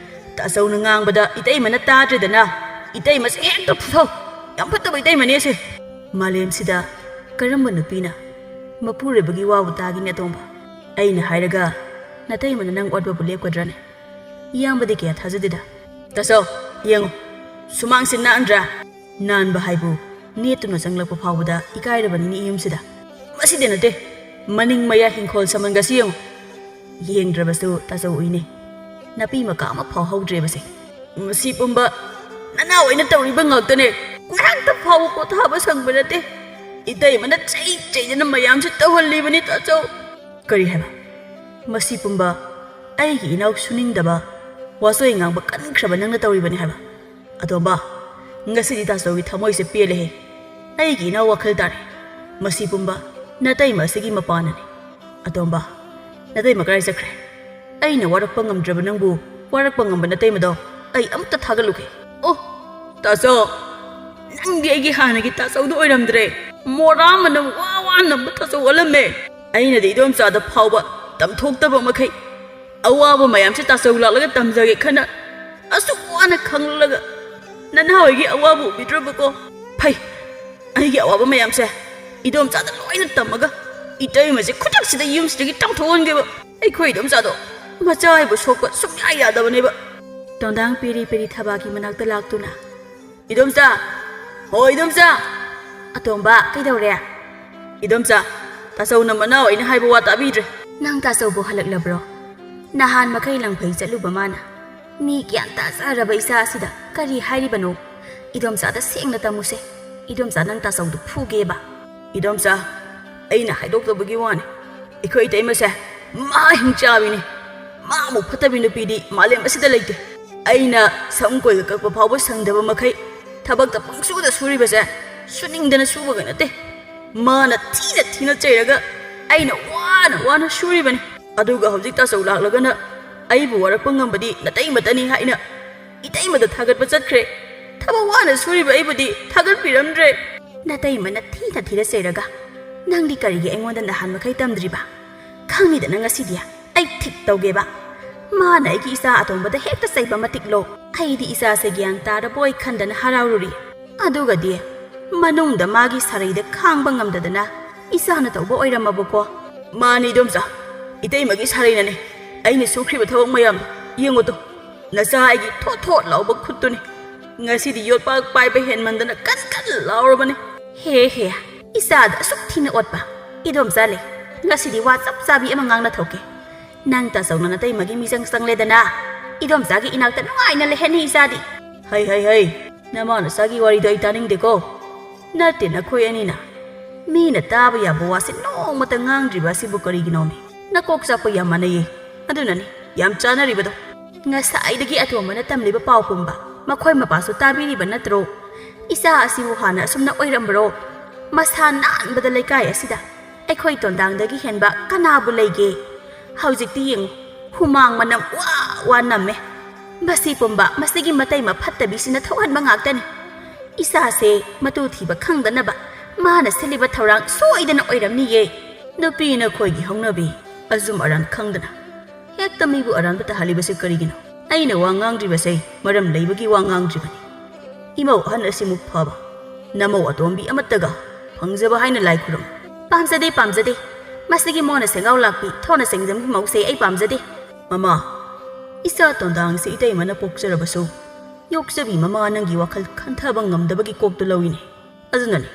ꯇꯥꯆꯧꯅ ꯉꯥꯡꯕꯗ ꯏꯇꯩꯃꯅ ꯇꯥꯗ꯭ꯔꯦꯗꯅ ꯏꯇꯩꯃ ꯁꯦ ꯍꯦꯛꯇ ꯐꯨꯊꯧ ꯌꯥꯝ ꯐꯠꯇꯕ ꯏꯇꯩꯃꯅꯦ ꯁꯦ ꯃꯥꯂꯦꯝꯁꯤꯗ ꯀꯔꯝꯕ ꯅꯨꯄꯤꯅ ꯃꯄꯨꯔꯣꯏꯕꯒꯤ ꯋꯥꯕꯨ ꯇꯥꯒꯤꯅꯦ ꯑꯇꯣꯝꯕ ꯑꯩꯅ ꯍꯥꯏꯔꯒ ꯅꯇꯩꯃꯅ ꯅꯪ ꯑꯣꯠꯄꯕꯨ ꯂꯦꯞꯀꯗ꯭ꯔꯥꯅꯦ ꯏꯌꯥꯝꯕꯗꯤ ꯀꯌꯥ ꯊꯥꯖꯗꯦꯗ ꯇꯥꯆꯧ ꯌꯦꯡꯉꯨ ꯁꯨꯃꯥꯡꯁꯤ ꯅꯥꯟꯗ꯭ꯔꯥ ꯅꯥꯟꯕ ꯍꯥꯏꯕꯨ ꯅꯦꯠꯇꯨꯅ ꯆꯪꯂꯛꯄ ꯐꯥꯎꯕꯗ ꯏꯀꯥꯏꯔꯕꯅꯤꯅꯦ ꯏꯌꯨꯝꯁꯤꯗ ꯃꯁꯤꯗꯤ ꯅꯠꯇꯦ ꯃꯅꯤꯡ ꯃꯌꯥ ꯍꯤꯡꯈꯣꯜ ꯁꯝꯕꯟꯒꯁꯤ ꯌꯦꯡꯉꯨ ꯌꯦꯡꯗ꯭ꯔꯕꯁꯨ ꯇꯥꯆꯧ ꯎꯏꯅꯦ ꯅꯥꯄꯤ ꯃꯀꯥ ꯑꯃ ꯐꯥꯎ ꯍꯧꯗ꯭ꯔꯦꯕꯁꯦ ꯃꯁꯤ ꯄꯨꯝꯕ ꯅꯅꯥꯎ ꯑꯣꯏꯅ ꯇꯧꯔꯤꯕ ꯉꯥꯛꯇꯅꯦ ꯉꯥꯏꯍꯥꯛꯇ ꯐꯥꯎꯕ ꯄꯣꯊꯥꯕ ꯁꯪꯕ ꯅꯠꯇꯦ ꯏꯇꯩꯃꯅ ꯆꯩꯗꯅ ꯃꯌꯥꯝꯁꯦ ꯇꯧꯍꯜꯂꯤꯕꯅꯤ ꯇꯥꯆꯧ ꯀꯔꯤ ꯍꯥꯏꯕ ꯃꯁꯤ ꯄꯨꯝꯕ ꯑꯩꯒꯤ ꯏꯅꯥꯎ ꯁꯨꯅꯤꯡꯗꯕ ꯋꯥꯆꯣꯏ ꯉꯥꯡꯕ ꯀꯟꯈ꯭ꯔꯕ ꯅꯪꯅ ꯇꯧꯔꯤꯕꯅꯤ ꯍꯥꯏꯕ ꯑꯇꯣꯝꯕ ꯉꯁꯤꯗꯤ ꯇꯥꯆꯧꯒꯤ ꯊꯃꯣꯏꯁꯦ ꯄꯦꯜꯂꯦꯍꯦ ꯑꯩꯒꯤ ꯏꯅꯥꯎ ꯋꯥꯈꯜ ꯇꯥꯔꯦ ꯃꯁꯤ ꯄꯨꯝꯕ ꯅꯇꯩꯃ ꯑꯁꯤꯒꯤ ꯃꯄꯥꯟꯅꯅꯤ ꯑꯇꯣꯝꯕ ꯅꯇꯩꯃ ꯀꯔꯥꯏ ꯆꯠꯈ꯭ꯔꯦ ꯑꯩꯅ ꯋꯥꯔꯛꯄ ꯉꯝꯗ꯭ꯔꯕ ꯅꯪꯕꯨ ꯋꯥꯔꯛꯄ ꯉꯝꯕ ꯅꯇꯩꯃꯗꯣ ꯑꯩ ꯑꯃꯨꯛꯇ ꯊꯥꯒꯠꯂꯨꯒꯦ ꯑꯣ ꯇꯥꯆꯧ ꯅꯪꯗꯤ ꯑꯩꯒꯤ ꯍꯥꯟꯅꯒꯤ ꯇꯥꯆꯧꯗꯣ ꯑꯣꯏꯔꯝꯗ꯭ꯔꯦ ꯃꯣꯔꯥ ꯃꯅꯝ ꯋꯥ ꯅꯝꯕ ꯇꯥꯆꯧ ꯑꯣꯜꯂꯝꯃꯦ ꯑꯩꯅꯗꯤ ꯏꯗꯣꯝꯆꯥꯗ ꯐꯥꯎꯕ ꯇꯝꯊꯣꯛꯇꯕ ꯃꯈꯩ ꯑꯋꯥꯕ ꯃꯌꯥꯝꯁꯦ ꯇꯥꯆꯧ ꯂꯥꯛꯂꯒ ꯇꯝꯖꯒꯦ ꯈꯟꯅ ꯑꯁꯨꯛ ꯋꯥꯅ ꯈꯪꯂꯒ ꯅꯅꯥꯎꯒꯤ ꯑꯋꯥꯕ ꯎꯕꯤꯗ꯭ꯔꯕꯀꯣ ꯐꯩ ꯑꯩꯒꯤ ꯑꯋꯥꯕ ꯃꯌꯥꯝꯁꯦ ꯏꯗꯣꯝꯆꯥꯗ ꯂꯣꯏꯅ ꯇꯝꯃꯒ ꯏꯇꯩꯃꯁꯦ ꯈꯨꯗꯛꯁꯤꯗ ꯌꯨꯝꯁꯤꯗꯒꯤ ꯇꯥꯟꯊꯣꯛꯍꯟꯒꯦꯕ ꯑꯩꯈꯣꯏ ꯏꯗꯣꯝꯆꯥꯗꯣ ꯃꯆꯥ ꯍꯥꯏꯕꯨ ꯁꯣꯛꯄ ꯁꯨꯡꯌꯥ ꯌꯥꯗꯕꯅꯦꯕ ꯇꯣꯟꯗꯥꯡ ꯄꯦꯔꯤ ꯄꯦꯔꯤ ꯊꯕꯥꯛꯀꯤ ꯃꯅꯥꯛꯇ ꯂꯥꯛꯇꯨꯅ 이돔자 이돔자 ꯑꯇꯣꯝꯕ ꯀꯩꯗꯧꯔꯦ 이돔자 ꯇꯥꯆꯧꯅ ꯃꯅꯥꯎ ꯑꯩꯅ ꯍꯥꯏꯕ ꯋꯥ ꯇꯥꯕꯤꯗ꯭ꯔꯦ ꯅꯪ ꯇꯥꯆꯧꯕꯨ ꯍꯜꯂꯛꯂꯕ꯭ꯔꯣ ꯅꯍꯥꯟ ꯃꯈꯩ ꯂꯪꯐꯩ ꯆꯠꯂꯨꯕ ꯃꯥꯅ ꯃꯤ ꯒ꯭ꯌꯥꯟ ꯇꯥꯖꯔꯕ ꯏꯆꯥ ꯑꯁꯤꯗ ꯀꯔꯤ ꯍꯥꯏꯔꯤꯕꯅꯣ 이돔자ꯗ ꯁꯦꯡꯅ ꯇꯝꯃꯨꯁꯦ 이돔자 ꯅꯪ ꯇꯥꯆꯧꯗꯨ ꯐꯨꯒꯦꯕ 이돔자 ꯑꯩꯅ ꯍꯥꯏꯗꯣꯛꯇꯕꯒꯤ ꯋꯥꯅꯤ ꯑꯩꯈꯣꯏ ꯏꯇꯩꯃꯁꯦ ꯃꯥ ꯍꯤꯡꯆꯥꯕꯤꯅꯤ ꯃꯥꯃꯨꯛ ꯐꯠꯇꯕꯤ ꯅꯨꯄꯤꯗꯤ ꯃꯥꯂꯦꯝ ꯑꯁꯤꯗ ꯂꯩꯇꯦ ꯑꯩꯅ ꯁꯝ ꯀꯣꯏꯒ ꯀꯛꯄ ꯐꯥꯎꯕ ꯁꯪꯗꯕ ꯃꯈꯩ ꯊꯕꯛꯇ ꯄꯪꯁꯨꯗ ꯁꯨꯔꯤꯕꯁꯦ ꯁꯨꯅꯤꯡꯗꯅ ꯁꯨꯕꯒ ꯅꯠꯇꯦ ꯃꯥꯅ ꯊꯤꯅ ꯆꯩꯔꯒ ꯑꯩꯅ ꯋꯥꯅ ꯁꯨꯔꯤꯕꯅꯤ ꯑꯗꯨꯒ ꯍꯧꯖꯤꯛ ꯇꯥꯆꯧ ꯂꯥꯛꯂꯒꯅ ꯑꯩꯕꯨ ꯋꯥꯔꯛꯄ ꯉꯝꯕꯗꯤ ꯅꯇꯩꯃꯇꯅꯤ ꯍꯥꯏꯅ ꯏꯇꯩꯃꯗ ꯊꯥꯒꯠꯄ ꯆꯠꯈ꯭ꯔꯦ ꯊꯕꯛ ꯋꯥꯅ ꯁꯨꯔꯤꯕ ꯑꯩꯕꯨꯗꯤ ꯊꯥꯒꯠꯄꯤꯔꯝꯗ꯭ꯔꯦ ꯅꯇꯩꯃꯅ ꯊꯤꯅ ꯆꯩꯔꯒ ꯅꯪꯗꯤ ꯀꯔꯤꯒꯤ ꯑꯩꯉꯣꯟꯗ ꯅꯍꯥꯟ ꯃꯈꯩ ꯇꯝꯗ꯭ꯔꯤꯕ ꯈꯪꯅꯤꯗꯅ ꯉꯁꯤꯗꯤ ꯑꯩ ꯊꯤꯛ ꯇꯧꯒꯦꯕ ꯃꯥꯅ ꯑꯩꯒꯤ ꯏꯆꯥ ꯑꯇꯣꯝꯕꯗ ꯍꯦꯛꯇ ꯆꯩꯕ ꯃꯇꯤꯛꯂꯣ ꯑꯩꯗꯤ ꯏꯆꯥꯁꯦ ꯒ꯭ꯌꯥꯟ ꯇꯥꯔꯕꯣꯏ ꯈꯟꯗꯅ ꯍꯔꯥꯎꯔꯨꯔꯤ ꯑꯗꯨꯒꯗꯤ ꯃꯅꯨꯡꯗ ꯃꯥꯒꯤ ꯁꯥꯔꯩꯗ ꯈꯥꯡꯕ ꯉꯝꯗꯗꯅ ꯏꯆꯥꯅ ꯇꯧꯕ ꯑꯣꯏꯔꯝꯃꯕꯀꯣ ꯃꯥꯅꯤ 이돔자 이때이ꯃꯒꯤ ꯁꯥꯔꯩꯅꯅꯦ ꯑꯩꯅ ꯁꯨꯈ꯭ꯔꯤꯕ ꯊꯕꯛ ꯃꯌꯥꯝꯗꯣ ꯌꯦꯡꯉꯨꯇꯣ ꯅꯆꯥ ꯑꯩꯒꯤ ꯊꯣꯠ ꯂꯥꯎꯕ ꯈꯨꯠꯇꯨꯅꯤ ꯉꯁꯤꯗꯤ ꯌꯣꯠꯄꯥꯛ ꯄꯥꯏꯕ ꯍꯦꯟꯃꯟꯗꯅ ꯀꯟ ꯂꯥꯎꯔꯕꯅꯤ ꯍꯦ ꯏꯆꯥꯗ ꯑꯁꯨꯛ ꯊꯤꯅ ꯑꯣꯠꯄ 이돔자 ꯂꯩ ꯉꯁꯤꯗꯤ ꯋꯥ ꯆꯞ ꯆꯥꯕꯤ ꯑꯃ ꯉꯥꯡꯅ ꯊꯣꯛꯀꯦ ꯅꯪ ꯇꯥꯆꯧꯅ ꯅꯇꯩꯃꯒꯤ ꯃꯤꯆꯪ ꯆꯪꯂꯦꯗꯅ 이돔자ꯒꯤ ꯏꯅꯥꯛꯇ ꯅꯨꯡꯉꯥꯏꯅ ꯂꯩꯍꯟꯅꯤ ꯏꯆꯥꯗꯤ ꯍꯩ ꯅꯃꯥ ꯅꯆꯥꯒꯤ ꯋꯥꯔꯤꯗꯣ ꯑꯩ ꯇꯥꯅꯤꯡꯗꯦꯀꯣ ꯅꯠꯇꯦ ꯅꯈꯣꯏ ꯑꯅꯤꯅ ꯃꯤꯅ ꯇꯥꯕ ꯌꯥꯕ ꯋꯥꯁꯦ ꯅꯣꯡꯃꯇ ꯉꯥꯡꯗ꯭ꯔꯤꯕ ꯑꯁꯤꯕꯨ ꯀꯔꯤꯒꯤꯅꯣꯃꯤ ꯅꯀꯣꯛ ꯆꯥꯛꯄ ꯌꯥꯝ ꯃꯥꯟꯅꯩꯌꯦ ꯑꯗꯨꯅꯅꯤ ꯌꯥꯝ ꯆꯥꯅꯔꯤꯕꯗꯣ ꯉꯁꯥꯏꯗꯒꯤ ꯑꯇꯣꯝꯕꯅ ꯇꯝꯂꯤꯕ ꯄꯥꯎ ꯄꯨꯝꯕ ꯃꯈꯣꯏ ꯃꯄꯥꯁꯨ ꯇꯥꯕꯤꯔꯤꯕ ꯅꯠꯇ꯭ꯔꯣ ꯏꯆꯥ ꯑꯁꯤꯕꯨ ꯍꯥꯟꯅ ꯑꯁꯨꯝꯅ ꯑꯣꯏꯔꯝꯕ꯭ꯔꯣ ꯃꯁꯥ ꯅꯥꯟꯕꯗ ꯂꯩꯀꯥꯏ ꯑꯁꯤꯗ ꯑꯩꯈꯣꯏ ꯇꯣꯟꯗꯥꯡꯗꯒꯤ ꯍꯦꯟꯕ ꯀꯅꯥꯕꯨ ꯂꯩꯒꯦ ꯍꯧꯖꯤꯛꯇꯤ ꯌꯦꯡꯉꯨ ꯍꯨꯃꯥꯡ ꯃꯅꯝ ꯋꯥ ꯅꯝꯃꯦ ꯃꯁꯤ ꯄꯨꯝꯕ ꯃꯁꯤꯒꯤ ꯃꯇꯩꯃ ꯐꯠꯇꯕꯤꯁꯤꯅ ꯊꯣꯛꯍꯟꯕ ꯉꯥꯛꯇꯅꯤ ꯏꯆꯥꯁꯦ ꯃꯇꯨ ꯊꯤꯕ ꯈꯪꯗꯅꯕ ꯃꯥꯅ ꯁꯤꯜꯂꯤꯕ ꯊꯧꯔꯥꯡ ꯁꯣꯏꯗꯅ ꯑꯣꯏꯔꯝꯅꯤꯌꯦ ꯅꯨꯄꯤꯅ ꯈꯣꯏꯒꯤ ꯍꯧꯅꯕꯤ ꯑꯖꯨꯝ ꯑꯔꯥꯟ ꯈꯪꯗꯅ ꯍꯦꯛꯇ ꯃꯤꯕꯨ ꯑꯔꯥꯟꯕ ꯇꯥꯍꯜꯂꯤꯕꯁꯦ ꯀꯔꯤꯒꯤꯅꯣ ꯑꯩꯅ ꯋꯥ ꯉꯥꯡꯗ꯭ꯔꯤꯕꯁꯦ ꯃꯔꯝ ꯂꯩꯕꯒꯤ ꯋꯥ ꯉꯥꯡꯗ꯭ꯔꯤꯕꯅꯤ ꯏꯃꯧ ꯑꯍꯟ ꯑꯁꯤꯃꯨꯛ ꯐꯕ ꯅꯃꯧ ꯑꯇꯣꯝꯕꯤ ꯑꯃꯠꯇꯒ ꯐꯪꯖꯕ ꯍꯥꯏꯅ ꯂꯥꯏ ꯈꯨꯔꯨꯝ ꯄꯥꯝꯖꯗꯦ ꯃꯁꯤꯒꯤ ꯃꯣꯅ ꯁꯦꯡꯒꯥꯎ ꯂꯥꯛꯄꯤ ꯊꯣꯅ ꯁꯦꯡꯖꯝꯒꯤ ꯃꯧꯁꯦ ꯑꯩ ꯄꯥꯝꯖꯗꯦ ꯃꯃꯥ ꯏꯆꯥ ꯇꯣꯟꯗꯥꯡꯁꯦ ꯏꯇꯩꯃꯅ ꯄꯣꯛꯆꯔꯕꯁꯨ ꯌꯣꯛꯆꯕꯤ ꯃꯃꯥ ꯅꯪꯒꯤ ꯋꯥꯈꯜ ꯈꯟꯊꯕ ꯉꯝꯗꯕꯒꯤ ꯀꯣꯛꯇꯨ ꯂꯧꯏꯅꯦ ꯑꯗꯨꯅꯅꯤ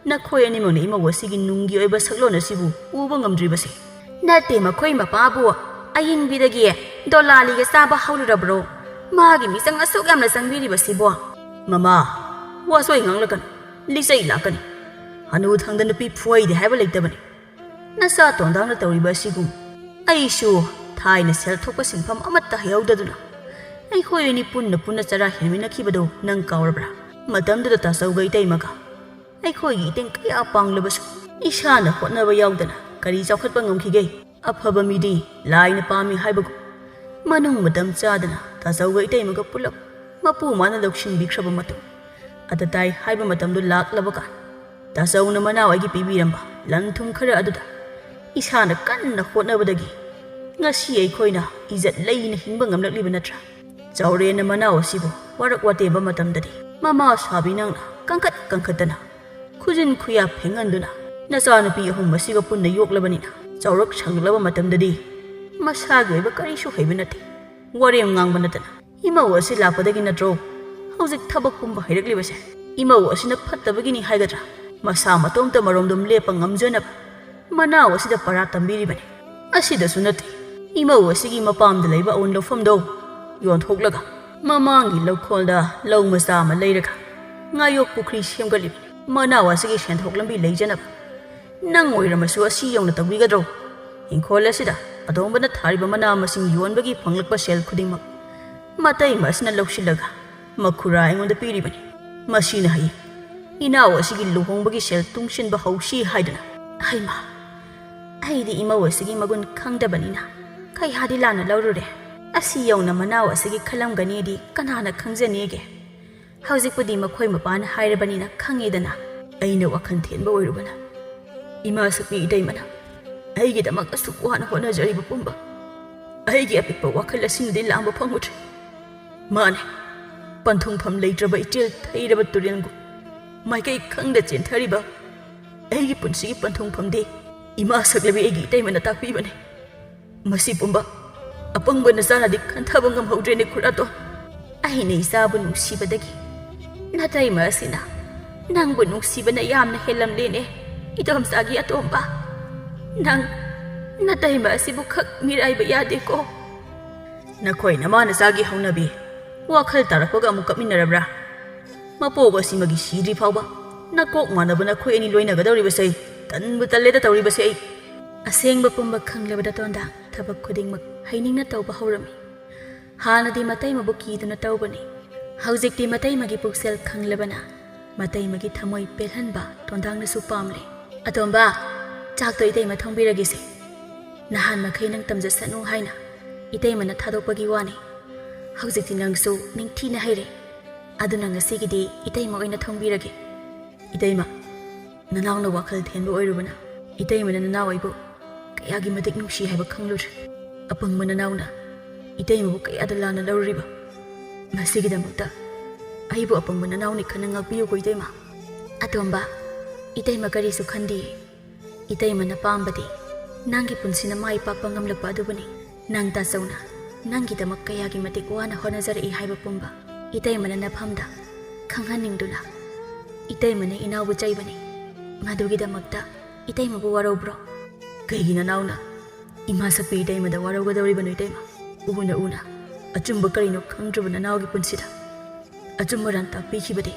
ꯅꯈꯣꯏ ꯑꯅꯤꯃꯛꯅ ꯏꯃꯧ ꯑꯁꯤꯒꯤ ꯅꯨꯡꯒꯤ ꯑꯣꯏꯕ ꯁꯛꯂꯣꯟ ꯑꯁꯤꯕꯨ ꯎꯕ ꯉꯝꯗ꯭ꯔꯤꯕꯁꯦ ꯅꯠꯇꯦ ꯃꯈꯣꯏ ꯃꯄꯥꯕꯨ ꯑꯌꯤꯡꯕꯤꯗꯒꯤ ꯗꯣꯂꯥꯂꯤꯒ ꯆꯥꯕ ꯍꯧꯔꯨꯔꯕ꯭ꯔꯣ ꯃꯥꯒꯤ ꯃꯤꯆꯪ ꯑꯁꯨꯛ ꯌꯥꯝꯅ ꯆꯪꯕꯤꯔꯤꯕꯁꯤꯕꯣ ꯃꯃꯥ ꯋꯥꯁꯣꯏ ꯉꯥꯡꯂꯛꯀꯅꯤ ꯂꯤꯆꯩ ꯂꯥꯛꯀꯅꯤ ꯍꯅꯨ ꯊꯪꯗ ꯅꯨꯄꯤ ꯐꯨꯏꯗꯦ ꯍꯥꯏꯕ ꯂꯩꯇꯕꯅꯤ ꯅꯆꯥ ꯇꯣꯟꯗꯥꯡꯅ ꯇꯧꯔꯤꯕ ꯑꯁꯤꯒꯨꯝ ꯑꯩꯁꯨ ꯊꯥꯏꯅ ꯁꯦꯜ ꯊꯣꯛꯄ ꯁꯤꯟꯐꯝ ꯑꯃꯠꯇ ꯍꯩꯍꯧꯗꯗꯨꯅ ꯑꯩꯈꯣꯏ ꯑꯅꯤ ꯄꯨꯟꯅ ꯆꯔꯥ ꯍꯦꯟꯃꯤꯟꯅꯈꯤꯕꯗꯣ ꯅꯪ ꯀꯥꯎꯔꯕ꯭ꯔꯥ ꯃꯇꯝꯗꯨꯗ ꯇꯥꯆꯧꯒ ꯏꯇꯩꯃꯒ ꯑꯩꯈꯣꯏꯒꯤ ꯏꯇꯦꯡ ꯀꯌꯥ ꯄꯥꯡꯂꯕꯁꯨ ꯏꯁꯥꯅ ꯍꯣꯠꯅꯕ ꯌꯥꯎꯗꯅ ꯀꯔꯤ ꯆꯥꯎꯈꯠꯄ ꯉꯝꯈꯤꯒꯦ ꯑꯐꯕ ꯃꯤꯗꯤ ꯂꯥꯏꯅ ꯄꯥꯝꯃꯤ ꯍꯥꯏꯕꯒꯨꯝ ꯃꯅꯨꯡ ꯃꯇꯝ ꯆꯥꯗꯅ ꯇꯥꯆꯧꯒ ꯏꯇꯩꯃꯒ ꯄꯨꯂꯞ ꯃꯄꯨ ꯃꯥꯅ ꯂꯧꯁꯤꯟꯕꯤꯈ꯭ꯔꯕ ꯃꯇꯨꯡ ꯑꯇꯇꯥꯏ ꯍꯥꯏꯕ ꯃꯇꯝꯗꯨ ꯂꯥꯛꯂꯕ ꯀꯥꯟ ꯇꯥꯆꯧꯅ ꯃꯅꯥꯎ ꯑꯩꯒꯤ ꯄꯤꯕꯤꯔꯝꯕ ꯂꯟ ꯊꯨꯝ ꯈꯔ ꯑꯗꯨꯗ ꯏꯁꯥꯅ ꯀꯟꯅ ꯍꯣꯠꯅꯕꯗꯒꯤ ꯉꯁꯤ ꯑꯩꯈꯣꯏꯅ ꯏꯖꯠ ꯂꯩꯅ ꯍꯤꯡꯕ ꯉꯝꯂꯛꯂꯤꯕ ꯅꯠꯇ꯭ꯔꯥ ꯆꯥꯎꯔꯦꯅ ꯃꯅꯥꯎ ꯑꯁꯤꯕꯨ ꯋꯥꯔꯛ ꯋꯥꯇꯦꯝꯕ ꯃꯇꯝꯗꯗꯤ ꯃꯃꯥ ꯁꯥꯕꯤ ꯅꯪꯅ ꯀꯪꯈꯠꯇꯅ ꯈꯨꯖꯤꯟ ꯈꯨꯌꯥ ꯐꯦꯡꯍꯟꯗꯨꯅ ꯅꯆꯥꯅꯨꯄꯤ ꯑꯍꯨꯝ ꯑꯁꯤꯒ ꯄꯨꯟꯅ ꯌꯣꯛꯂꯕꯅꯤꯅ ꯆꯥꯎꯔꯛ ꯁꯪꯂꯕ ꯃꯇꯝꯗꯗꯤ ꯃꯁꯥꯒꯤ ꯑꯣꯏꯕ ꯀꯔꯤꯁꯨ ꯍꯩꯕ ꯅꯠꯇꯦ ꯋꯥꯔꯦꯝ ꯉꯥꯡꯕ ꯅꯠꯇꯅ ꯏꯃꯧ ꯑꯁꯤ ꯂꯥꯛꯄꯗꯒꯤ ꯅꯠꯇ꯭ꯔꯣ ꯍꯧꯖꯤꯛ ꯊꯕꯛ ꯄꯨꯝꯕ ꯍꯩꯔꯛꯂꯤꯕꯁꯦ ꯏꯃꯧ ꯑꯁꯤꯅ ꯐꯠꯇꯕꯒꯤꯅꯤ ꯍꯥꯏꯒꯗ꯭ꯔꯥ ꯃꯁꯥ ꯃꯇꯣꯝꯇ ꯃꯔꯣꯝꯗꯣꯝ ꯂꯦꯞꯄ ꯉꯝꯖꯅꯕ ꯃꯅꯥꯎ ꯑꯁꯤꯗ ꯄꯔꯥ ꯇꯝꯕꯤꯔꯤꯕꯅꯤ ꯑꯁꯤꯗꯁꯨ ꯅꯠꯇꯦ ꯏꯃꯧ ꯑꯁꯤꯒꯤ ꯃꯄꯥꯝꯗ ꯂꯩꯕ ꯑꯎꯟ ꯂꯧꯐꯝꯗꯣ ꯌꯣꯟꯊꯣꯛꯂꯒ ꯃꯃꯥꯡꯒꯤ ꯂꯧꯈꯣꯜꯗ ꯂꯧ ꯃꯆꯥ ꯑꯃ ꯂꯩꯔꯒ ꯉꯥꯌꯣꯛ ꯄꯨꯈ꯭ꯔꯤ ꯁꯦꯝꯒꯠꯂꯤꯕꯅꯤ ꯃꯅꯥꯎ ꯑꯁꯤꯒꯤ ꯁꯦꯟꯊꯣꯛ ꯂꯝꯕꯤ ꯂꯩꯖꯅꯕ ꯅꯪ ꯑꯣꯏꯔꯝꯃꯁꯨ ꯑꯁꯤ ꯌꯧꯅ ꯇꯧꯕꯤꯒꯗ꯭ꯔꯣ ꯏꯪꯈꯣꯜ ꯑꯁꯤꯗ ꯑꯗꯣꯝꯕꯅ ꯊꯥꯔꯤꯕ ꯃꯅꯥ ꯃꯁꯤꯡ ꯌꯣꯟꯕꯒꯤ ꯐꯪꯂꯛꯄ ꯁꯦꯜ ꯈꯨꯗꯤꯡꯃꯛ ꯃꯇꯩꯃ ꯑꯁꯤꯅ ꯂꯧꯁꯤꯜꯂꯒ ꯃꯈꯨꯔꯥ ꯑꯩꯉꯣꯟꯗ ꯄꯤꯔꯤꯕꯅꯤ ꯃꯁꯤꯅ ꯍꯌꯦꯡ ꯏꯅꯥꯎ ꯑꯁꯤꯒꯤ ꯂꯨꯍꯣꯡꯕꯒꯤ ꯁꯦꯜ ꯇꯨꯡꯁꯤꯟꯕ ꯍꯧꯁꯤ ꯍꯥꯏꯗꯅ ꯍꯩꯃꯥ ꯑꯩꯗꯤ ꯏꯃꯧ ꯑꯁꯤꯒꯤ ꯃꯒꯨꯟ ꯈꯪꯗꯕꯅꯤꯅ ꯀꯌꯥꯗꯤ ꯂꯥꯟꯅ ꯂꯧꯔꯨꯔꯦ ꯑꯁꯤ ꯌꯧꯅ ꯃꯅꯥꯎ ꯑꯁꯤꯒꯤ ꯈꯜꯂꯝꯒꯅꯤꯗꯤ ꯀꯅꯥꯅ ꯈꯪꯖꯅꯤꯒꯦ ꯍꯧꯖꯤꯛꯄꯨꯗꯤ ꯃꯈꯣꯏ ꯃꯄꯥꯅ ꯍꯥꯏꯔꯕꯅꯤꯅ ꯈꯪꯉꯦꯗꯅ ꯑꯩꯅ ꯋꯥꯈꯜ ꯊꯦꯟꯕ ꯑꯣꯏꯔꯨꯕꯅ ꯏꯃꯥ ꯁꯛꯄꯤ ꯏꯇꯩꯃꯅ ꯑꯩꯒꯤꯗꯃꯛ ꯑꯁꯨꯛ ꯋꯥꯅ ꯍꯣꯠꯅꯖꯔꯤꯕ ꯄꯨꯝꯕ ꯑꯩꯒꯤ ꯑꯄꯤꯛꯄ ꯋꯥꯈꯜ ꯑꯁꯤꯅꯗꯤ ꯂꯥꯡꯕ ꯐꯪꯉꯨꯗ꯭ꯔꯦ ꯃꯥꯅꯦ ꯄꯟꯊꯨꯡꯐꯝ ꯂꯩꯇ꯭ꯔꯕ ꯏꯆꯦꯜ ꯊꯩꯔꯕ ꯇꯨꯔꯦꯜꯒꯨꯝ ꯃꯥꯏꯀꯩ ꯈꯪꯗ ꯆꯦꯟꯊꯔꯤꯕ ꯑꯩꯒꯤ ꯄꯨꯟꯁꯤꯒꯤ ꯄꯟꯊꯨꯡꯐꯝꯗꯤ ꯏꯃꯥ ꯁꯛꯂꯕꯤ ꯑꯩꯒꯤ ꯏꯇꯩꯃꯅ ꯇꯥꯛꯄꯤꯕꯅꯤ ꯃꯁꯤ ꯄꯨꯝꯕ ꯑꯄꯪꯕ ꯅꯆꯥꯅꯗꯤ ꯈꯟꯊꯕ ꯉꯝꯍꯧꯗ꯭ꯔꯦꯅꯦ ꯈꯨꯔꯥꯇꯣꯟ ꯑꯩꯅ ꯏꯆꯥꯕꯨ ꯅꯨꯡꯁꯤꯕꯗꯒꯤ ꯅꯇꯩꯃ ꯑꯁꯤꯅ ꯅꯪꯕꯨ ꯅꯨꯡꯁꯤꯕꯅ ꯌꯥꯝꯅ ꯍꯦꯜꯂꯝꯂꯦꯅꯦ ꯏꯗꯣꯝꯆꯥꯒꯤ ꯑꯇꯣꯝꯕ ꯅꯪ ꯅꯇꯩꯃ ꯑꯁꯤꯕꯨ ꯈꯛ ꯃꯤꯔꯥꯏꯕ ꯌꯥꯗꯦꯀꯣ ꯅꯈꯣꯏ ꯅꯃꯥ ꯅꯆꯥꯒꯤ ꯍꯧꯅꯕꯤ ꯋꯥꯈꯜ ꯇꯥꯔꯛꯄꯒ ꯑꯃꯨꯛ ꯀꯞꯃꯤꯟꯅꯔꯕ꯭ꯔꯥ ꯃꯄꯣꯛ ꯑꯁꯤꯃꯒꯤ ꯁꯤꯗ꯭ꯔꯤ ꯐꯥꯎꯕ ꯅꯀꯣꯛ ꯃꯥꯟꯅꯕ ꯅꯈꯣꯏ ꯑꯅꯤ ꯂꯣꯏꯅꯒꯗꯧꯔꯤꯕꯁꯦ ꯇꯟꯕꯨ ꯇꯜꯂꯦꯗ ꯇꯧꯔꯤꯕꯁꯦ ꯑꯩ ꯑꯁꯦꯡꯕ ꯄꯨꯝꯕ ꯈꯪꯂꯕꯗ ꯇꯣꯟꯗꯥ ꯊꯕꯛ ꯈꯨꯗꯤꯡꯃꯛ ꯍꯩꯅꯤꯡꯅ ꯇꯧꯕ ꯍꯧꯔꯝꯃꯤ ꯍꯥꯟꯅꯗꯤ ꯃꯇꯩꯃꯕꯨ ꯀꯤꯗꯨꯅ ꯇꯧꯕꯅꯤ ꯍꯧꯖꯤꯛꯇꯤ ꯃꯇꯩꯃꯒꯤ ꯄꯨꯛꯁꯦꯜ ꯈꯪꯂꯕꯅ ꯃꯇꯩꯃꯒꯤ ꯊꯃꯣꯏ ꯄꯦꯜꯍꯟꯕ ꯇꯣꯟꯗꯥꯡꯅꯁꯨ ꯄꯥꯝꯂꯦ ꯑꯇꯣꯝꯕ ꯆꯥꯛꯇꯣ ꯏꯇꯩꯃ ꯊꯣꯡꯕꯤꯔꯒꯦꯁꯦ ꯅꯍꯥꯟ ꯃꯈꯩ ꯅꯪ ꯇꯝꯖꯁꯅꯨ ꯍꯥꯏꯅ ꯏꯇꯩꯃꯅ ꯊꯥꯗꯣꯛꯄꯒꯤ ꯋꯥꯅꯤ ꯍꯧꯖꯤꯛꯇꯤ ꯅꯪꯁꯨ ꯅꯤꯡꯊꯤꯅ ꯍꯩꯔꯦ ꯑꯗꯨꯅ ꯉꯁꯤꯒꯤꯗꯤ ꯏꯇꯩꯃ ꯑꯣꯏꯅ ꯊꯣꯡꯕꯤꯔꯒꯦ ꯏꯇꯩꯃ ꯅꯅꯥꯎꯅ ꯋꯥꯈꯜ ꯊꯦꯟꯕ ꯑꯣꯏꯔꯨꯕꯅ ꯏꯇꯩꯃꯅ ꯅꯅꯥꯎ ꯑꯩꯕꯨ ꯀꯌꯥꯒꯤ ꯃꯇꯤꯛ ꯅꯨꯡꯁꯤ ꯍꯥꯏꯕ ꯈꯪꯂꯨꯔꯦ ꯑꯄꯪꯕ ꯅꯅꯥꯎꯅ ꯏꯇꯩꯃꯕꯨ ꯀꯌꯥꯗ ꯂꯥꯟꯅ ꯂꯧꯔꯨꯔꯤꯕ ꯃꯁꯤꯒꯤꯗꯃꯛꯇ ꯑꯩꯕꯨ ꯑꯄꯪꯕ ꯅꯅꯥꯎꯅꯤ ꯈꯟꯅ ꯉꯥꯛꯄꯤꯌꯨꯀꯣ ꯏꯇꯩꯃ ꯑꯇꯣꯝꯕ ꯏꯇꯩꯃ ꯀꯔꯤꯁꯨ ꯈꯟꯗꯤꯌꯦ ꯏꯇꯩꯃꯅ ꯄꯥꯝꯕꯗꯤ ꯅꯪꯒꯤ ꯄꯨꯟꯁꯤꯅ ꯃꯥꯏ ꯄꯥꯛꯄ ꯉꯝꯂꯛꯄ ꯑꯗꯨꯕꯨꯅꯤ ꯅꯪ ꯇꯥꯆꯧꯅ ꯅꯪꯒꯤꯗꯃꯛ ꯀꯌꯥꯒꯤ ꯃꯇꯤꯛ ꯋꯥꯅ ꯍꯣꯠꯅꯖꯔꯛꯏ ꯍꯥꯏꯕ ꯄꯨꯝꯕ ꯏꯇꯩꯃꯅ ꯅꯐꯝꯗ ꯈꯪꯍꯟꯅꯤꯡꯗꯨꯅ ꯏꯇꯩꯃꯅ ꯏꯅꯥꯎꯕꯨ ꯆꯩꯕꯅꯤ ꯃꯗꯨꯒꯤꯗꯃꯛꯇ ꯏꯇꯩꯃꯕꯨ ꯋꯥꯔꯧꯕ꯭ꯔꯣ ꯀꯩꯒꯤ ꯅꯅꯥꯎꯅ ꯏꯃꯥ ꯁꯛꯄꯤ ꯏꯇꯩꯃꯗ ꯋꯥꯔꯧꯒꯗꯧꯔꯤꯕꯅꯣ ꯏꯇꯩꯃ ꯎꯅ ꯎꯅ ꯑꯆꯨꯝꯕ ꯀꯔꯤꯅꯣ ꯈꯪꯗ꯭ꯔꯕ ꯅꯅꯥꯎꯒꯤ ꯄꯨꯟꯁꯤꯗ ꯑꯆꯨꯝꯕ ꯔꯥꯟ ꯇꯥꯛꯄꯤꯈꯤꯕꯗꯤ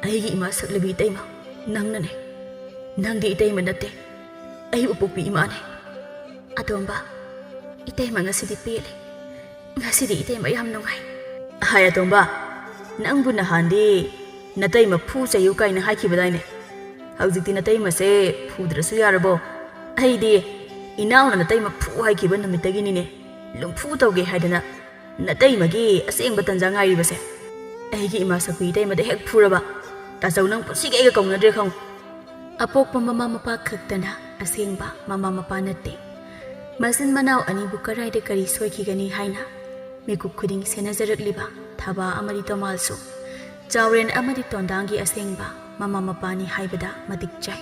ꯑꯩꯒꯤ ꯏꯃꯥ ꯁꯛꯂꯕꯤ ꯏꯇꯩꯃ ꯅꯪꯅꯅꯦ ꯅꯪꯗꯤ ꯏꯇꯩꯃ ꯅꯠꯇꯦ ꯑꯩꯕꯨ ꯄꯣꯛꯄꯤ ꯏꯃꯥꯅꯦ ꯑꯇꯣꯝꯕ ꯏꯇꯩꯃ ꯉꯁꯤꯗꯤ ꯄꯦꯜꯂꯦ ꯉꯁꯤꯗꯤ ꯏꯇꯩꯃ ꯌꯥꯝ ꯅꯨꯡꯉꯥꯏ ꯍꯥꯏ ꯑꯇꯣꯝꯕ ꯅꯪꯕꯨ ꯅꯍꯥꯟꯗꯤ ꯅꯇꯩꯃ ꯐꯨ ꯆꯩꯌꯨ ꯀꯥꯏꯅ ꯍꯥꯏꯈꯤꯕꯗꯥꯏꯅꯦ ꯍꯧꯖꯤꯛꯇꯤ ꯅꯇꯩꯃꯁꯦ ꯐꯨꯗ꯭ꯔꯁꯨ ꯌꯥꯔꯕꯣ ꯑꯩꯗꯤ ꯏꯅꯥꯎꯅ ꯅꯇꯩꯃ ꯐꯨ ꯍꯥꯏꯈꯤꯕ ꯅꯨꯃꯤꯠꯇꯒꯤꯅꯤꯅꯦ ꯂꯨꯝꯐꯨ ꯇꯧꯒꯦ ꯍꯥꯏꯗꯅ ꯅꯇꯩꯃꯒꯤ ꯑꯁꯦꯡꯕ ꯇꯟꯖꯥ ꯉꯥꯏꯔꯤꯕꯁꯦ ꯑꯩꯒꯤ ꯏꯃꯥ ꯁꯛꯄꯤ ꯏꯇꯩꯃꯗ ꯍꯦꯛ ꯐꯨꯔꯕ ꯇꯥꯆꯧ ꯅꯪ ꯄꯨꯟꯁꯤꯒꯤ ꯑꯩꯒ ꯀꯧꯅꯗ꯭ꯔꯦ ꯈꯪꯉꯨ ꯑꯄꯣꯛꯄ ꯃꯃꯥ ꯃꯄꯥ ꯈꯛꯇꯅ ꯑꯁꯦꯡꯕ ꯃꯃꯥ ꯃꯄꯥ ꯅꯠꯇꯦ ꯃꯆꯤꯟ ꯃꯅꯥꯎ ꯑꯅꯤꯕꯨ ꯀꯔꯥꯏꯗ ꯀꯔꯤ ꯁꯣꯏꯈꯤꯒꯅꯤ ꯍꯥꯏꯅ ꯃꯤꯀꯨꯞ ꯈꯨꯗꯤꯡ ꯁꯦꯟꯅꯖꯔꯛꯂꯤꯕ ꯊꯕꯥ ꯑꯃꯗꯤ ꯇꯣꯃꯥꯜꯁꯨ ꯆꯥꯎꯔꯦꯟ ꯑꯃꯗꯤ ꯇꯣꯟꯗꯥꯡꯒꯤ ꯑꯁꯦꯡꯕ ꯃꯃꯥ ꯃꯄꯥꯅꯤ ꯍꯥꯏꯕꯗ ꯃꯇꯤꯛ ꯆꯥꯏ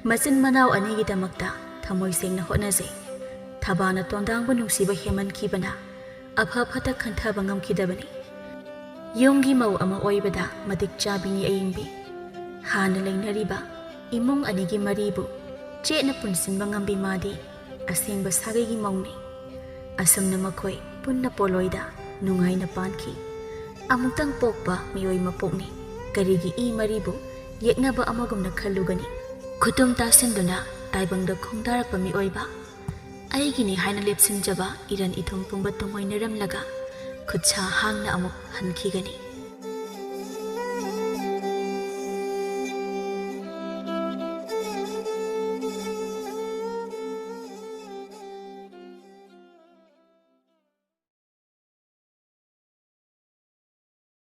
ꯃꯆꯤꯟ ꯃꯅꯥꯎ ꯑꯅꯤꯒꯤꯗꯃꯛꯇ ꯊꯃꯣꯏ ꯁꯦꯡꯅ ꯍꯣꯠꯅꯖꯩ ꯊꯕꯥꯅ ꯇꯣꯟꯗꯥꯡꯕꯨ ꯅꯨꯡꯁꯤꯕ ꯍꯦꯃꯟꯈꯤꯕꯅ ꯑꯐ ꯐꯠꯇ ꯈꯟꯊꯕ ꯉꯝꯈꯤꯗꯕꯅꯤ ꯌꯨꯝꯒꯤ ꯃꯧ ꯑꯃ ꯑꯣꯏꯕꯗ ꯃꯇꯤꯛ ꯆꯥꯕꯤꯅꯤ ꯑꯌꯤꯡꯕꯤ ꯍꯥꯟꯅ ꯂꯩꯅꯔꯤꯕ ꯏꯃꯨꯡ ꯑꯅꯤꯒꯤ ꯃꯔꯤꯕꯨ ꯆꯦꯠꯅ ꯄꯨꯟꯁꯤꯟꯕ ꯉꯝꯕꯤ ꯃꯥꯗꯤ ꯑꯁꯦꯡꯕ ꯁꯥꯒꯩꯒꯤ ꯃꯧꯅꯤ ꯑꯁꯨꯝꯅ ꯃꯈꯣꯏ ꯄꯨꯟꯅ ꯄꯣꯂꯣꯏꯗ ꯅꯨꯡꯉꯥꯏꯅ ꯄꯥꯟꯈꯤ ꯑꯃꯨꯛꯇꯪ ꯄꯣꯛꯄ ꯃꯤꯑꯣꯏ ꯃꯄꯣꯛꯅꯤ ꯀꯔꯤꯒꯤ ꯏ ꯃꯔꯤꯕꯨ ꯌꯦꯛꯅꯕ ꯑꯃꯒꯨꯝꯅ ꯈꯜꯂꯨꯒꯅꯤ ꯈꯨꯇꯨꯝ ꯇꯥꯁꯤꯟꯗꯨꯅ ꯇꯥꯏꯕꯪꯗ ꯈꯣꯡꯗꯥꯔꯛꯄ ꯃꯤꯑꯣꯏꯕ ꯑꯩꯒꯤꯅꯤ ꯍꯥꯏꯅ ꯂꯦꯞꯁꯤꯟꯖꯕ ꯏꯔꯟ ꯏꯊꯨꯡ ꯄꯨꯝꯕ ꯇꯨꯡꯑꯣꯏꯅꯔꯝꯂꯒ ꯈꯨꯠꯁꯥ ꯍꯥꯡꯅ ꯑꯃꯨꯛ ꯍꯟꯈꯤꯒꯅꯤ